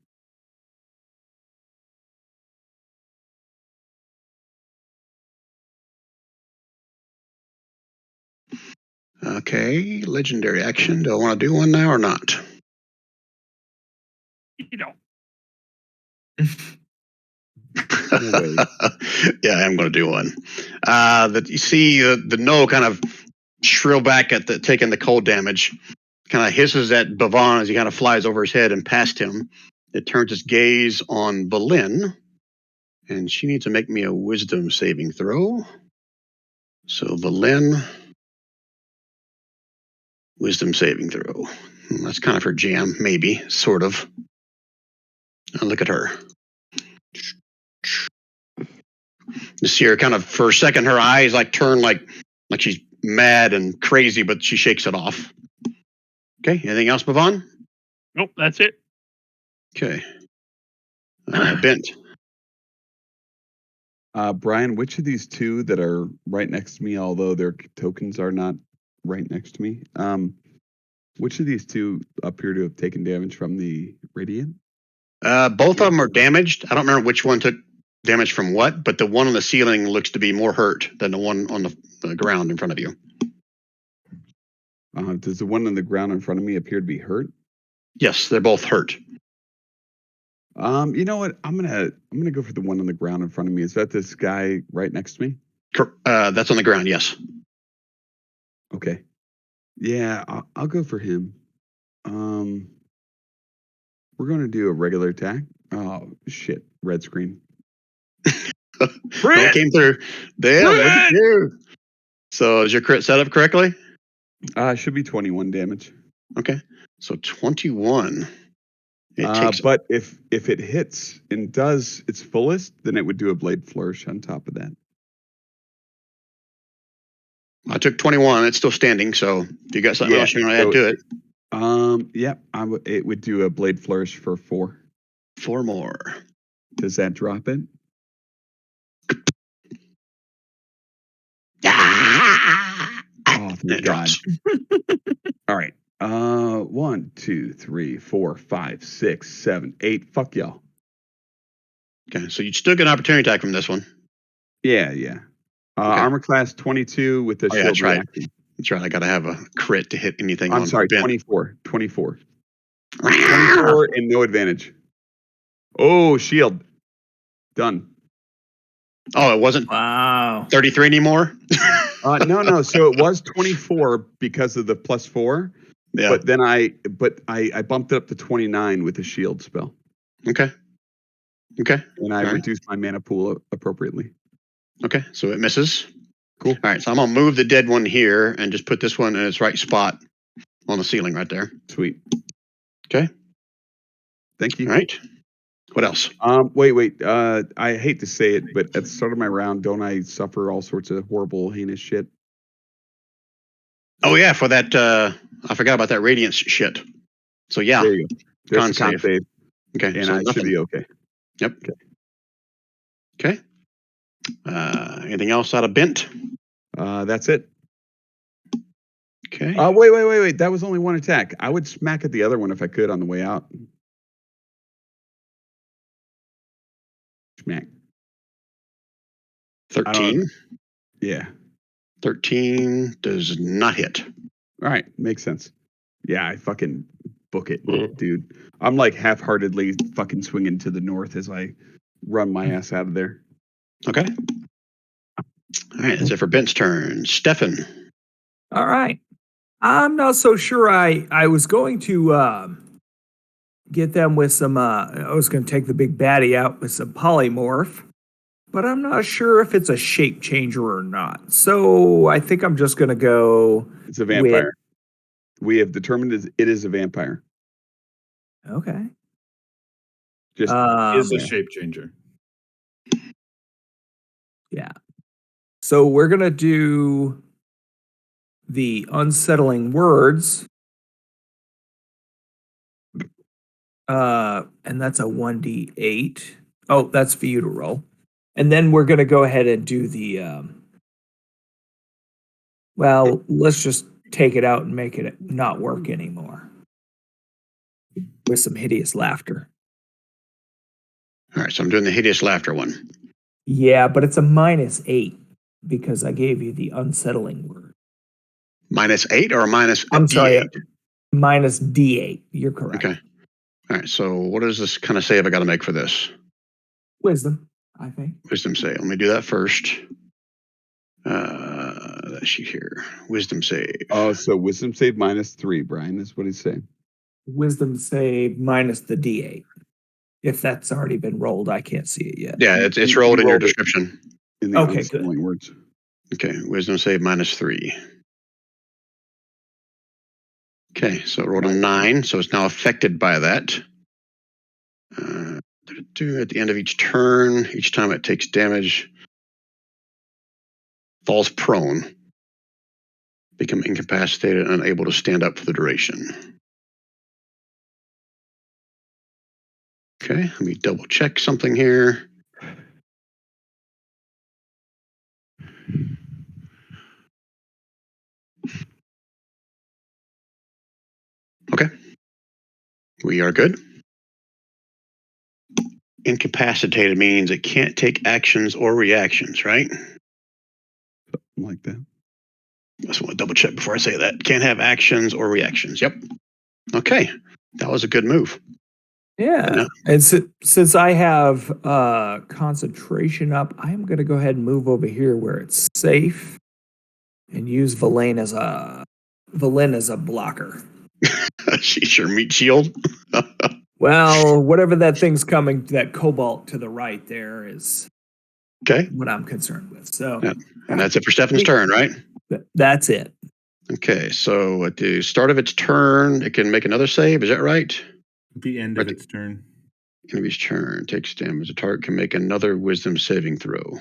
Okay, legendary action. Do I want to do one now or not? You know. Yeah, I am going to do one. That you see the no kind of shrill back at taking the cold damage, kind of hisses at Bhavan as he kind of flies over his head and past him. It turns its gaze on Bolin, and she needs to make me a wisdom saving throw. So Bolin, wisdom saving throw. That's kind of her jam, maybe, sort of. Now look at her. You see her kind of for a second, her eyes like turn like she's mad and crazy, but she shakes it off. Okay, anything else, Bhavan? Nope, that's it. Okay. Bent. Brian, which of these two that are right next to me, although their tokens are not right next to me, which of these two appear to have taken damage from the radiant? Both of them are damaged. I don't remember which one took damage from what, but the one on the ceiling looks to be more hurt than the one on the ground in front of you. Does the one on the ground in front of me appear to be hurt? Yes, they're both hurt. You know what? I'm gonna go for the one on the ground in front of me. Is that this guy right next to me? That's on the ground, yes. Okay. Yeah, I'll go for him. We're gonna do a regular attack. Oh shit! Red screen. It came through. Damn, what'd you do? So is your crit set up correctly? Should be 21 damage. Okay, so 21. It takes. But if it hits and does its fullest, then it would do a blade flourish on top of that. I took 21. It's still standing. So if you got something else you want to add to it? Yeah, it would do a blade flourish for 4. 4 more. Does that drop it? Oh, thank It God. drops. All right. 1, 2, 3, 4, 5, 6, 7, 8. Fuck y'all. Okay, so you still get an opportunity attack from this one. Yeah. Okay. Armor class 22 with the shield that's right. reaction. That's right. I got to have a crit to hit anything. I'm on sorry, Bent. 24. 24 and no advantage. Oh, shield. Done. Oh, it wasn't Wow. 33 anymore? No. So it was 24 because of the +4. Yeah. But then I bumped it up to 29 with the shield spell. Okay. And I reduced my mana pool appropriately. Okay, so it misses. Cool. All right, so I'm going to move the dead one here and just put this one in its right spot on the ceiling right there. Sweet. Okay. Thank you. All right. What else? Wait. I hate to say it, but at the start of my round, don't I suffer all sorts of horrible, heinous shit? Oh yeah, for that I forgot about that radiance shit. So yeah, There you go. There's con the con save. save, Okay, and so I should nothing. be okay. Yep. Okay. Anything else out of bent? That's it. Okay. Wait. That was only one attack. I would smack at the other one if I could on the way out. Smack. 13. Yeah. 13 does not hit. All right. Makes sense. Yeah, I fucking book it, dude. I'm like half-heartedly fucking swinging to the north as I run my ass out of there. Okay. All right, that's it for Bent's turn. Stefan. All right. I'm not so sure I was going to get them with some I was going to take the big baddie out with some polymorph, but I'm not sure if it's a shape changer or not. So I think I'm just going to go It's a vampire. We have determined it is a vampire. Okay. Just Is a shape changer. Yeah. So we're going to do the unsettling words. And that's a 1d8. Oh, that's for you to roll. And then we're going to go ahead and do the well, let's just take it out and make it not work anymore. With some hideous laughter. All right, so I'm doing the hideous laughter one. Yeah, but it's a -8 because I gave you the unsettling word. -8 or minus I'm sorry, D8? minus D8. You're correct. Okay. All right, so what is this kind of save I got to make for this? Wisdom, I think. Wisdom save. Let me do that first. Let's see here. Wisdom save. Oh, so wisdom save -3, Brian, is what he's saying. Wisdom save minus the D8. If that's already been rolled, I can't see it yet. Yeah, it's rolled in your description. In the Okay, unsettling words. Okay, wisdom save -3. Okay, so it rolled a 9, so it's now affected by that. At the end of each turn, each time it takes damage, falls prone, become incapacitated, unable to stand up for the duration. Okay, let me double check something here. Okay, we are good. Incapacitated means it can't take actions or reactions, right? Like that. I just want to double check before I say that. Can't have actions or reactions. Yep. Okay, that was a good move. Yeah. No. And since I have concentration up, I am going to go ahead and move over here where it's safe and use Valen as a blocker. She's your meat shield. Well, whatever that thing's coming, that cobalt to the right there is Okay. what I'm concerned with. So, Yeah. And that's it for Stefan's turn, right? That's it. Okay, so at the start of its turn, it can make another save. Is that right? The end of its turn. End of each turn takes damage. The target can make another wisdom saving throw.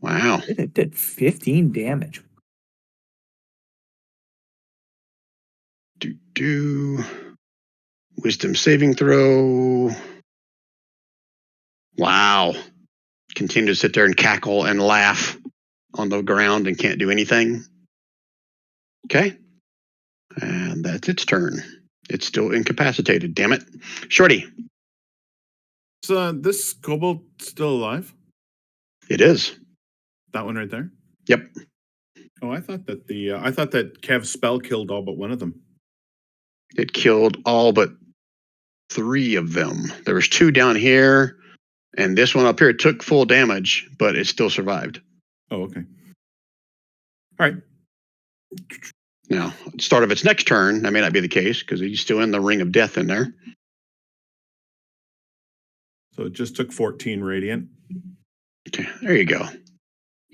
Wow. It did 15 damage. Wisdom saving throw. Wow. Continue to sit there and cackle and laugh on the ground and can't do anything. Okay. And that's its turn. It's still incapacitated, damn it. Shorty. So this kobold still alive? It is. That one right there? Yep. Oh, I thought that Kev's spell killed all but one of them. It killed all but 3 of them. There was 2 down here, and this one up here took full damage, but it still survived. Oh, okay. All right. Now, at the start of its next turn, that may not be the case because he's still in the ring of death in there. So it just took 14 radiant. Okay, there you go.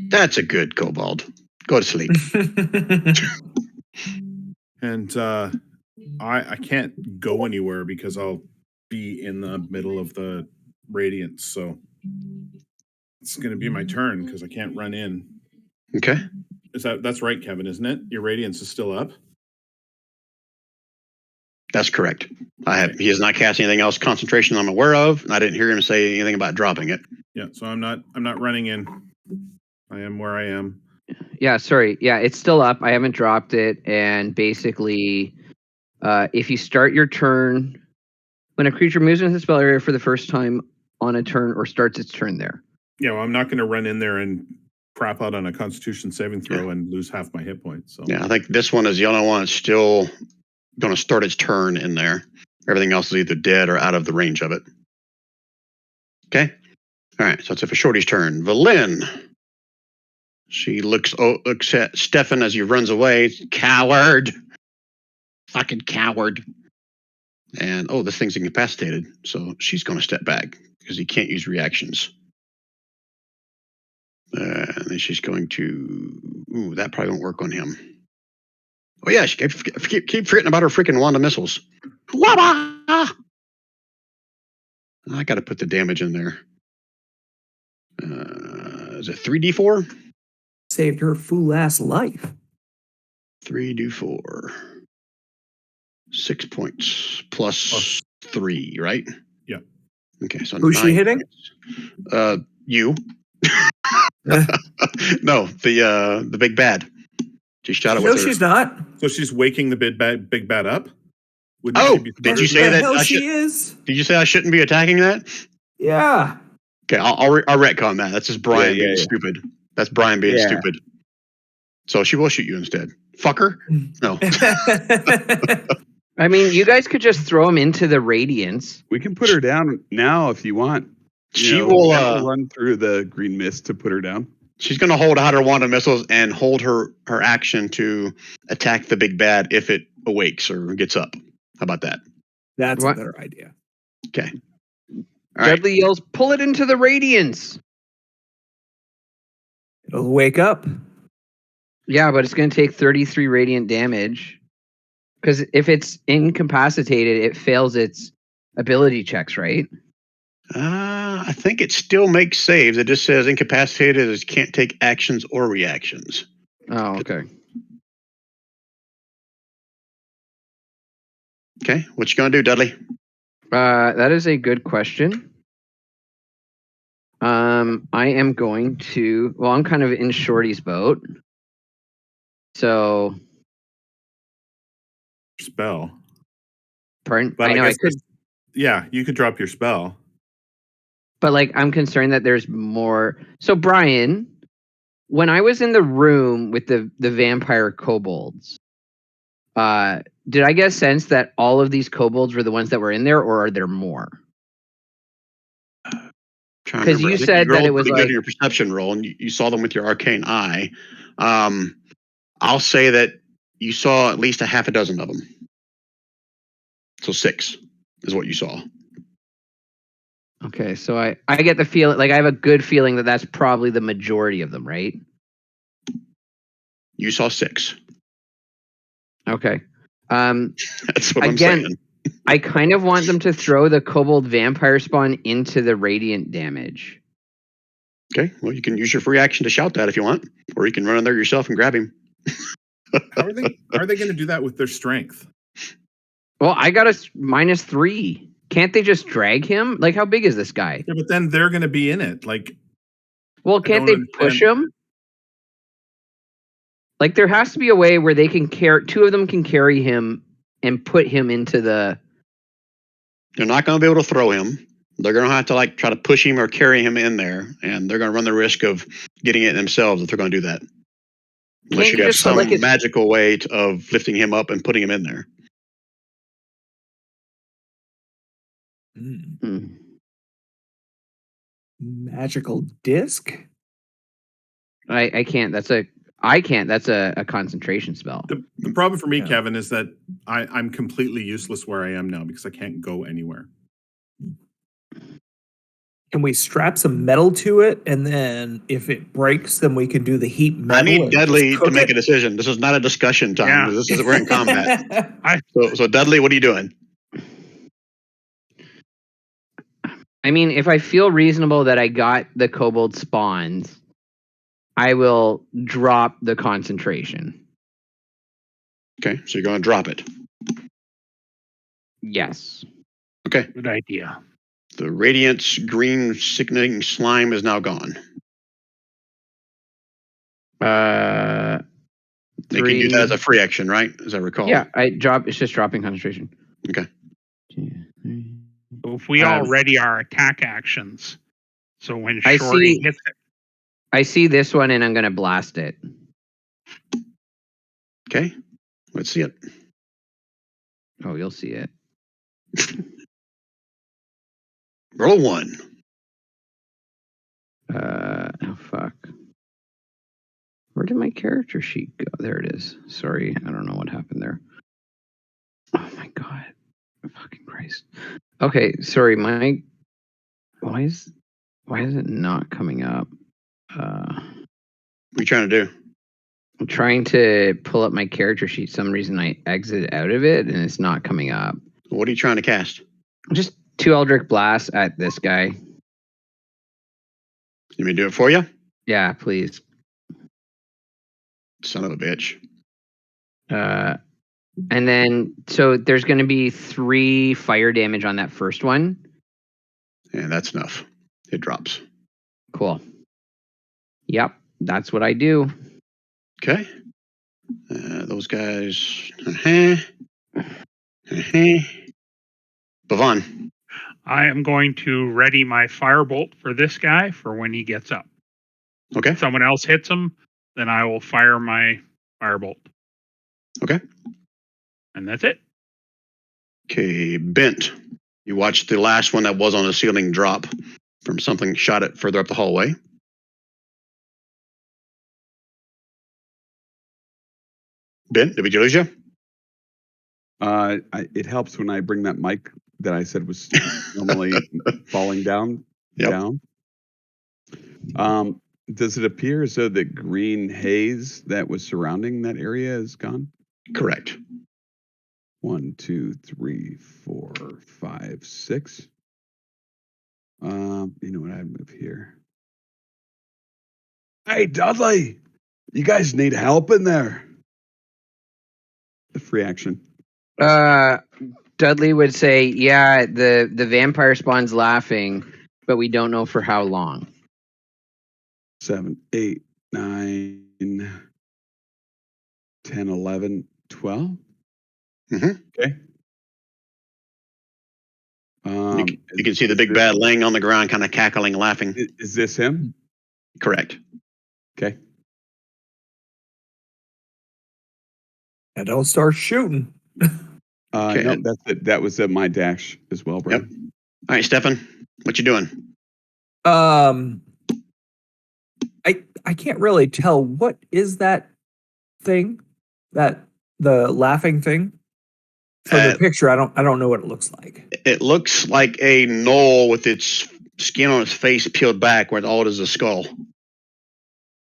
That's a good kobold. Go to sleep. And I can't go anywhere because I'll be in the middle of the radiance, so it's going to be my turn because I can't run in. Okay. That's right, Kevin, isn't it? Your radiance is still up. That's correct. He has not cast anything else concentration I'm aware of, and I didn't hear him say anything about dropping it. Yeah, so I'm not running in. I am where I am. Yeah, sorry. Yeah, it's still up. I haven't dropped it. And basically, if you start your turn, when a creature moves into the spell area for the first time on a turn or starts its turn there. Yeah, well, I'm not going to run in there and crap out on a Constitution saving throw and lose half my hit points. So yeah, I think this one is the only one that's still going to start its turn in there. Everything else is either dead or out of the range of it. Okay. All right. So it's a Shorty's turn. Valin. She looks at Stefan as he runs away. Coward. Fucking coward. And, this thing's incapacitated. So she's going to step back because he can't use reactions. And then she's going to... Ooh, that probably won't work on him. Oh, yeah. She keep forgetting about her freaking wand of missiles. Wabba! I got to put the damage in there. Is it 3d4? Saved her fool ass life. 3d4. 6 points plus 3, right? Yeah. Okay, so Who's 9 she hitting? points. You. No, the big bad. She shot it No, with her. she's not. So she's waking the big bad up. Wouldn't Oh, she be did you smarter? say that? Hell I she should, is. did you say I shouldn't be attacking that? Yeah. Okay, I'll retcon that. That's just Brian Yeah, being yeah. stupid. That's Brian being Yeah. stupid. So she will shoot you instead. Fucker? No. I mean, you guys could just throw him into the radiance. We can put her down now if you want. She We will. have to run through the green mist to put her down. She's going to hold out her wand of missiles and hold her action to attack the big bad if it awakes or gets up. How about that? That's What? a better idea. Okay. All right. Dudley yells, "Pull it into the radiance!" It'll wake up. Yeah, but it's going to take 33 radiant damage. Because if it's incapacitated, it fails its ability checks, right? I think it still makes saves. It just says incapacitated as can't take actions or reactions. Oh, okay. Okay. What you going to do, Dudley? That is a good question. I am going to... Well, I'm kind of in Shorty's boat. So... Spell. Pardon? But I know I guess could... Yeah, you could drop your spell. But, like, I'm concerned that there's more... So, Brian, when I was in the room with the vampire kobolds, did I get a sense that all of these kobolds were the ones that were in there, or are there more? Because you said that it was pretty like... good in your perception roll, and you saw them with your arcane eye. I'll say that you saw at least a half a dozen of them. So 6 is what you saw. Okay, so I get the feeling, like I have a good feeling that that's probably the majority of them, right? You saw 6. Okay. That's what Again, I'm saying. I kind of want them to throw the kobold vampire spawn into the radiant damage. Okay, well, you can use your free action to shout that if you want, or you can run in there yourself and grab him. How are they going to do that with their strength? Well, I got a -3. Can't they just drag him? Like, how big is this guy? Yeah, but then they're going to be in it. Like, Well, can't they push him? Like, there has to be a way where they can carry, 2 of them can carry him and put him into the... They're not going to be able to throw him. They're going to have to like try to push him or carry him in there, and they're going to run the risk of getting it themselves if they're going to do that. Unless Can't you you have just put, some like, magical way of lifting him up and putting him in there. Magical disc? I can't. I can't. That's a concentration spell. the problem for me, Yeah. Kevin, is that I'm completely useless where I am now because I can't go anywhere. Can we strap some metal to it, and then if it breaks, then we can do the heat metal? I need and Dudley just to cook make it? a decision. This is not a discussion time. Yeah. This is we're in combat. So Dudley, what are you doing? I I mean, if I feel reasonable that I got the kobold spawns, I will drop the concentration. Okay, so you're going to drop it. Yes. Okay. Good idea. The radiance green sickening slime is now gone. You can do that as a free action, right? As I recall. Yeah, it's just dropping concentration. Okay. So if we already are attack actions, so when I Shorty see- hits it, I see this one and I'm gonna blast it. Okay. Let's see it. Oh, you'll see it. Roll a 1. Oh fuck. Where did my character sheet go? There it is. Sorry, I don't know what happened there. Oh my god. Fucking Christ. Okay, sorry, why is it not coming up? What are you trying to do? I'm trying to pull up my character sheet. Some reason I exit out of it and it's not coming up. What are you trying to cast? Just 2 Eldritch Blasts at this guy. Let me do it for you? Yeah, please. Son of a bitch. And then, so there's going to be 3 fire damage on that first one. And that's enough. It drops. Cool. Yep, that's what I do. Okay. Those guys. Bavon. I am going to ready my firebolt for this guy for when he gets up. Okay. If someone else hits him, then I will fire my firebolt. Okay. And that's it. Okay, Bent. You watched the last one that was on the ceiling drop from something shot it further up the hallway. Bent, did we lose you? It helps when I bring that mic that I said was normally falling down. Yep. Does it appear as though the green haze that was surrounding that area is gone? Correct. 1, 2, 3, 4, 5, 6. You know what? I move here. Hey, Dudley, you guys need help in there. The free action. Dudley would say, yeah, the vampire spawn's laughing, but we don't know for how long. 7, 8, 9, 10, 11, 12. Mhm. Okay. You can see the big bad laying on the ground, kind of cackling, laughing. Is this him? Correct. Okay. Now don't start shooting. Okay. No, that's it. That was my dash as well, bro. Yep. All right, Stefan, what you doing? I can't really tell, what is that thing? That the laughing thing? From the picture, I don't know what it looks like. It looks like a knoll with its skin on its face peeled back, where all it is a skull.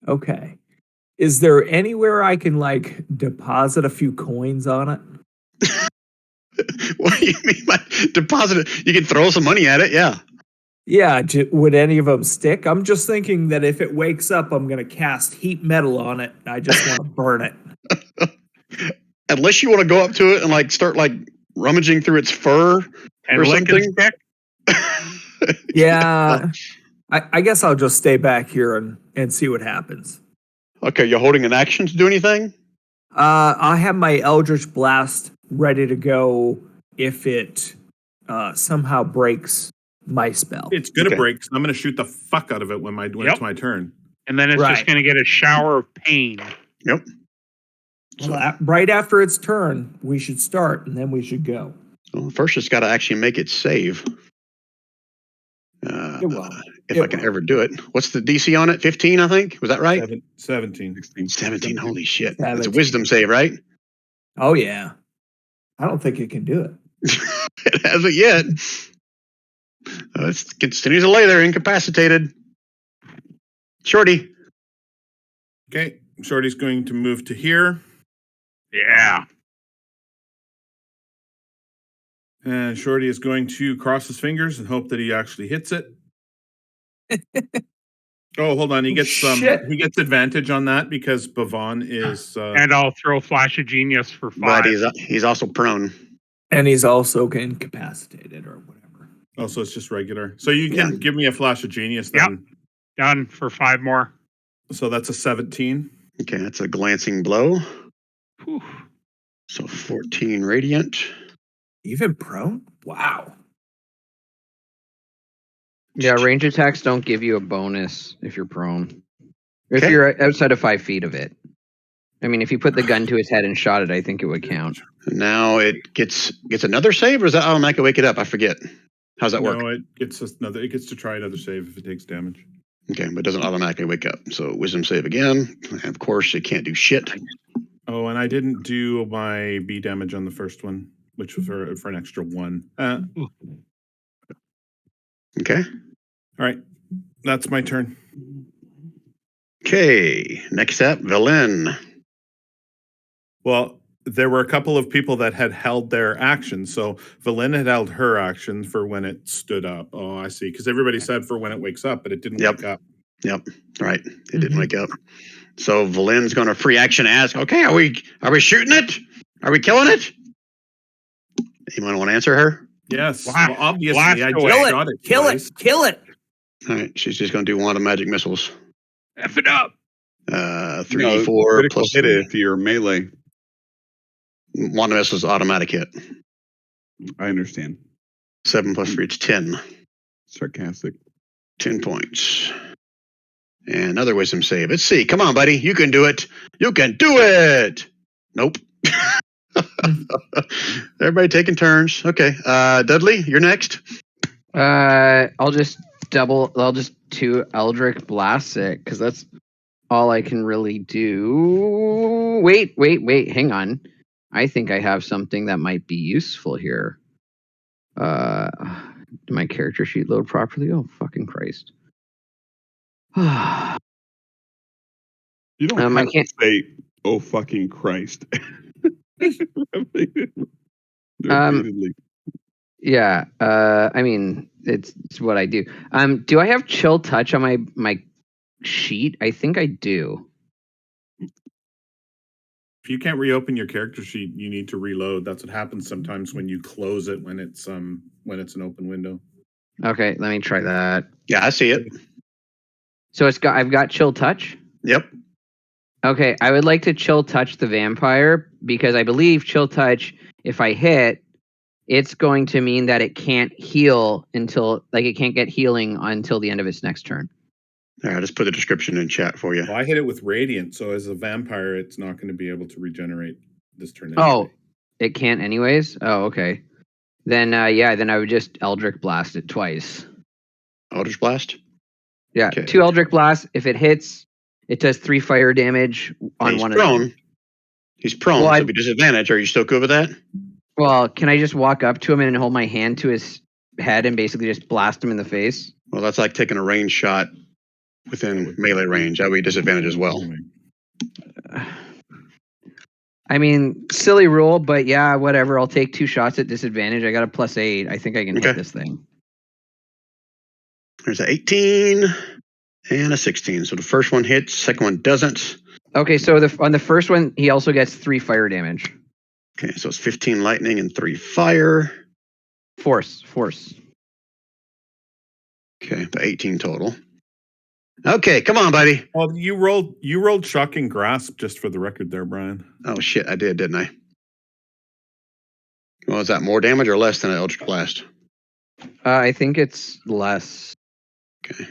Okay. Is there anywhere I can like deposit a few coins on it? What do you mean by deposit it? You can throw some money at it, yeah. Yeah, would any of them stick? I'm just thinking that if it wakes up, I'm going to cast heat metal on it. I just want to burn it. Unless you want to go up to it and like start like rummaging through its fur And or lick his something. dick. Yeah, I guess I'll just stay back here and see what happens. Okay, you're holding an action to do anything? I have my Eldritch Blast ready to go if it somehow breaks my spell. It's gonna Okay. break. So I'm gonna shoot the fuck out of it when it's my turn. And then it's just Right. going to get a shower of pain. Yep. Well, right after its turn, we should start, and then we should go. Well, first, it's got to actually make its save. It will. If I can ever do it. What's the DC on it? 15, I think. Was that right? 17. 16. 17. Holy shit. It's a 17. wisdom save, right? Oh yeah, I don't think it can do it. It hasn't yet. It continues to lay there incapacitated. Shorty. Okay, Shorty's going to move to here, Yeah. And Shorty is going to cross his fingers and hope that he actually hits it. Oh, hold on. He gets Shit. he gets advantage on that because Bavon is And I'll throw Flash of Genius for 5. But he's also prone. And he's also incapacitated or whatever. oh, so it's just regular. So you can give me a flash of genius then. Done for 5 more. So that's a 17. Okay, that's a glancing blow. Whew. So 14 radiant. Even prone? Wow. Yeah, range attacks don't give you a bonus if you're prone. If Okay. you're outside of 5 feet of it. I mean, if you put the gun to his head and shot it, I think it would count. Now it gets another save, or is that automatically wake it up? I forget. How's that work? No, it gets to try another save if it takes damage. Okay, but it doesn't automatically wake up. So wisdom save again. And of course, it can't do shit. Oh, and I didn't do my B damage on the first one, which was for an extra 1. Okay. All right, that's my turn. Okay. Next up, Villain. Well, there were a couple of people that had held their action. So Valen had held her action for when it stood up. Oh, I see. Because everybody said for when it wakes up, but it didn't wake up. Yep. Right. It didn't wake up. So Valen's going to free action ask, okay, are we shooting it? Are we killing it? Anyone want to answer her? Yes. Wow. Well, obviously, Blast I away. just shot it. Kill twice. it! Kill it! All right. She's just going to do one of the magic missiles. F it up. 3d4 critical plus hit 3. it if you're melee. One of missiles automatic hit. I understand. 7 plus 3, it's 10. Sarcastic. 10 points. And another wisdom save. Let's see. Come on, buddy. You can do it. You can do it. Nope. Everybody taking turns. Okay. Dudley, you're next. I'll just 2 Eldritch Blast it, because that's all I can really do. Wait, hang on. I think I have something that might be useful here. Did my character sheet load properly? Oh, fucking Christ. You don't I have to can't- say, "Oh fucking Christ." Repeatedly. Yeah, I mean, it's what I do. Do I have Chill Touch on my sheet? I think I do. If you can't reopen your character sheet, you need to reload. That's what happens sometimes when you close it when it's an open window. Okay, let me try that. Yeah, I see it. So I've got Chill Touch. Yep. Okay, I would like to Chill Touch the vampire because I believe Chill Touch, if I hit, it's going to mean that it can't heal it can't get healing until the end of its next turn. All right, I just put the description in chat for you. Well, I hit it with Radiant, so as a vampire, it's not going to be able to regenerate this turn. Oh, anyway. it can't anyways? Oh, okay. Then then I would just Eldritch Blast it twice. Eldritch Blast? Yeah, Okay. 2 Eldritch Blasts. If it hits, it does 3 fire damage on He's one prone. of them. He's prone, Well, so it'd be disadvantage. Are you still good with that? Well, can I just walk up to him and hold my hand to his head and basically just blast him in the face? Well, that's like taking a range shot within melee range. That would be disadvantage as well. I mean, silly rule, but yeah, whatever. I'll take 2 shots at disadvantage. I got a +8. I think I can hit Okay. this thing. There's an 18 and a 16. So the first one hits, second one doesn't. Okay, so on the first one, he also gets 3 fire damage. Okay, so it's 15 lightning and 3 fire. Force. Okay, the 18 total. Okay, come on, buddy. Well, you rolled Shocking Grasp just for the record there, Brian. Oh shit, I did, didn't I? Well, is that more damage or less than an Eldritch Blast? I think it's less. Okay.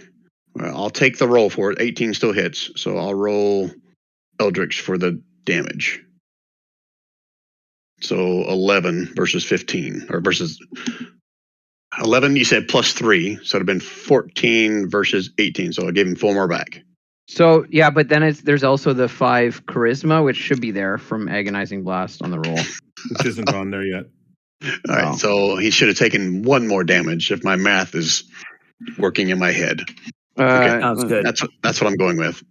Well, I'll take the roll for it. 18 still hits, so I'll roll Eldritch for the damage. So 11 versus 15, or versus 11. You said +3, so it'd have been 14 versus 18. So I gave him 4 more back. So yeah, but then there's also the 5 charisma, which should be there from Agonizing Blast on the roll. Which isn't on there yet. All right, so he should have taken 1 more damage if my math is working in my head. Okay. Sounds good. That's what I'm going with.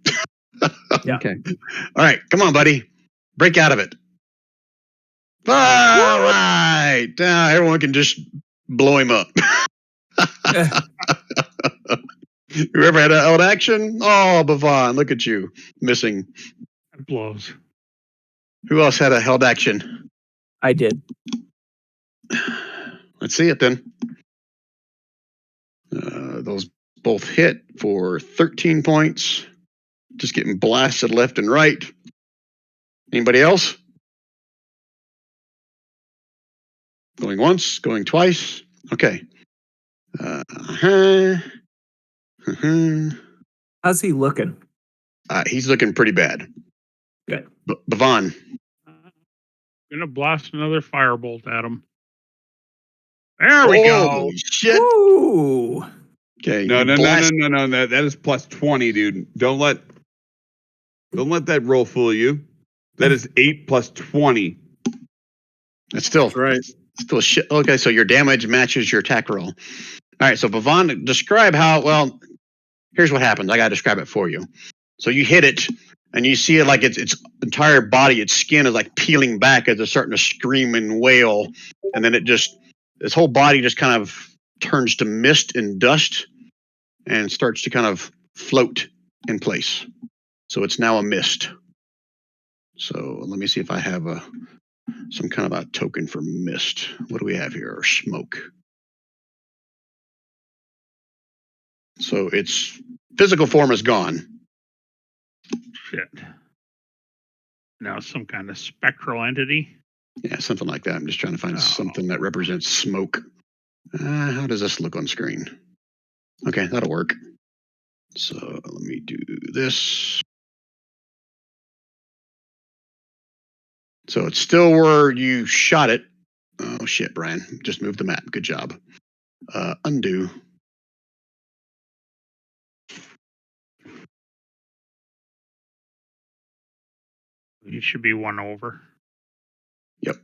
Yeah. Okay. All right, come on, buddy. Break out of it. All right. Now everyone can just blow him up. Whoever had held action? Oh, Bavon, look at you. Missing. It blows. Who else had a held action? I did. Let's see it then. Those both hit for 13 points. Just getting blasted left and right. Anybody else? Going once, going twice. Okay. How's he looking? He's looking pretty bad. Good. Bavon. Gonna blast another firebolt at him. There we go. Holy shit. Ooh. Okay. No. you blast- That is plus 20, dude. Don't let that roll fool you. That is 8 plus 20. That's still That's right. still shit. Okay, so your damage matches your attack roll. All right, so Bavon, describe how. Well, here's what happens. I gotta describe it for you. So you hit it, and you see it like its entire body, its skin is like peeling back as it's starting to scream and wail, and then its whole body just kind of turns to mist and dust, and starts to kind of float in place. So it's now a mist. So let me see if I have some kind of a token for mist. What do we have here? Or smoke. So its physical form is gone. Shit. Now some kind of spectral entity. Yeah, something like that. I'm just trying to find something that represents smoke. How does this look on screen? Okay, that'll work. So let me do this. So it's still where you shot it. Oh shit, Brian. Just moved the map. Good job. Undo. You should be one over. Yep.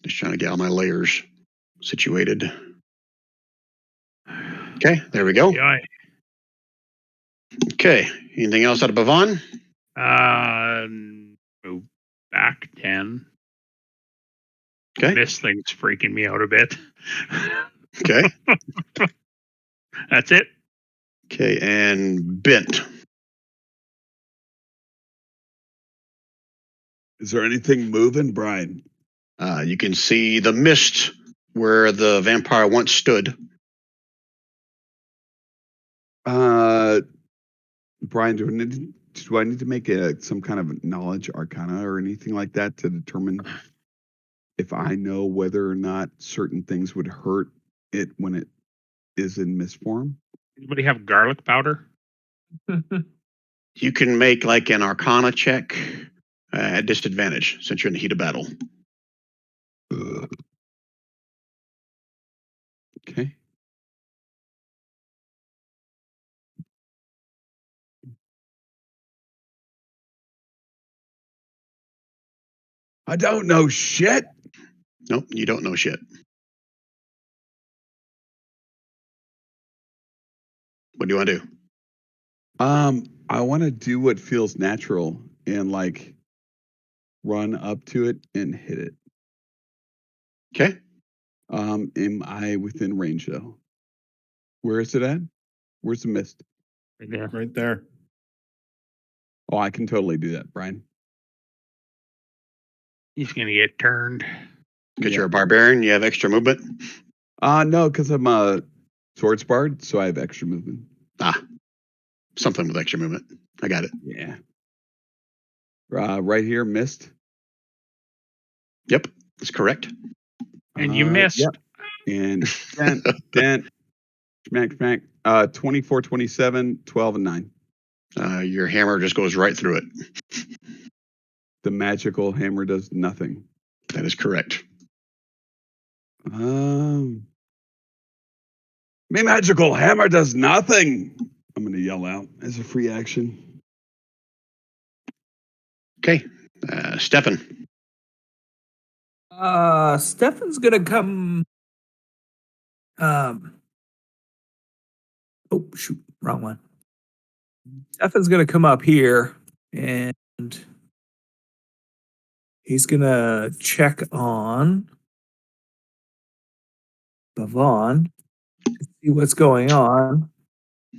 Just trying to get all my layers situated. Okay, there we go. Yeah. Okay. Anything else out of Bavon? Move back 10. Okay. This thing's freaking me out a bit. Okay. That's it. Okay, and Bent. Is there anything moving, Brian? You can see the mist where the vampire once stood. Brian, do I need to make some kind of knowledge arcana or anything like that to determine if I know whether or not certain things would hurt it when it is in mist form? Anybody have garlic powder? You can make like an arcana check at disadvantage since you're in the heat of battle. Okay. I don't know shit. Nope, you don't know shit. What do you want to do? I want to do what feels natural and like run up to it and hit it. Okay. Am I within range though? Where is it at? Where's the mist? Right there. Right there. Oh, I can totally do that, Brian. He's gonna get turned. Because you're a barbarian, you have extra movement. No, because I'm a swords bard, so I have extra movement. Something with extra movement. I got it. Yeah. Right here, mist. Yep, that's correct. And you missed. Yep. And dent, smack. 24, 27, 12, and 9. Your hammer just goes right through it. The magical hammer does nothing. That is correct. My magical hammer does nothing. I'm going to yell out as a free action. Okay. Stefan. Stefan's gonna come. Oh shoot, wrong one. Stefan's gonna come up here and He's gonna check on Bavon to see what's going on.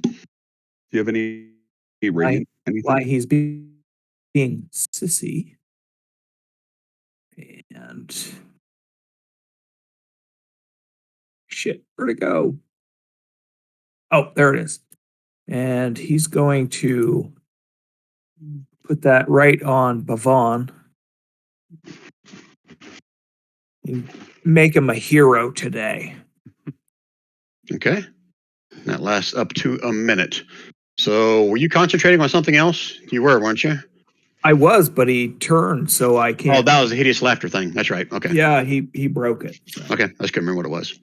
Do you have any radiant? Anything? Why he's being sissy. And shit, where'd it go? Oh, there it is. And he's going to put that right on Bavon. Make him a hero today. Okay. That lasts up to a minute. So were you concentrating on something else? You were, weren't you? I was, but he turned, so I can't. Oh, that was the hideous laughter thing. That's right. Okay. Yeah, he broke it. So. Okay. I just couldn't remember what it was.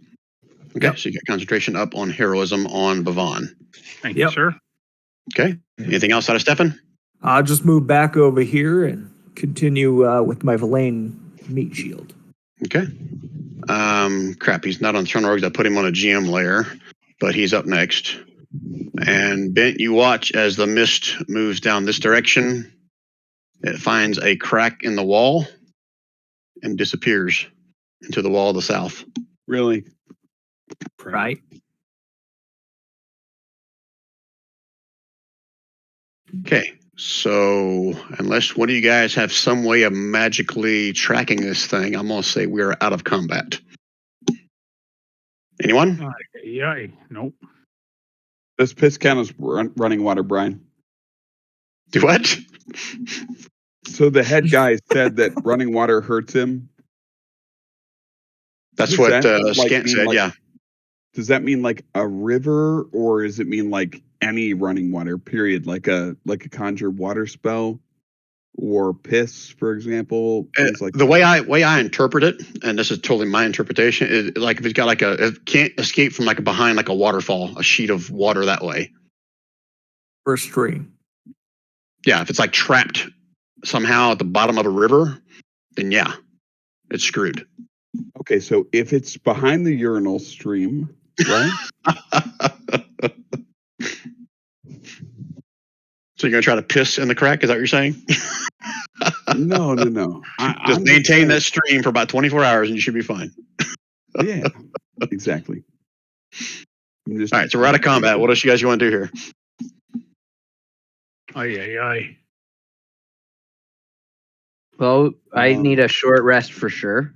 Okay. Yep. So you got concentration up on heroism on Bavon. Thank you, sir. Okay. Anything else out of Stefan? I'll just move back over here and continue with my Verlaine meat shield. Okay. Crap. He's not on Throne Orgs. I put him on a GM layer, but he's up next. And Bent, you watch as the mist moves down this direction. It finds a crack in the wall and disappears into the wall of the south. Really? Right. Okay, so unless one of you guys have some way of magically tracking this thing, I'm going to say we're out of combat. Anyone? Yeah. Nope. Does piss count as running water, Brian? Do what? So the head guy said that running water hurts him. That's Does what that, Scant mean, said, yeah. Does that mean like a river, or does it mean like any running water, period? Like a conjure water spell, or piss, for example? Things like the way I interpret it, and this is totally my interpretation, is like if it's got like it can't escape from like behind like a waterfall, a sheet of water that way. Or stream. Yeah, if it's like trapped somehow at the bottom of a river, then yeah, it's screwed. Okay, so if it's behind the urinal stream, right? So you're gonna try to piss in the crack? Is that what you're saying? No. Just maintain that stream for about 24 hours and you should be fine. Yeah, exactly. All right, so we're out of combat. What else you guys want to do here? Aye. Well, I need a short rest for sure.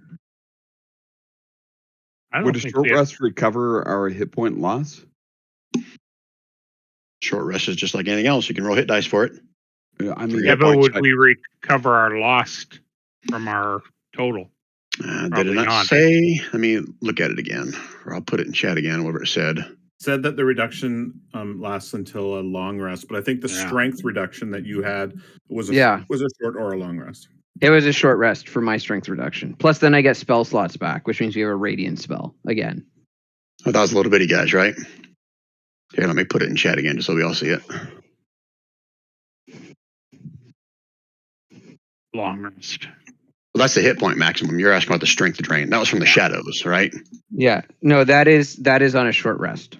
Would a short rest recover our hit point loss? Short rest is just like anything else. You can roll hit dice for it. I mean, but would we recover our lost from our total? Did it not say? Let me look at it again, or I'll put it in chat again, whatever it said. Said that the reduction lasts until a long rest, but I think the strength reduction that you had was a short or a long rest. It was a short rest for my strength reduction. Plus, then I get spell slots back, which means we have a radiant spell again. Oh, that was little bitty guys, right? Here, let me put it in chat again, just so we all see it. Long rest. Well, that's the hit point maximum. You're asking about the strength drain. That was from the shadows, right? Yeah. No, that is on a short rest.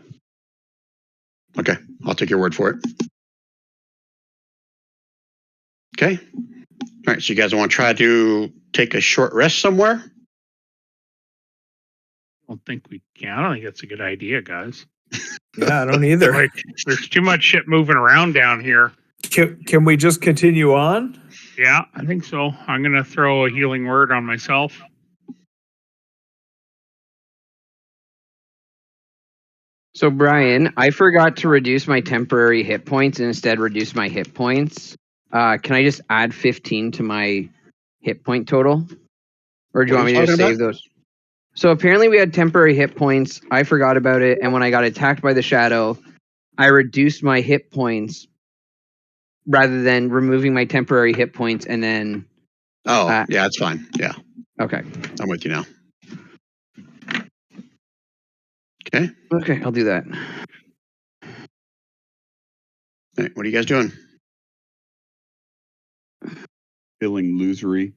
Okay, I'll take your word for it. Okay. All right, so you guys want to try to take a short rest somewhere? I don't think we can. I don't think that's a good idea, guys. Yeah, I don't either. Like, there's too much shit moving around down here. Can we just continue on? Yeah, I think so. I'm going to throw a healing word on myself. So, Brian, I forgot to reduce my temporary hit points and instead reduce my hit points. Can I just add 15 to my hit point total? Or do you want me to just save those? So apparently we had temporary hit points. I forgot about it. And when I got attacked by the shadow, I reduced my hit points rather than removing my temporary hit points and then... Oh, yeah, that's fine. Yeah. Okay. I'm with you now. Okay. Okay, I'll do that. All right, what are you guys doing? Feeling losery.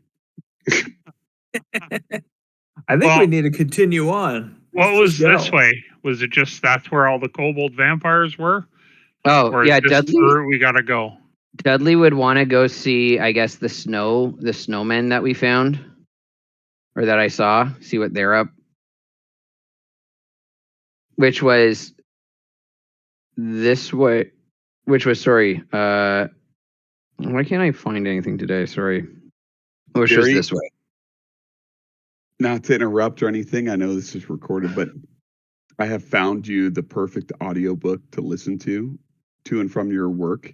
I think we need to continue on. What was this way? Was it just that's where all the kobold vampires were? Oh, or yeah, is this Dudley. where we gotta go? Dudley would want to go see, I guess, the snowmen that we found, or that I saw. See what they're up. Which was this way. Which was sorry. Why can't I find anything today? Sorry. Which was Jerry? this way. Not to interrupt or anything, I know this is recorded, but I have found you the perfect audiobook to listen to and from your work.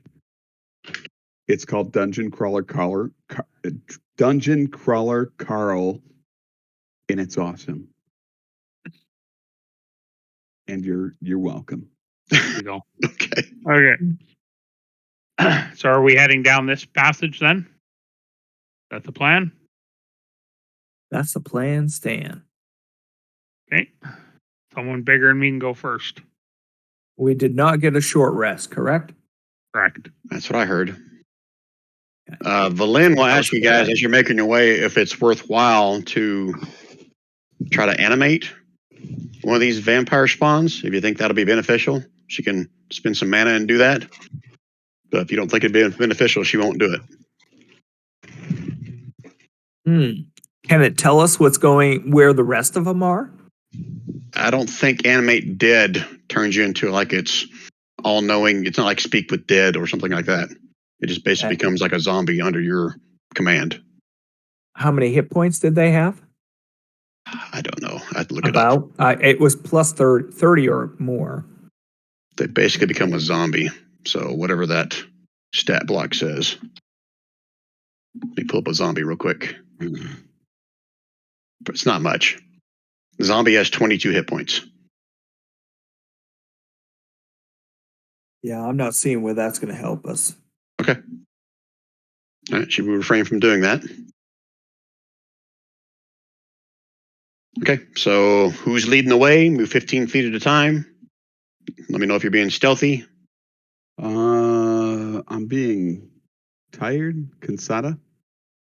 It's called Dungeon Crawler Carl, and it's awesome. And you're welcome. There you go. Okay. Okay. So are we heading down this passage then? Is that the plan? That's the plan, Stan. Okay. Someone bigger than me can go first. We did not get a short rest, correct? Correct. That's what I heard. Valin will ask you guys as you're making your way if it's worthwhile to try to animate one of these vampire spawns. If you think that'll be beneficial, she can spend some mana and do that. But if you don't think it'd be beneficial, she won't do it. Can it tell us where the rest of them are? I don't think animate dead turns you into like it's all knowing. It's not like speak with dead or something like that. It just basically becomes like a zombie under your command. How many hit points did they have? I don't know. I have to look it up. It was plus 30 or more. They basically become a zombie. So whatever that stat block says. Let me pull up a zombie real quick. But it's not much. The zombie has 22 hit points. Yeah, I'm not seeing where that's going to help us. Okay. All right, she will refrain from doing that. Okay, so who's leading the way? Move 15 feet at a time. Let me know if you're being stealthy. I'm being tired. Cansada,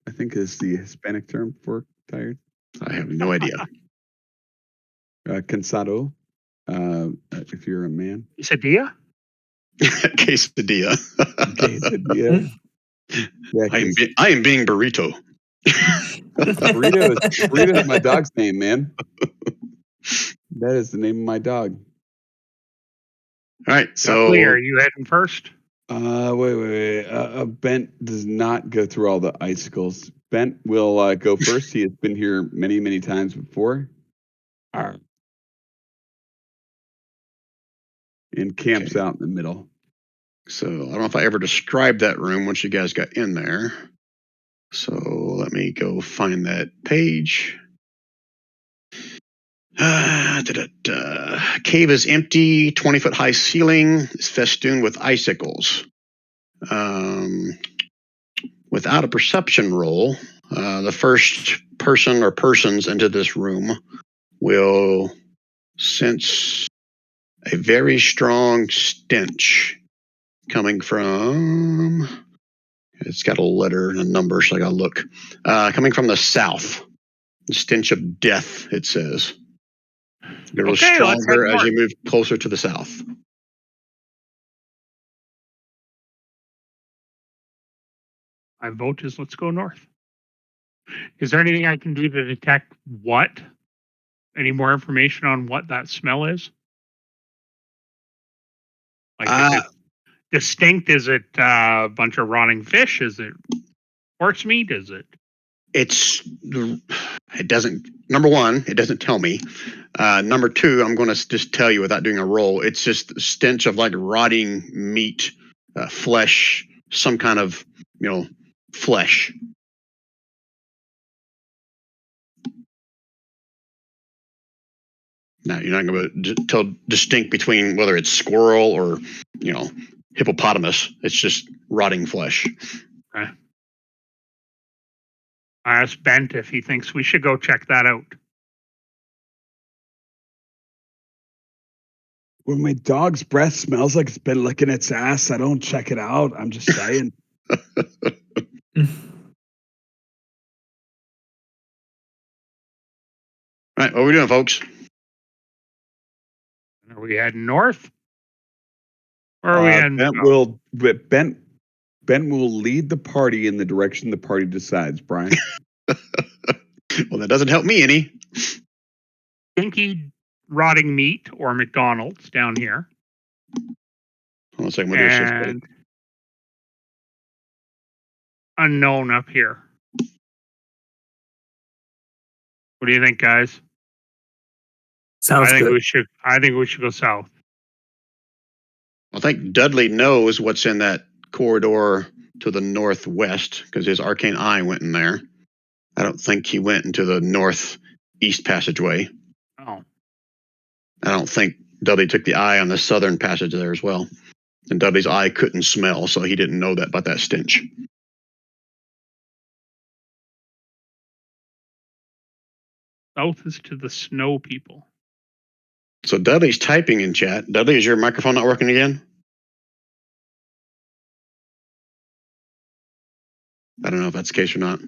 I think is the Hispanic term for tired. I have no idea. Cansado, if you're a man. Quesadilla? Quesadilla. Quesadilla. Yeah, I am being burrito. Burrito is my dog's name, man. That is the name of my dog. All right, so Dudley, are you heading first? Wait. Bent does not go through all the icicles. Bent will go first. He has been here many, many times before. And camps out in the middle. So I don't know if I ever described that room once you guys got in there. So let me go find that page. Cave is empty. 20-foot high ceiling is festooned with icicles. Without a perception roll, the first person or persons into this room will sense a very strong stench coming from. It's got a letter and a number, so I gotta look. Coming from the south. The stench of death, it says. It grows stronger as you move closer to the south. My vote is let's go north. Is there anything I can do to detect what? Any more information on what that smell is? Like, is it distinct? Is it a bunch of rotting fish? Is it horse meat? Is it? It doesn't, number one, it doesn't tell me. Number two, I'm going to just tell you without doing a roll. It's just the stench of like rotting meat, flesh, some kind of, flesh. Now, you're not going to tell distinct between whether it's squirrel or, hippopotamus. It's just rotting flesh. Okay. I asked Bent if he thinks we should go check that out. When my dog's breath smells like it's been licking its ass, I don't check it out. I'm just saying. All right, what are we doing, folks? Are we heading north? Or are we heading Bent Ben will lead the party in the direction the party decides, Brian. Well, that doesn't help me any. Stinky rotting meat or McDonald's down here. Hold on a second. We'll do a shift. And unknown up here. What do you think, guys? Sounds good. I think we should go south. I think Dudley knows what's in that corridor to the northwest because his arcane eye went in there. I don't think he went into the northeast passageway. Oh. I don't think Dudley took the eye on the southern passage there as well. And Dudley's eye couldn't smell, so he didn't know that about that stench. South is to the snow people. So Dudley's typing in chat. Dudley, is your microphone not working again? I don't know if that's the case or not.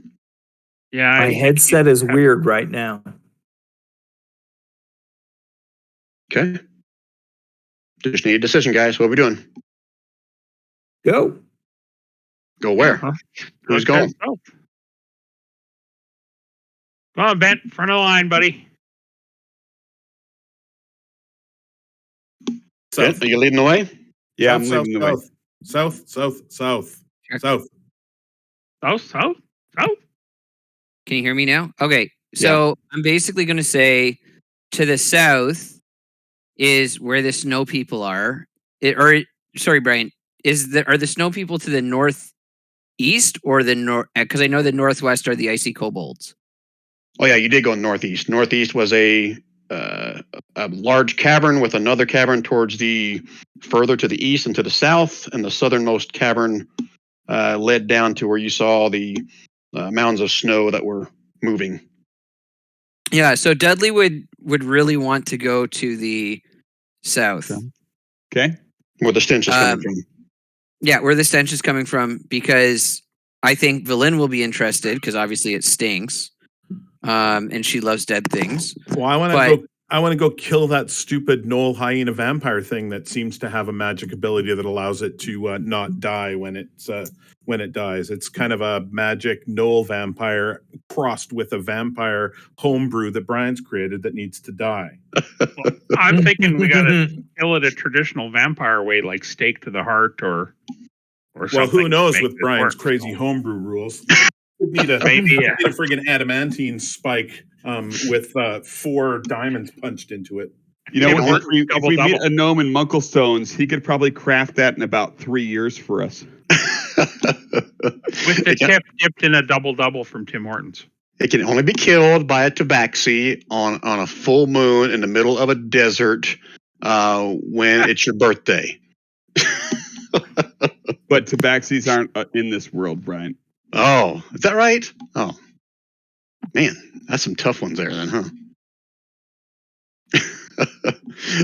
Yeah. My headset is weird right now. Okay. Just need a decision, guys. What are we doing? Go. Go where? Uh-huh. Who's Okay, going? south. Come on, Ben. Front of the line, buddy. Ben, are you leading the way? Yeah, south, I'm south, leading the way. south, south, south, Sure. south. South. Can you hear me now? Okay. So I'm basically going to say to the south is where the snow people are. Sorry, Brian. Are the snow people to the northeast or the north? Because I know the northwest are the icy kobolds. Oh yeah, you did go northeast. Northeast was a large cavern with another cavern towards the further to the east and to the south, and the southernmost cavern led down to where you saw the mounds of snow that were moving. Yeah. So Dudley would really want to go to the south. Okay. Where the stench is coming from. Yeah, where the stench is coming from, because I think Valen will be interested because obviously it stinks, and she loves dead things. Well, I want to go kill that stupid Knoll hyena vampire thing that seems to have a magic ability that allows it to not die when it dies. It's kind of a magic Knoll vampire crossed with a vampire homebrew that Brian's created that needs to die. Well, I'm thinking we got to kill it a traditional vampire way, like stake to the heart or something. Well, who knows to make with this Brian's work. crazy homebrew rules? Need a friggin' adamantine spike with 4 diamonds punched into it. You know, Yeah, if we double. meet a gnome in Munklestones, he could probably craft that in about 3 years for us. With the tip dipped in a double from Tim Hortons. It can only be killed by a tabaxi on a full moon in the middle of a desert when it's your birthday. But tabaxis aren't in this world, Brian. Oh, is that right? Oh, man, that's some tough ones there then, huh?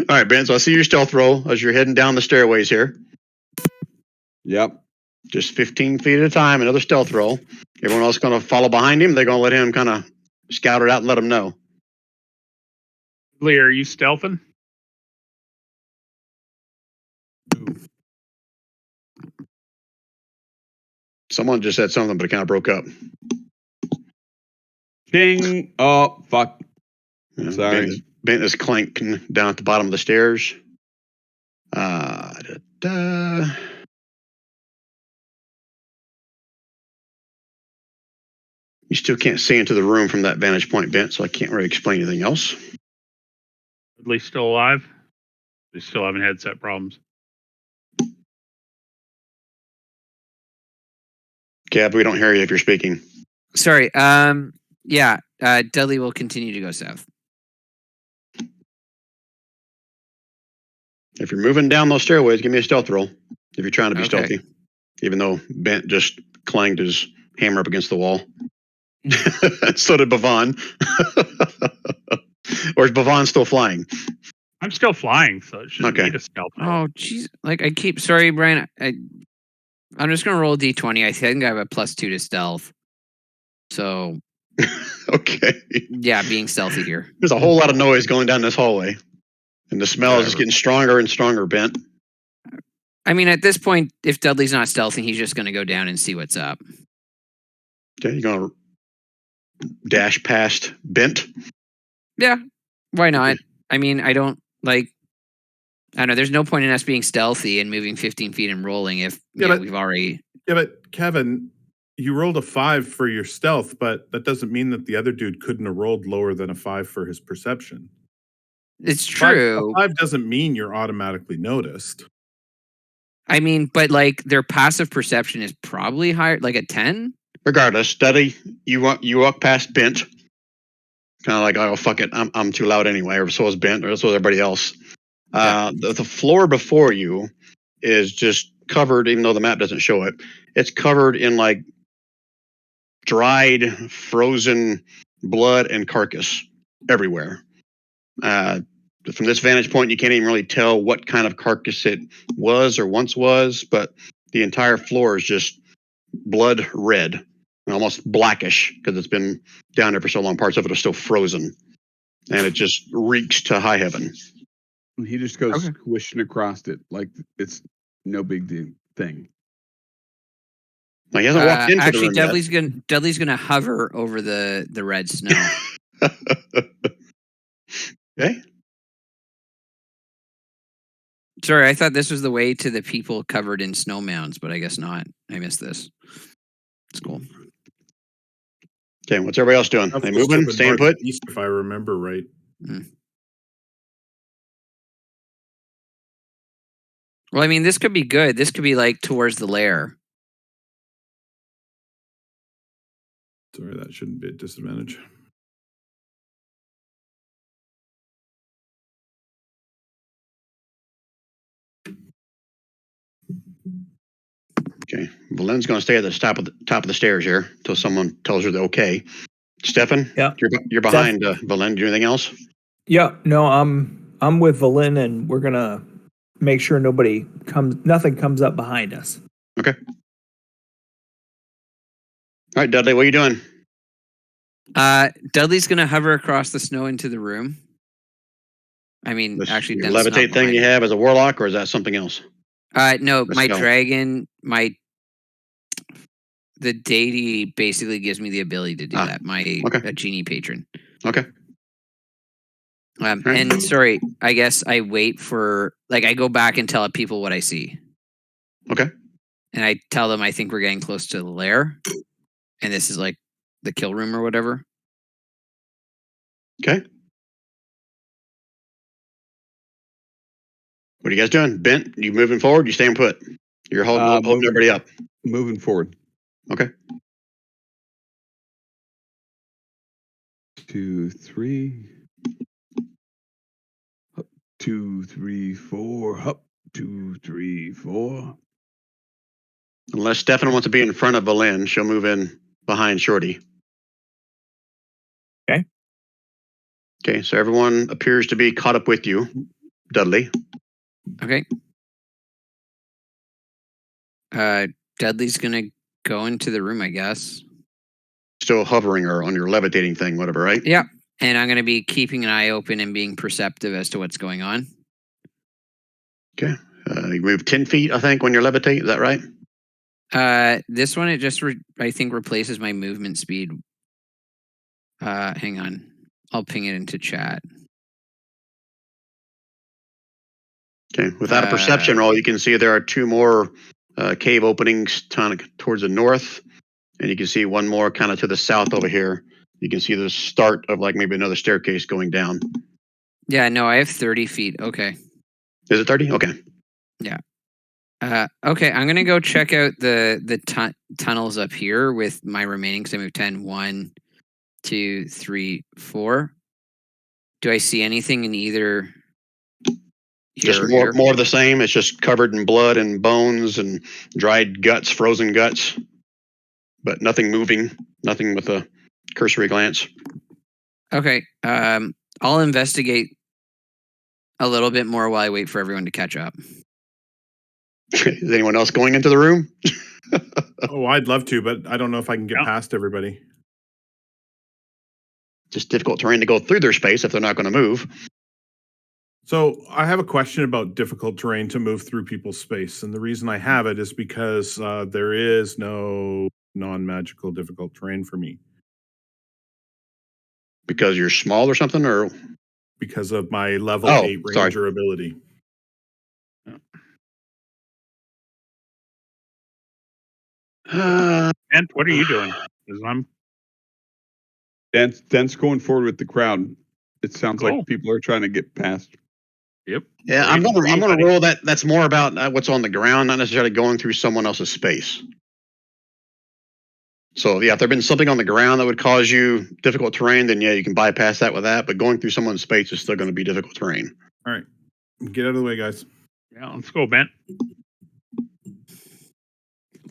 All right, Ben, so I see your stealth roll as you're heading down the stairways here. Yep. Just 15 feet at a time, another stealth roll. Everyone else going to follow behind him. They're going to let him kind of scout it out and let him know. Lee, are you stealthing? Someone just said something, but it kind of broke up. Ding. Oh, fuck. Yeah, Sorry. Ben is clanking down at the bottom of the stairs. You still can't see into the room from that vantage point, Ben, so I can't really explain anything else. Lee still alive? They still having headset problems. Gab, we don't hear you if you're speaking. Sorry. Yeah. Dudley will continue to go south. If you're moving down those stairways, give me a stealth roll. If you're trying to be Okay. stealthy. Even though Bent just clanged his hammer up against the wall. So did Bavon. Or is Bavon still flying? I'm still flying, so it shouldn't Okay. need a stealth. Oh, jeez. Like I keep. Sorry, Brian. I'm just gonna roll a d20. I think I have a +2 to stealth. So Okay. yeah, being stealthy here. There's a whole lot of noise going down this hallway. And the smell is just getting stronger and stronger, Bent. I mean, at this point, if Dudley's not stealthing, he's just going to go down and see what's up. Okay, you're gonna dash past Bent. Yeah, why not? Okay. I mean, I don't know. There's no point in us being stealthy and moving 15 feet and rolling if we've already. Yeah, but Kevin, you rolled a 5 for your stealth, but that doesn't mean that the other dude couldn't have rolled lower than a 5 for his perception. It's true. A 5 doesn't mean you're automatically noticed. I mean, but like their passive perception is probably higher, like a 10. Regardless, Dudley, you walk past Bent. Kind of like, oh fuck it, I'm too loud anyway, or so is Bent, or so is everybody else. The floor before you is just covered, even though the map doesn't show it. It's covered in like dried, frozen blood and carcass everywhere. From this vantage point, you can't even really tell what kind of carcass it was or once was, but the entire floor is just blood red and almost blackish because it's been down there for so long. Parts of it are still frozen, and it just reeks to high heaven. He just goes squishing across it like it's no big thing. Now, he hasn't walked into actually, the room Dudley's gonna hover over the red snow. Okay. Sorry, I thought this was the way to the people covered in snow mounds, but I guess not. I missed this. It's cool. Okay, what's everybody else doing? They moving? Staying put? East, if I remember right. Well, I mean, this could be good. This could be like towards the lair. Sorry, that shouldn't be a disadvantage. Okay, Valen's going to stay at the top of the stairs here until someone tells her they're okay. Stefan, Yeah, you're behind Valen. Do anything else? Yeah, no, I'm with Valen, and we're gonna make sure nothing comes up behind us. Okay. All right, Dudley, what are you doing? Dudley's gonna hover across the snow into the room. I mean, actually, the levitate thing you have as a warlock, or is that something else? No, my dragon, the deity basically gives me the ability to do that. A genie patron. Okay. And sorry, I guess I wait for I go back and tell people what I see. Okay. And I tell them I think we're getting close to the lair, and this is like the kill room or whatever. Okay. What are you guys doing? Bent, you moving forward? You staying put? You're holding everybody up. Moving forward. Okay. 2, 3. 2, 3, 4. Up. 2, 3, 4. Unless Stefan wants to be in front of Valen, she'll move in behind Shorty. Okay. Okay, so everyone appears to be caught up with you, Dudley. Okay. Dudley's gonna go into the room, I guess. Still hovering or on your levitating thing, whatever, right? Yeah. And I'm gonna be keeping an eye open and being perceptive as to what's going on. Okay. You move 10 feet, I think, when you're levitate. Is that right? This one, it just I think replaces my movement speed. Hang on. I'll ping it into chat. Okay. Without a perception roll, you can see there are 2 more cave openings towards the north, and you can see one more kind of to the south over here. You can see the start of maybe another staircase going down. Yeah, no, I have 30 feet. Okay. Is it 30? Okay. Yeah. Okay, I'm gonna go check out the tunnels up here with my remaining. So I move 10. 1, 2, 3, 4. Do I see anything in either? Just more of the same. It's just covered in blood and bones and dried guts, frozen guts, but nothing moving. Nothing with a cursory glance. Okay. I'll investigate a little bit more while I wait for everyone to catch up. Is anyone else going into the room? Oh, I'd love to, but I don't know if I can get past everybody. Just difficult terrain to go through their space if they're not going to move. So I have a question about difficult terrain to move through people's space, and the reason I have it is because there is no non-magical difficult terrain for me Because you're small or something, or because of my level Oh, 8 sorry. ranger ability. Bent, what are you doing? 'Cause I'm Dent's going forward with the crowd. It sounds Cool. like people are trying to get past. yep. yeah, I'm waiting for you, gonna buddy. roll that. That's more about what's on the ground, not necessarily going through someone else's space. So yeah, if there'd been something on the ground that would cause you difficult terrain, then yeah, you can bypass that with that. But going through someone's space is still going to be difficult terrain. All right, get out of the way, guys. Yeah, let's go, Bent.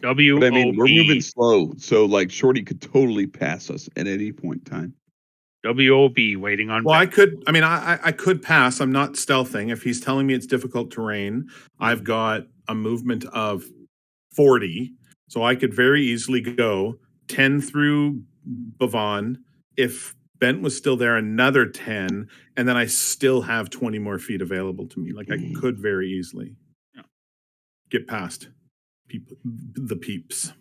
W But I mean, O we're moving B. slow, so like Shorty could totally pass us at any point in time. WOB waiting on Well, Bent. I could pass. I'm not stealthing. If he's telling me it's difficult terrain, I've got a movement of 40, so I could very easily go 10 through Bavon. If Bent was still there, another 10, and then I still have 20 more feet available to me. Like I could very easily get past the peeps.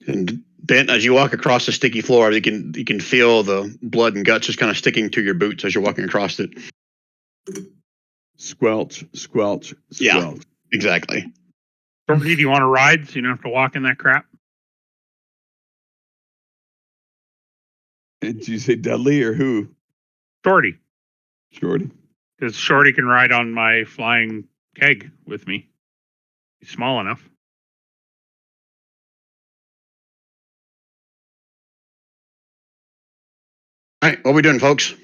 And Bent, as you walk across the sticky floor, you can feel the blood and guts just kind of sticking to your boots as you're walking across it. Squelch, squelch, Yeah. squelch. Exactly. Shorty, do you want to ride so you don't have to walk in that crap? Did you say Dudley or who? Shorty, Shorty. because Shorty can ride on my flying keg with me. He's small enough. All right, what are we doing, folks?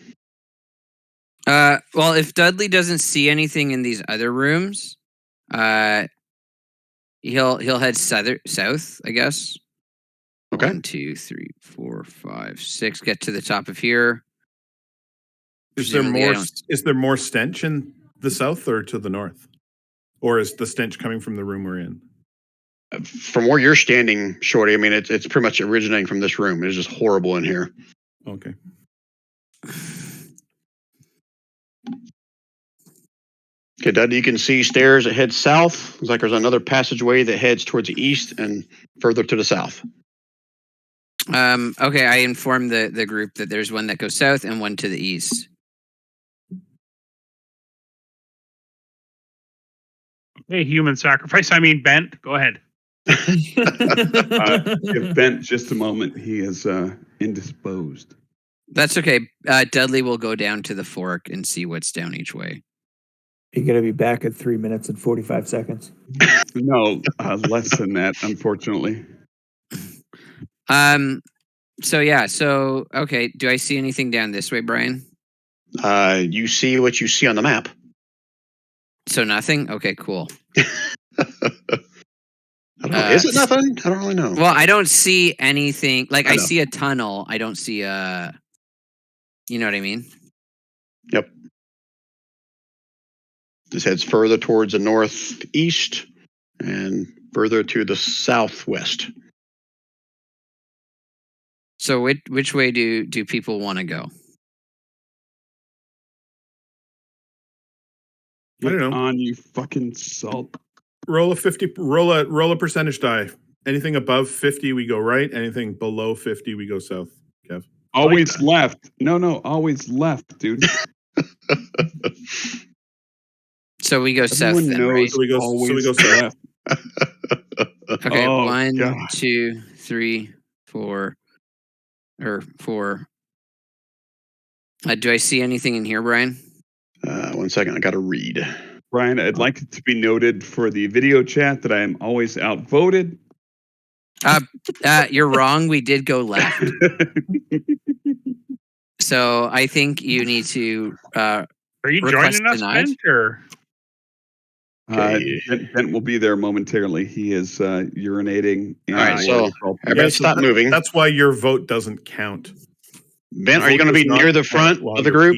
Well, if Dudley doesn't see anything in these other rooms, he'll head south, I guess. Okay. 1, 2, 3, 4, 5, 6. Get to the top of here. Is there Presumably I more? don't- Is there more stench in the south or to the north, or is the stench coming from the room we're in? From where you're standing, Shorty, I mean, it's pretty much originating from this room. It's just horrible in here. Okay. Okay, Dudley, you can see stairs that head south. Looks like there's another passageway that heads towards the east and further to the south. Okay, I informed the group that there's one that goes south and one to the east. Hey, human sacrifice. I mean, Bent. Go ahead. Give Bent just a moment. He is indisposed. That's okay. Dudley will go down to the fork and see what's down each way. You're gonna be back at 3 minutes and 45 seconds. No, less than that, unfortunately. So yeah. So okay. Do I see anything down this way, Brian? You see what you see on the map. So nothing. Okay. Cool. I don't know. Is it nothing? I don't really know. Well, I don't see anything. Like I I know. see a tunnel. I don't see a. You know what I mean? Yep. This heads further towards the northeast and further to the southwest. So which way do people want to go? I don't know. On you fucking salt. Roll a 50. Roll a percentage die. Anything above 50, we go right. Anything below 50, we go south. Kev. Always left. No, always left, dude. So we go south Everyone then, right? So we go always south. left. Okay, Oh, 1, God. 2, 3, 4, or 4. Do I see anything in here, Brian? 1 second, I got to read. Brian, I'd like it to be noted for the video chat that I am always outvoted. You're wrong. We did go left. So I think you need to. Are you Request joining us, denied. Bent? Or Okay. Bent will be there momentarily. He is urinating. All right, and so everybody stop moving. That's why your vote doesn't count. Ben, are you going to be near the front of the group?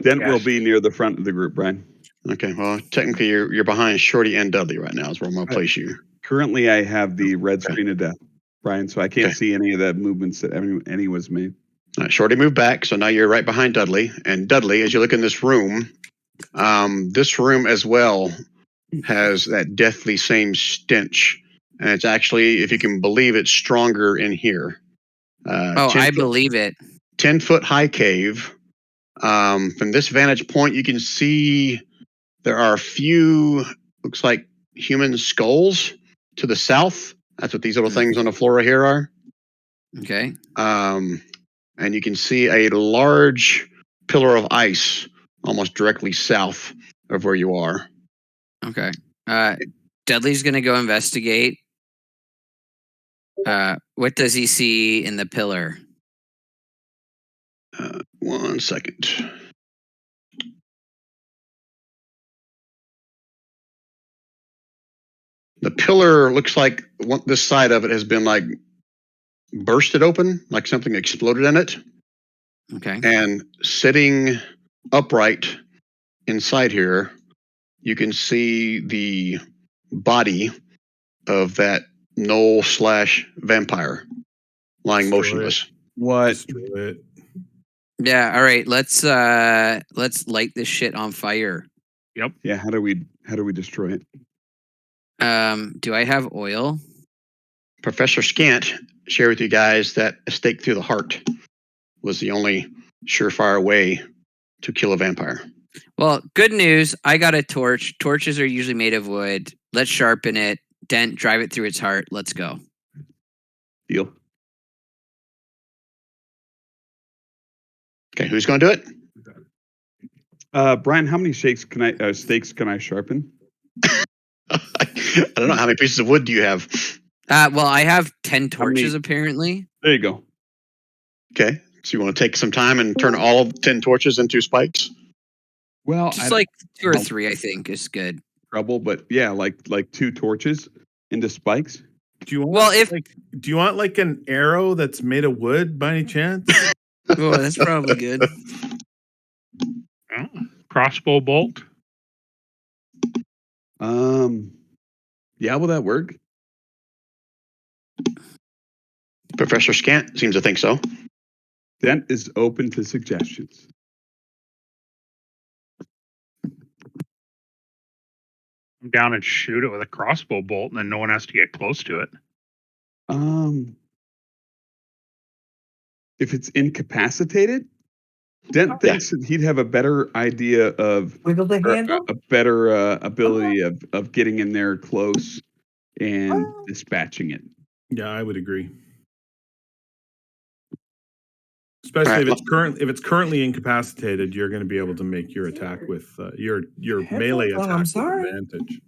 Dent will be near the front of the group, Brian. Okay, well, technically you're behind Shorty and Dudley right now is where I'm going to place you. Currently, I have the red screen of death, Brian, so I can't Okay. see any of the movements that any was made. All right, Shorty moved back, so now you're right behind Dudley. And Dudley, as you look in this room, This room as well has that deathly same stench, and it's actually, if you can believe it, stronger in here. I believe it. 10-foot high cave. From this vantage point, you can see there are a few, looks like human skulls to the south. That's what these little things on the floor here are. Okay. And you can see a large pillar of ice almost directly south of where you are. Okay. Dudley's gonna go investigate. What does he see in the pillar? 1 second. The pillar looks like this side of it has been like bursted open, like something exploded in it. Okay. And sitting upright inside here, you can see the body of that gnoll/vampire lying Destroy motionless. What? Destroy it. Yeah. All right. Let's light this shit on fire. Yeah. How do we destroy it? Do I have oil? Professor Scant shared with you guys that a stake through the heart was the only surefire way to kill a vampire. Well, good news. I got a torch. Torches are usually made of wood. Let's sharpen it, drive it through its heart. Let's go. Deal. Okay, who's going to do it? Brian, how many stakes can I sharpen? I don't know. How many pieces of wood do you have? Well, I have 10 How many- torches apparently. There you go. Okay, so you want to take some time and turn all 10 torches into spikes? Well, Just like 2 or 3, I think, is good. trouble, but yeah, like 2 torches into spikes. Do you want Well, if do you want like an arrow that's made of wood by any chance? oh, that's probably good. Oh, crossbow bolt. Yeah, will that work? Professor Scant seems to think so. Dent is open to suggestions. Come down and shoot it with a crossbow bolt, and then no one has to get close to it. If it's incapacitated, Dent thinks that he'd have a better idea of Wiggle the handle. a better ability of getting in there close and dispatching it. Yeah, I would agree. Especially if it's currently incapacitated, you're going to be able to make your attack with your melee Headphones on, attack I'm with sorry. advantage.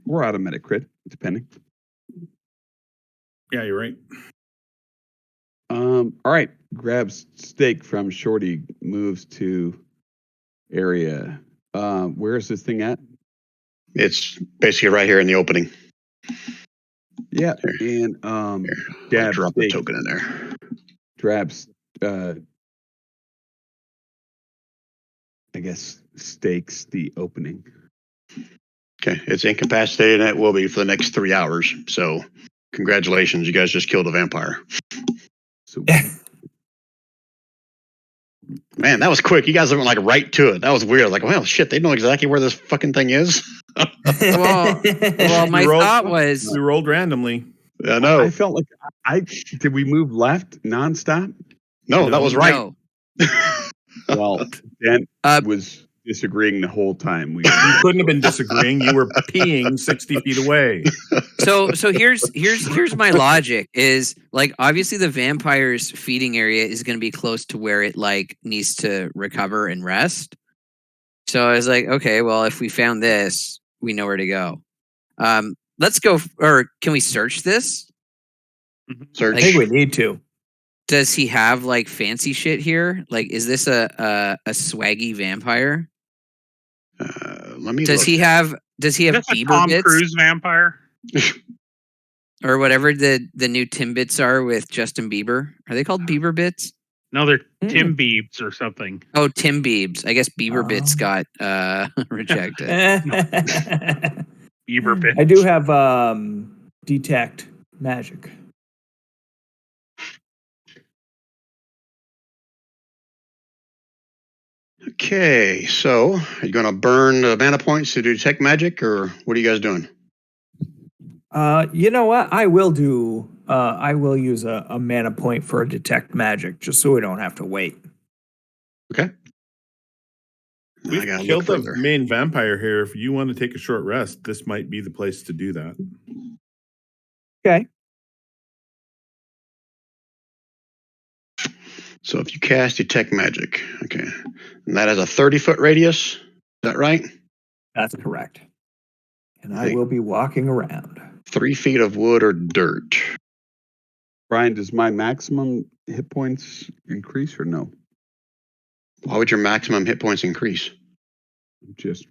Or automatic crit, depending. Yeah, you're right. All right. Grabs steak from Shorty, moves to area. Where is this thing at? It's basically right here in the opening. Yeah, and I'll Gab drop the steak token in there. grabs I guess stakes the opening. Okay, it's incapacitated and it will be for the next 3 hours. So congratulations, you guys just killed a vampire. So Man, that was quick. You guys went like right to it. That was weird. Like, well, shit, they know exactly where this fucking thing is. Well, my thought was We rolled randomly. I know. I felt like did we move left nonstop? No, that was right. no. Well, Dent Uh, was disagreeing the whole time. You couldn't have been disagreeing. You were peeing 60 feet away. So here's my logic is like obviously the vampire's feeding area is going to be close to where it like needs to recover and rest. So I was like, okay, well if we found this, we know where to go. Let's go, or can we search this? Search. I think we need to. Does he have like fancy shit here? Like, is this a swaggy vampire? Let me Does look. he have That's a Bieber Tom bits Cruise vampire. or whatever the new Timbits are with Justin Bieber? Are they called Bieber bits? No, they're Tim Biebs or something. Oh, Tim Biebs. I guess Bieber bits got rejected. Bieber bits. I do have detect magic. Okay, so are you going to burn the mana points to do detect magic, or what are you guys doing? You know what? I will do. I will use a mana point for a detect magic, just so we don't have to wait. Okay. Now I We've gotta killed look the further. main vampire here. If you want to take a short rest, this might be the place to do that. Okay. So if you cast detect magic, okay, and that has a 30-foot radius. Is that right? That's correct. And I Hey. will be walking around. 3 feet of wood or dirt. Brian, does my maximum hit points increase or no? Why would your maximum hit points increase? Just,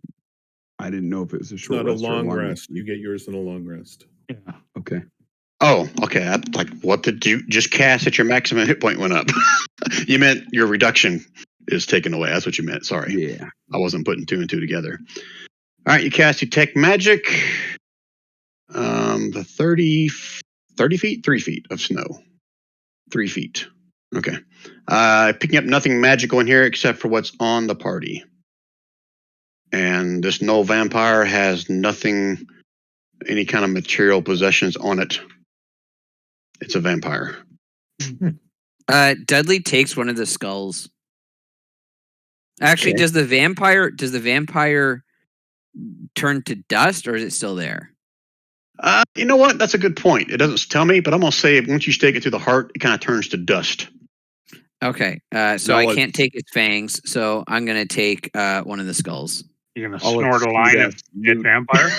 I didn't know if it was a It's short not a rest or long long rest. You get yours in a long rest. Yeah. Okay. Oh, okay. I'm like, what did you just cast that your maximum hit point went up? You meant your reduction is taken away. That's what you meant. Sorry. Yeah. I wasn't putting 2 and 2 together. All right, you cast detect magic. The 30 feet, 3 feet of snow. 3 feet. Okay. Picking up nothing magical in here except for what's on the party. And this no vampire has nothing, any kind of material possessions on it. It's a vampire. Dudley takes one of the skulls. Actually, Okay. does the vampire turn to dust, or is it still there? You know what? That's a good point. It doesn't tell me, but I'm gonna say once you stake it through the heart, it kind of turns to dust. Okay. So I can't take its fangs, so I'm gonna take one of the skulls. You're gonna I'll snort a excuse line that of dead loot. vampire.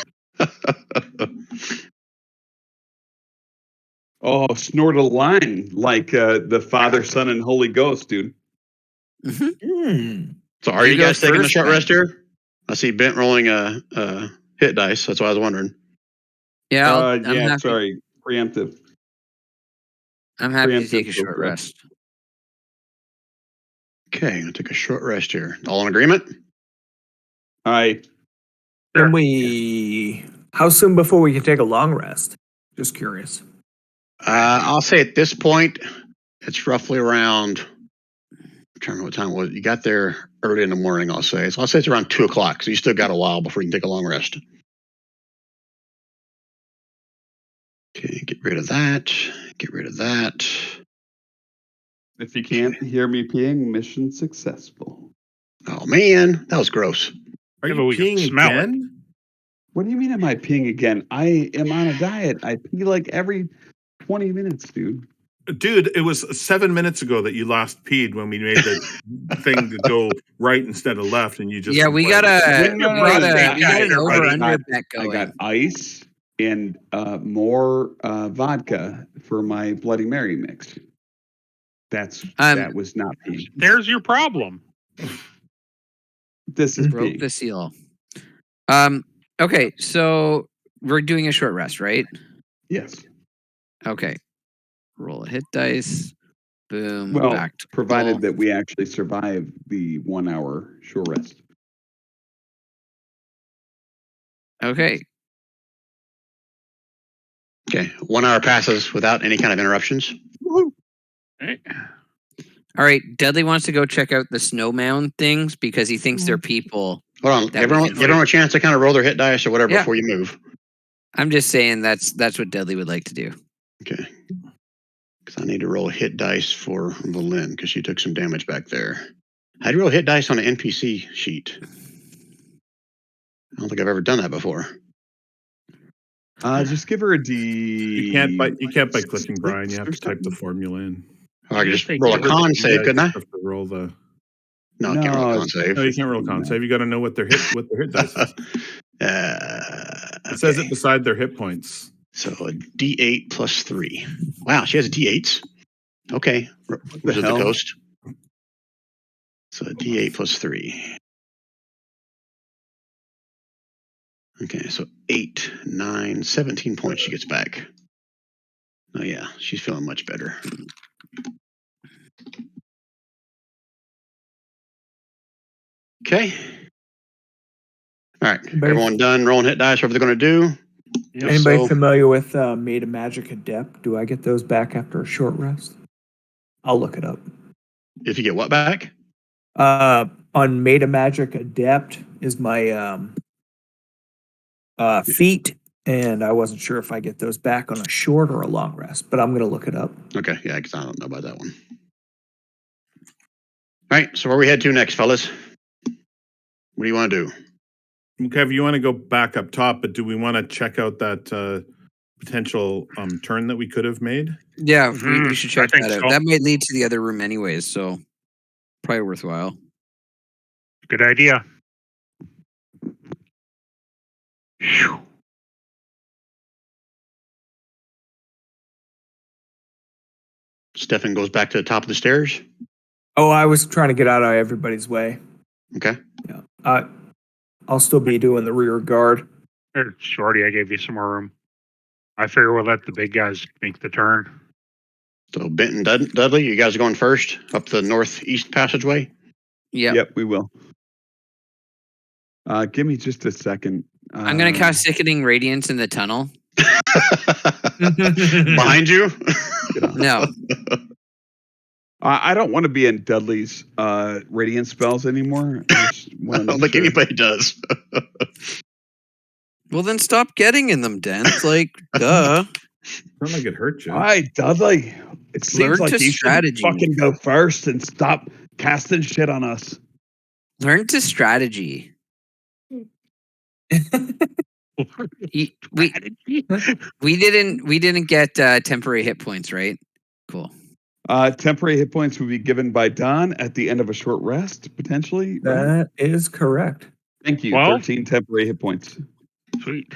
Oh, snort a line like the Father, Son, and Holy Ghost, dude. Hmm. So are You you go guys taking a first, short Ben. rest here? I see Bent rolling a hit dice. That's why I was wondering. Yeah, I'm Yeah, happy. sorry. Preemptive. I'm happy to take a Preemptive, short okay. rest. Okay, I'm gonna take a short rest here. All in agreement? All right. Sure. Can we? How soon before we can take a long rest? Just curious. I'll say at this point, it's roughly around. I'm trying to remember what time it was. You got there early in the morning, I'll say. So I'll say it's around 2 o'clock. So you still got a while before you can take a long rest. Okay, get rid of that. Get rid of that. If you can't hear me peeing, mission successful. Oh man, that was gross. Are Yeah, you but we can peeing smell it. again? What do you mean am I peeing again? I am on a diet. I pee like every 20 minutes, dude. Dude, it was 7 minutes ago that you last peed when we made the thing to go right instead of left, and you just Yeah, we got No, no, no, no, we got an no, over buddy. under bet I going. got ice and more vodka for my Bloody Mary mix. That was not peeing. There's your problem. This is Broke peeing. the seal. Okay, so we're doing a short rest, right? Yes. Okay. Roll a hit dice. Boom. Well, back to provided roll. that we actually survive the 1 hour short rest. Okay. Okay, 1 hour passes without any kind of interruptions. Right? All right. Dudley wants to go check out the snow mound things because he thinks they're people. Hold on, That give we everyone, can give everyone a chance to kind of roll their hit dice or whatever Yeah. before you move. I'm just saying that's what Dudley would like to do. Okay. Because I need to roll hit dice for Valin because she took some damage back there. How do you roll hit dice on an NPC sheet? I don't think I've ever done that before. Just give her a D. You can't by clicking Brian. You have to type the formula in. Oh, I could You just say roll a give her con the save, couldn't I? You have to roll the. No, I can't roll a No, con save. No, you can't roll a con save. You got to know what their hit dice is. It says it beside their hit points. So a D8 plus 3. Wow, she has D8s. Okay. Was it the hell? ghost? So a D8 plus 3. Okay, so 8, 9, 17 points she gets back. Oh yeah, she's feeling much better. Okay. All right, everyone done rolling hit dice, whatever they're going to do. Yep. Anybody So- familiar with Maiden Magic Adept? Do I get those back after a short rest? I'll look it up. If you get what back? on Meta Magic Adept is my feat, and I wasn't sure if I get those back on a short or a long rest, but I'm going to look it up. Okay, yeah, because I don't know about that one. All right, so where we head to next, fellas? What do you want to do? Kev, you want to go back up top, but do we want to check out that potential turn that we could have made? Yeah, we should check I think that out. so. That might lead to the other room anyways, so probably worthwhile. Good idea. Phew. Stefan goes back to the top of the stairs. Oh, I was trying to get out of everybody's way. Okay. Yeah. I'll still be doing the rear guard. Here, Shorty, I gave you some more room. I figure we'll let the big guys make the turn. So Benton, Dudley, you guys are going first up the northeast passageway. Yeah. Yep, we will. Give me just a second. I'm going to cast Sickening Radiance in the tunnel. Behind you? No. I don't want to be in Dudley's radiant spells anymore. I don't think anybody does. Well, then stop getting in them, Dent. Like, duh. Not like it hurt you. All right, Dudley. It seems Learn like to you strategy. should fucking go first and stop casting shit on us. Learn to strategy. We didn't get temporary hit points, right? Cool. Temporary hit points will be given by Don at the end of a short rest, potentially. Right? That is correct. Thank you. Well- 13 temporary hit points. Sweet.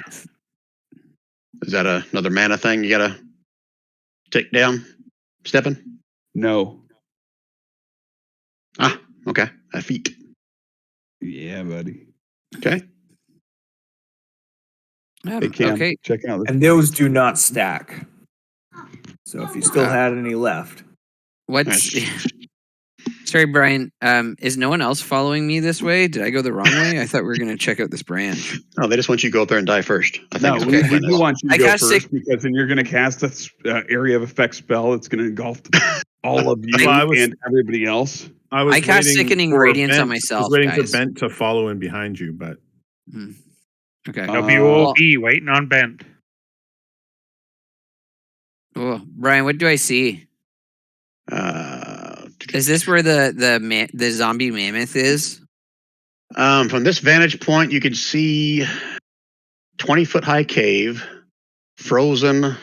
Is that another mana thing you got to take down, Stefan? No. Ah, okay. A feat. Yeah, buddy. Okay. Hey, Cam, Okay. check out this. And those do not stack. So if you still had any left. What's sorry, Brian? Is no one else following me this way? Did I go the wrong way? I thought we were going to check out this branch. No, they just want you to go up there and die first. I No, think we, it's we do want you to I go cast first because then you're going to cast a area of effect spell that's going to engulf all of you and everybody else. I cast waiting Sickening for Radiance on Bent- myself, I was waiting guys. for Bent to follow in behind you, but Okay. WOP, waiting on Bent. Oh, Brian, what do I see? Is this where the zombie mammoth is? From this vantage point, you can see 20-foot high cave, frozen,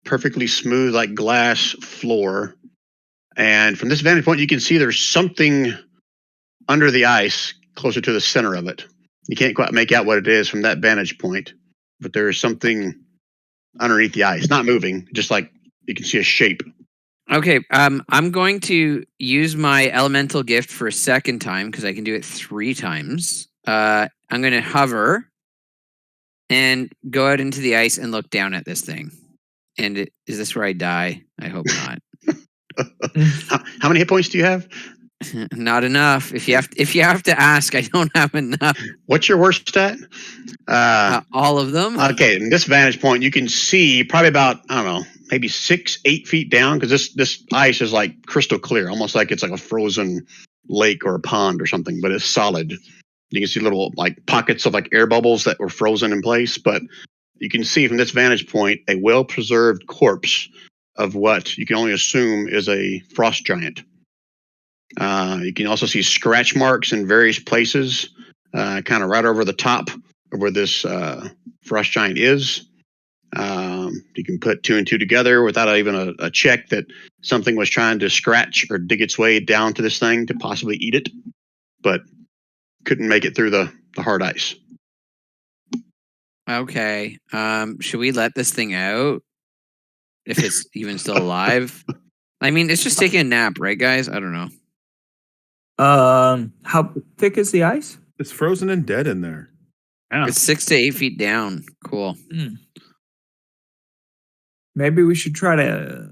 perfectly smooth like glass floor. And from this vantage point, you can see there's something under the ice closer to the center of it. You can't quite make out what it is from that vantage point, but there is something underneath the ice, not moving, just like you can see a shape. Okay, I'm going to use my elemental gift for a second time because I can do it 3 times. I'm going to hover and go out into the ice and look down at this thing. And is this where I die? I hope not. How many hit points do you have? Not enough. If you have to ask, I don't have enough. What's your worst stat? All of them. Okay, in this vantage point, you can see probably about, I don't know, maybe 6-8 feet down, because this ice is like crystal clear, almost like it's like a frozen lake or a pond or something, but it's solid. You can see little like pockets of like air bubbles that were frozen in place, but you can see from this vantage point a well-preserved corpse of what you can only assume is a frost giant. You can also see scratch marks in various places, kind of right over the top of where this frost giant is. You can put 2 and 2 together without even a check that something was trying to scratch or dig its way down to this thing to possibly eat it, but couldn't make it through the hard ice. Okay. Should we let this thing out if it's even still alive? I mean, it's just taking a nap, right, guys? I don't know. How thick is the ice? it's frozen and dead in there. Yeah. It's 6 to 8 feet down. Cool. Maybe we should try to.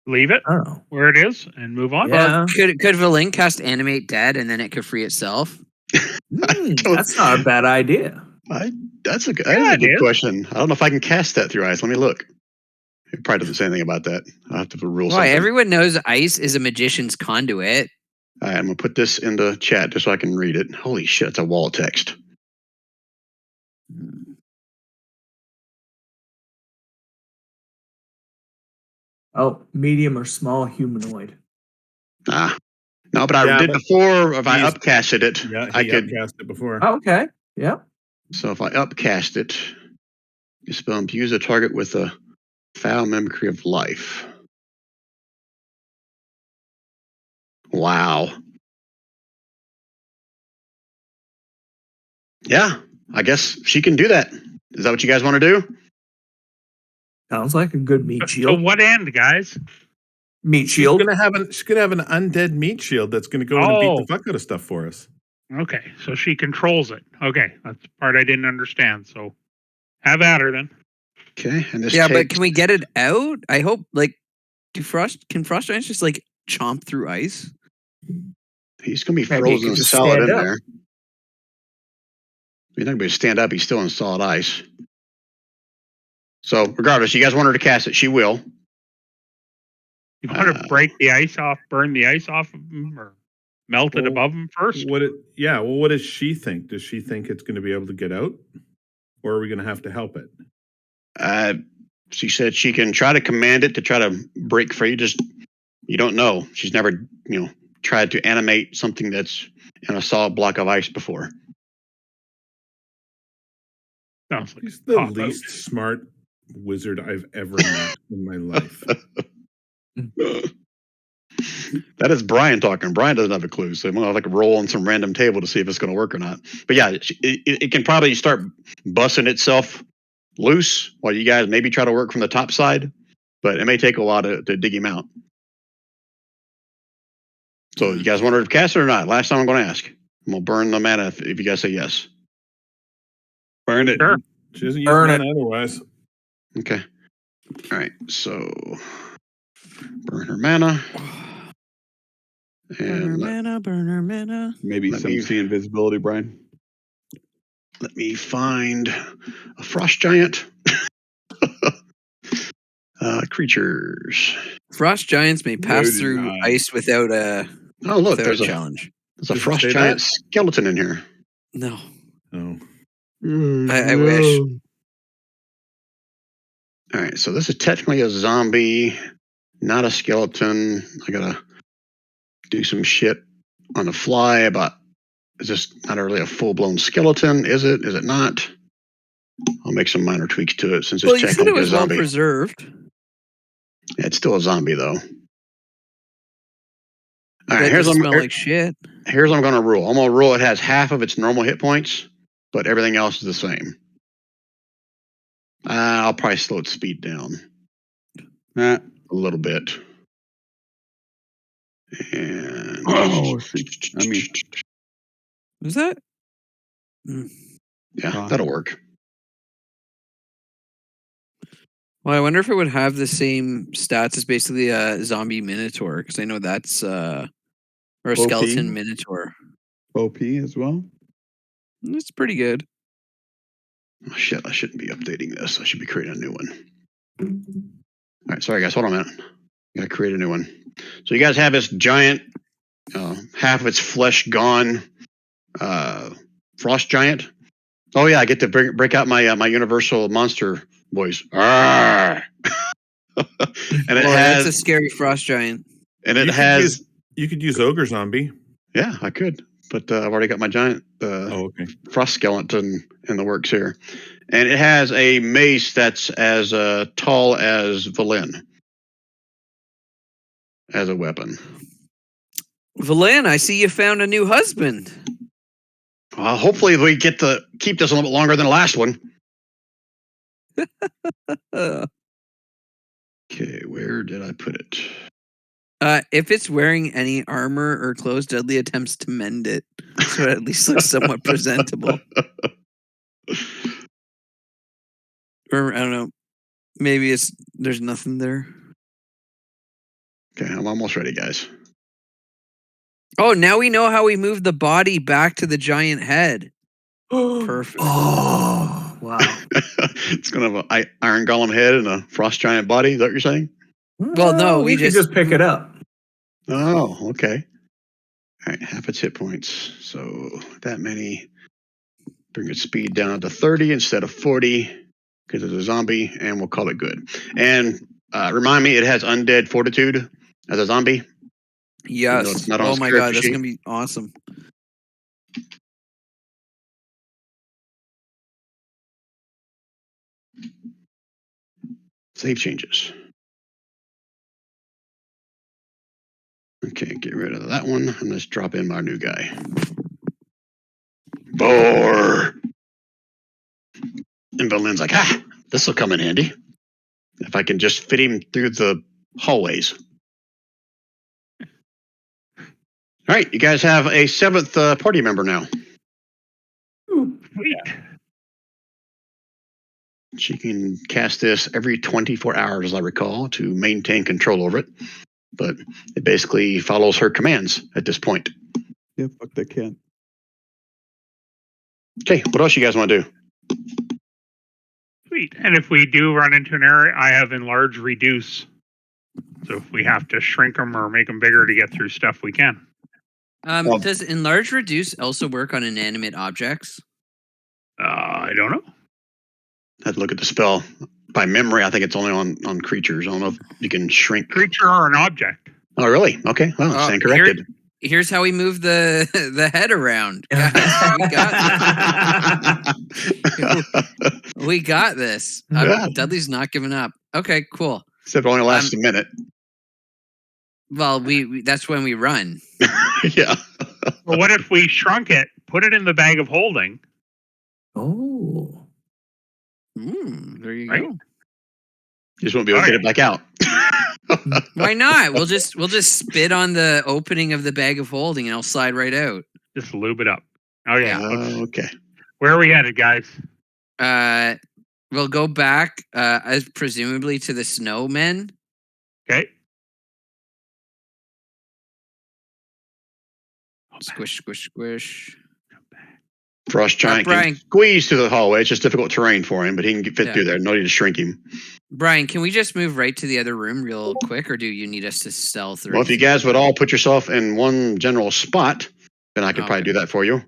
Leave it I don't know. where it is and move on. Yeah. Could Valink cast Animate Dead and then it could free itself? That's not a bad idea. That's a good it is. question. I don't know if I can cast that through ice. Let me look. It probably doesn't say anything about that. I'll have to rule Why? something. Everyone knows ice is a magician's conduit. All right, I'm gonna put this in the chat just so I can read it. Holy shit, it's a wall of text. Oh, medium or small humanoid. Ah, no, but I Yeah, did but before. If I he's- upcasted it, Yeah, I he could. upcast it before. Oh, okay. Yep. So if I upcast it, you spell infuse a target with a foul mimicry of life. Wow. Yeah, I guess she can do that. Is that what you guys want to do? Sounds like a good meat To shield. what end, guys? Meat She's shield. gonna have an undead meat shield that's gonna go in and beat the fuck out of stuff for us. Okay, so she controls it. Okay, that's the part I didn't understand. So have at her then. Okay, and this Yeah, but takes. can we get it out? I hope. Like, can frost giants just like chomp through ice? He's gonna be Maybe he frozen could just solid stand in up. there. He's not gonna be able to stand up. He's still in solid ice. So regardless, you guys want her to cast it, she will. You want to break the ice off, burn the ice off of him, or melt it Well, above him first? Well, what does she think? Does she think it's going to be able to get out, or are we going to have to help it? She said she can try to command it to try to break free. Just you don't know. She's never, tried to animate something that's in a solid block of ice before. Sounds like He's the cop-out. least smart wizard I've ever met in my life. That is Brian talking. Brian doesn't have a clue, so I'm gonna like roll on some random table to see if it's going to work or not. But yeah, it can probably start busting itself loose while you guys maybe try to work from the top side, but it may take a while to dig him out. So you guys want her to cast it or not? Last time I'm going to ask. I'm going to burn the mana if you guys say yes. Burn it. Sure. She doesn't use Burn mana otherwise. Okay. All right. So burn her mana. And Burn her mana. Maybe Let some me- see invisibility, Brian. let me find a frost giant. Creatures. Frost giants may pass No, do through not. ice without a Oh, look, without there's a a challenge. frost say giant that? skeleton in here. No, Oh, I wish. All right, so this is technically a zombie, not a skeleton. I gotta do some shit on the fly about is this not really a full-blown skeleton? Is it? Is it not? I'll make some minor tweaks to it since it's Well, you said technically it was a well zombie. preserved. Yeah, it's still a zombie though. All right, That here's doesn't what smell like shit. here's what I'm gonna rule. I'm gonna rule it has half of its normal hit points, but everything else is the same. I'll probably slow its speed down a little bit. And I mean, Was that? yeah, that'll work. Well, I wonder if it would have the same stats as basically a zombie minotaur, because I know that's or a OP? skeleton minotaur. OP as well. That's pretty good. Oh, shit, I shouldn't be updating this. I should be creating a new one. All right, sorry guys, hold on a minute. I gotta create a new one. So you guys have this giant, half of its flesh gone, frost giant. Oh yeah, I get to break out my my universal monster voice. Arrgh! And it Boy, has that's a scary frost giant. and it you could has use- you could use ogre zombie. yeah, I could, but I've already got my giant Oh, okay. frost skeleton in the works here, and it has a mace that's as tall as Valen as a weapon. Valen, I see you found a new husband. Hopefully we get to keep this a little bit longer than the last one. Uh, Okay, where did I put it? if it's wearing any armor or clothes, Dudley attempts to mend it so it at least looks somewhat presentable. Or I don't know, maybe there's nothing there. Okay, I'm almost ready, guys. Oh, now we know how we move the body back to the giant head. Perfect. Oh, wow. It's gonna have an iron golem head and a frost giant body. Is that what you're saying? Well, no, we you could just- just pick it up. Oh, okay. right, half its hit points. So that many. Bring its speed down to 30 instead of 40 because it's a zombie, and we'll call it good. And remind me, it has undead fortitude as a zombie. Yes. It's not on Oh its my character god, that's sheet. gonna be awesome. Save changes. Okay, get rid of that one, and let's drop in our new guy. Boar! And Berlin's like, this will come in handy. If I can just fit him through the hallways. All right, you guys have a 7th party member now. Sweet. She can cast this every 24 hours, as I recall, to maintain control over it. But it basically follows her commands at this point. Yeah, fuck that cat. Okay, what else you guys want to do? Sweet. And if we do run into an area, I have enlarge reduce. So if we have to shrink them or make them bigger to get through stuff, we can. Well- Does enlarge reduce also work on inanimate objects? I don't know. I had to look at the spell. By memory, I think it's only on creatures. I don't know if you can shrink. Creature or an object. Oh, really? Okay, well, stand corrected. Here's how we move the head around. Guys, we got this. We got this. Yeah. Dudley's not giving up. Okay, cool. Except it only lasts a minute. Well, we that's when we run. Yeah. Well, what if we shrunk it, put it in the bag of holding? Oh. There you Right? go. You just won't be able to get it back out. Why not? We'll just spit on the opening of the bag of holding, and I'll slide right out. Just lube it up. Oh, yeah. Okay. Where are we headed, guys? We'll go back, as presumably to the snowmen. Okay. Squish, squish, squish. Frost Giant Brian. can squeeze through the hallway. It's just difficult terrain for him, but he can fit through there. No need to shrink him. Brian, can we just move right to the other room real quick, or do you need us to stealth? Or Well, if you guys would all put yourself in one general spot, then I could probably do that for you.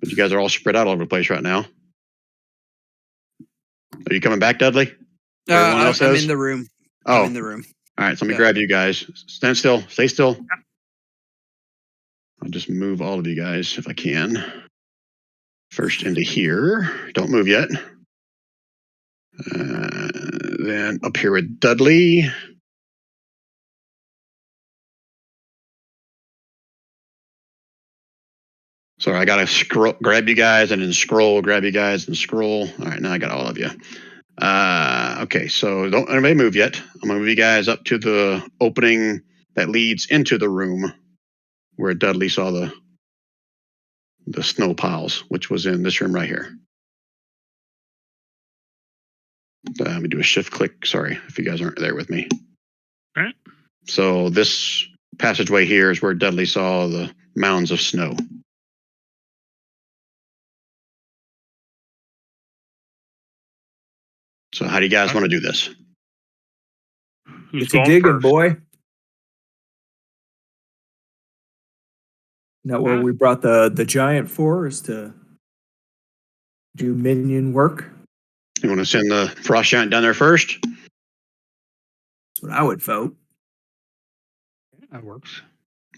But you guys are all spread out all over the place right now. Are you coming back, Dudley? Everyone else I'm is? in the room. Oh, I'm in the room. all right. So let me grab you guys. Stand still. Stay still. I'll just move all of you guys if I can. First into here. Don't move yet. Then up here with Dudley. Sorry, I gotta grab you guys and then scroll, grab you guys and scroll. All right, now I got all of you. Okay, so don't anybody move yet. I'm gonna move you guys up to the opening that leads into the room where Dudley saw the snow piles, which was in this room right here. Let me do a shift click. Sorry if you guys aren't there with me. All right. So this passageway here is where Dudley saw the mounds of snow. So how do you guys want to do this? Who's It's a going digging, first? boy. Isn't that what we brought the giant for, is to do minion work? You want to send the frost giant down there first? That's what I would vote. That works.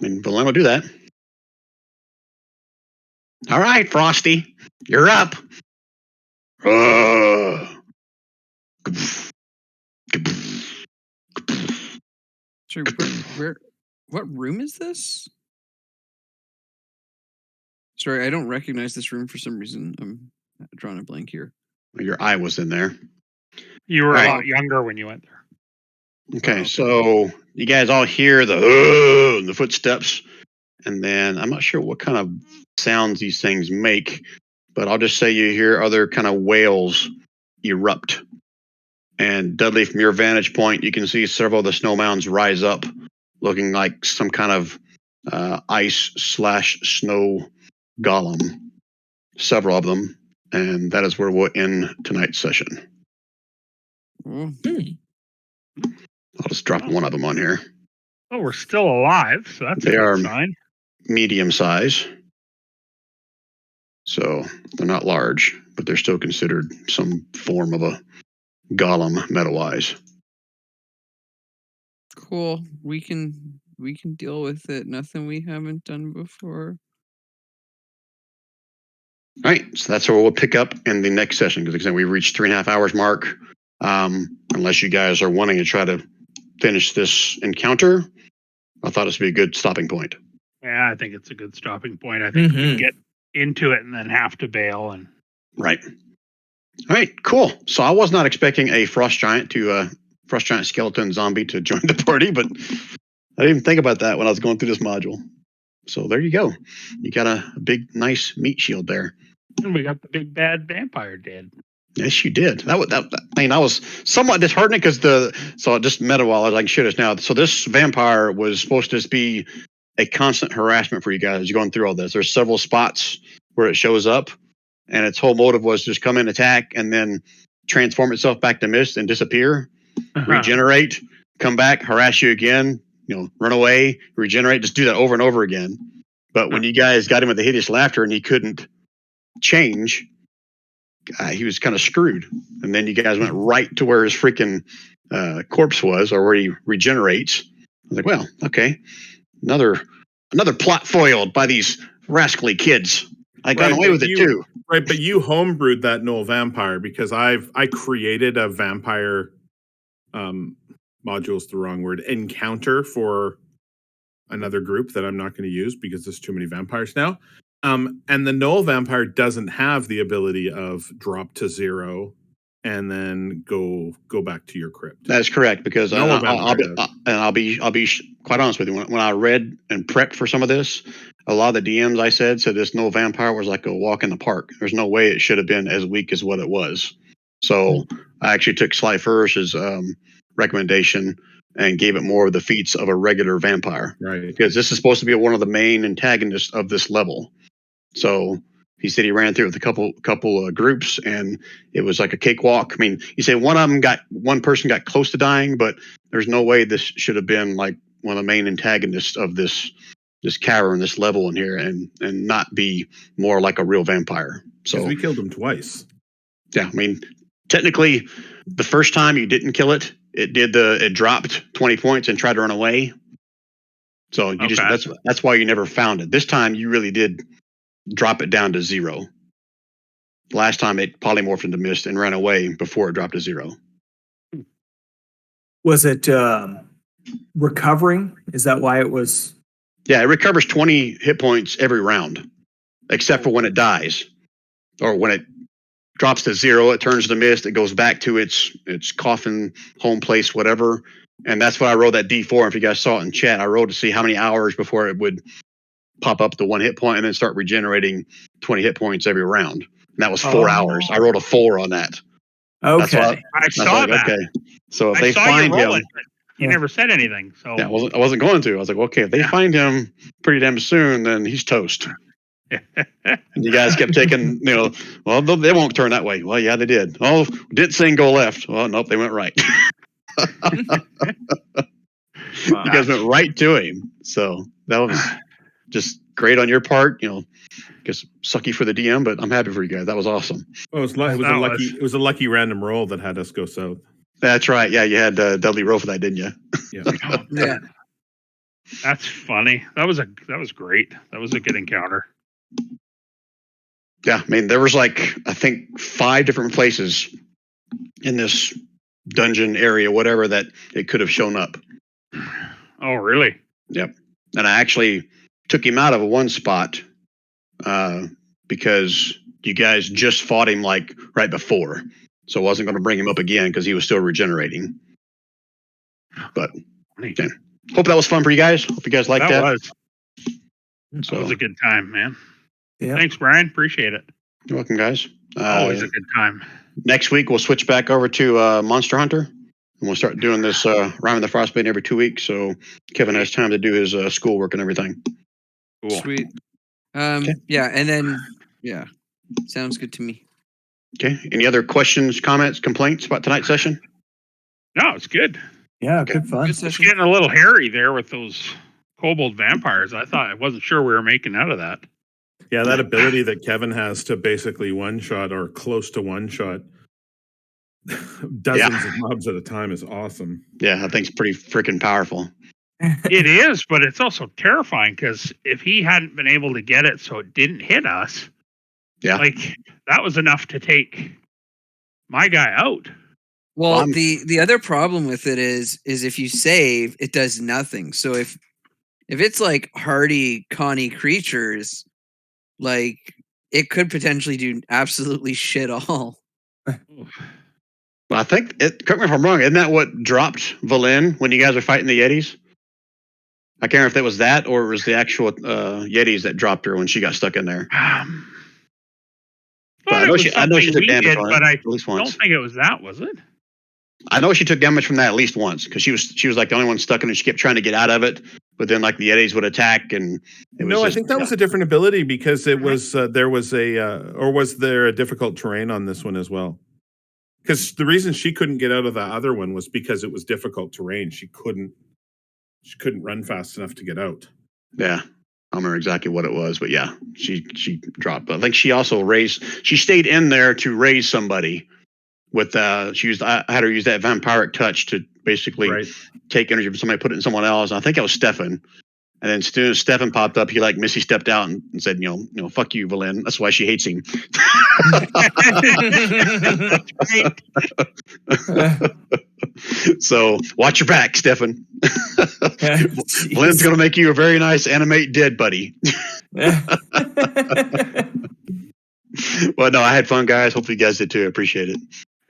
I mean, Belen will do that. All right, Frosty, you're up. Sorry, what room is this? Sorry, I don't recognize this room for some reason. I'm drawing a blank here. Your eye was in there. You were All a right. lot younger when you went there. Okay, okay. so you guys all hear the footsteps, and then I'm not sure what kind of sounds these things make, but I'll just say you hear other kind of wails erupt. And Dudley, from your vantage point, you can see several of the snow mounds rise up, looking like some kind of ice/snow golem. Several of them, and that is where we'll end tonight's session. I'll just drop one of them on here. Oh, we're still alive, so that's They a are- good sign. medium size. So they're not large, but they're still considered some form of a golem meta-wise. Cool. We can deal with it. Nothing we haven't done before. All right, so that's where we'll pick up in the next session, because again, we reached 3.5 hours mark. Unless you guys are wanting to try to finish this encounter, I thought this would be a good stopping point. Yeah, I think it's a good stopping point. I think we get into it and then have to bail. And Right. All right, cool. So I was not expecting a frost giant skeleton zombie to join the party, but I didn't even think about that when I was going through this module. So there you go. You got a big, nice meat shield there. and we got the big bad vampire dead. Yes, you did. I was somewhat disheartening because so just meta while I can share this now. So this vampire was supposed to just be a constant harassment for you guys going through all this. There's several spots where it shows up, and its whole motive was just come in, attack, and then transform itself back to mist and disappear, regenerate, come back, harass you again, run away, regenerate, just do that over and over again. But when you guys got him with the hideous laughter and he couldn't change, he was kind of screwed. And then you guys went right to where his freaking corpse was, or where he regenerates. I was like, well, okay, another plot foiled by these rascally kids. I got away with it too. Right, but you homebrewed that null vampire, because I created a vampire module's the wrong word, encounter for another group that I'm not going to use because there's too many vampires now. And the null vampire doesn't have the ability of drop to 0 and then go back to your crypt. That is correct, because I'll be quite honest with you. When I read and prepped for some of this, a lot of the DMs I said this null vampire was like a walk in the park. There's no way it should have been as weak as what it was. So I actually took Sly Flourish's recommendation and gave it more of the feats of a regular vampire. Right. Because this is supposed to be one of the main antagonists of this level. So he said he ran through it with a couple groups, and it was like a cakewalk. I mean, he said one person got close to dying, but there's no way this should have been like one of the main antagonists of this cavern, this level in here, and not be more like a real vampire. So we killed him twice. Yeah, I mean, technically, the first time you didn't kill it, it dropped 20 points and tried to run away. So you that's why you never found it. This time you really did drop it down to 0. Last time it polymorphed into mist and ran away before it dropped to 0. Was it recovering? Is that why it was? Yeah, it recovers 20 hit points every round, except for when it dies, or when it drops to 0, it turns to mist, it goes back to its coffin, home place, whatever. And that's why I rolled that D4. If you guys saw it in chat, I rolled to see how many hours before it would pop up to 1 hit point and then start regenerating 20 hit points every round. And that was 4 hours. I rolled a 4 on that. Okay. I saw that. Okay. So if I they saw find you roll him, it, but you never said anything. So yeah, I wasn't going to. I was like, okay, if they find him pretty damn soon, then he's toast. And you guys kept taking, well, they won't turn that way. Well, yeah, they did. Oh, didn't saying go left. Well, nope, they went right. You guys went right to him. So that was just great on your part. I guess sucky for the DM, but I'm happy for you guys. That was awesome. Oh, it was a lucky random roll that had us go south. That's right. Yeah, you had Dudley roll for that, didn't you? Yeah. Yeah. That's funny. That was great. That was a good encounter. Yeah, I mean, there was I think 5 different places in this dungeon area, whatever, that it could have shown up. Oh, really? Yep. And I actually took him out of one spot because you guys just fought him right before. So I wasn't going to bring him up again because he was still regenerating. But okay. Hope that was fun for you guys. Hope you guys liked that. That was a good time, man. Yeah. Thanks, Brian. Appreciate it. You're welcome, guys. Always a good time. Next week, we'll switch back over to Monster Hunter. And we'll start doing this Rime the Frostbane every 2 weeks. So Kevin has time to do his schoolwork and everything. Cool. Sweet. Okay. Yeah, and then sounds good to me. Okay. Any other questions, comments, complaints about tonight's session? No, it's good. Yeah, good fun. Good It's session. getting a little hairy there with those kobold vampires. I wasn't sure we were making out of that. Yeah, that ability that Kevin has to basically one shot or close to one shot dozens of mobs at a time is awesome. Yeah, I think it's pretty freaking powerful. It is, but it's also terrifying because if he hadn't been able to get it so it didn't hit us, like that was enough to take my guy out. Well, the other problem with it is if you save, it does nothing. So if it's like hardy Connie creatures, like it could potentially do absolutely shit all. Well, I think, correct me if I'm wrong, isn't that what dropped Valin when you guys were fighting the Yetis? I can't remember if that was that or it was the actual Yetis that dropped her when she got stuck in there. But I know she took damage on it, but I at least once. don't think it was that, was it? I know she took damage from that at least once because she was like the only one stuck in it. She kept trying to get out of it, but then like the Yetis would attack and it was I think that was a different ability because it was there was a difficult terrain on this one as well. Because the reason she couldn't get out of the other one was because it was difficult terrain. She couldn't run fast enough to get out. Yeah. I don't remember exactly what it was, but yeah, she dropped. I think she also she stayed in there to raise somebody with I had her use that vampiric touch to basically take energy from somebody, put it in someone else. And I think it was Stefan. And then as soon as Stefan popped up, he like Missy stepped out and said, fuck you, Valin. That's why she hates him. So watch your back, Stefan. Valin's going to make you a very nice animate dead buddy. Well, no, I had fun, guys. Hopefully you guys did too. I appreciate it.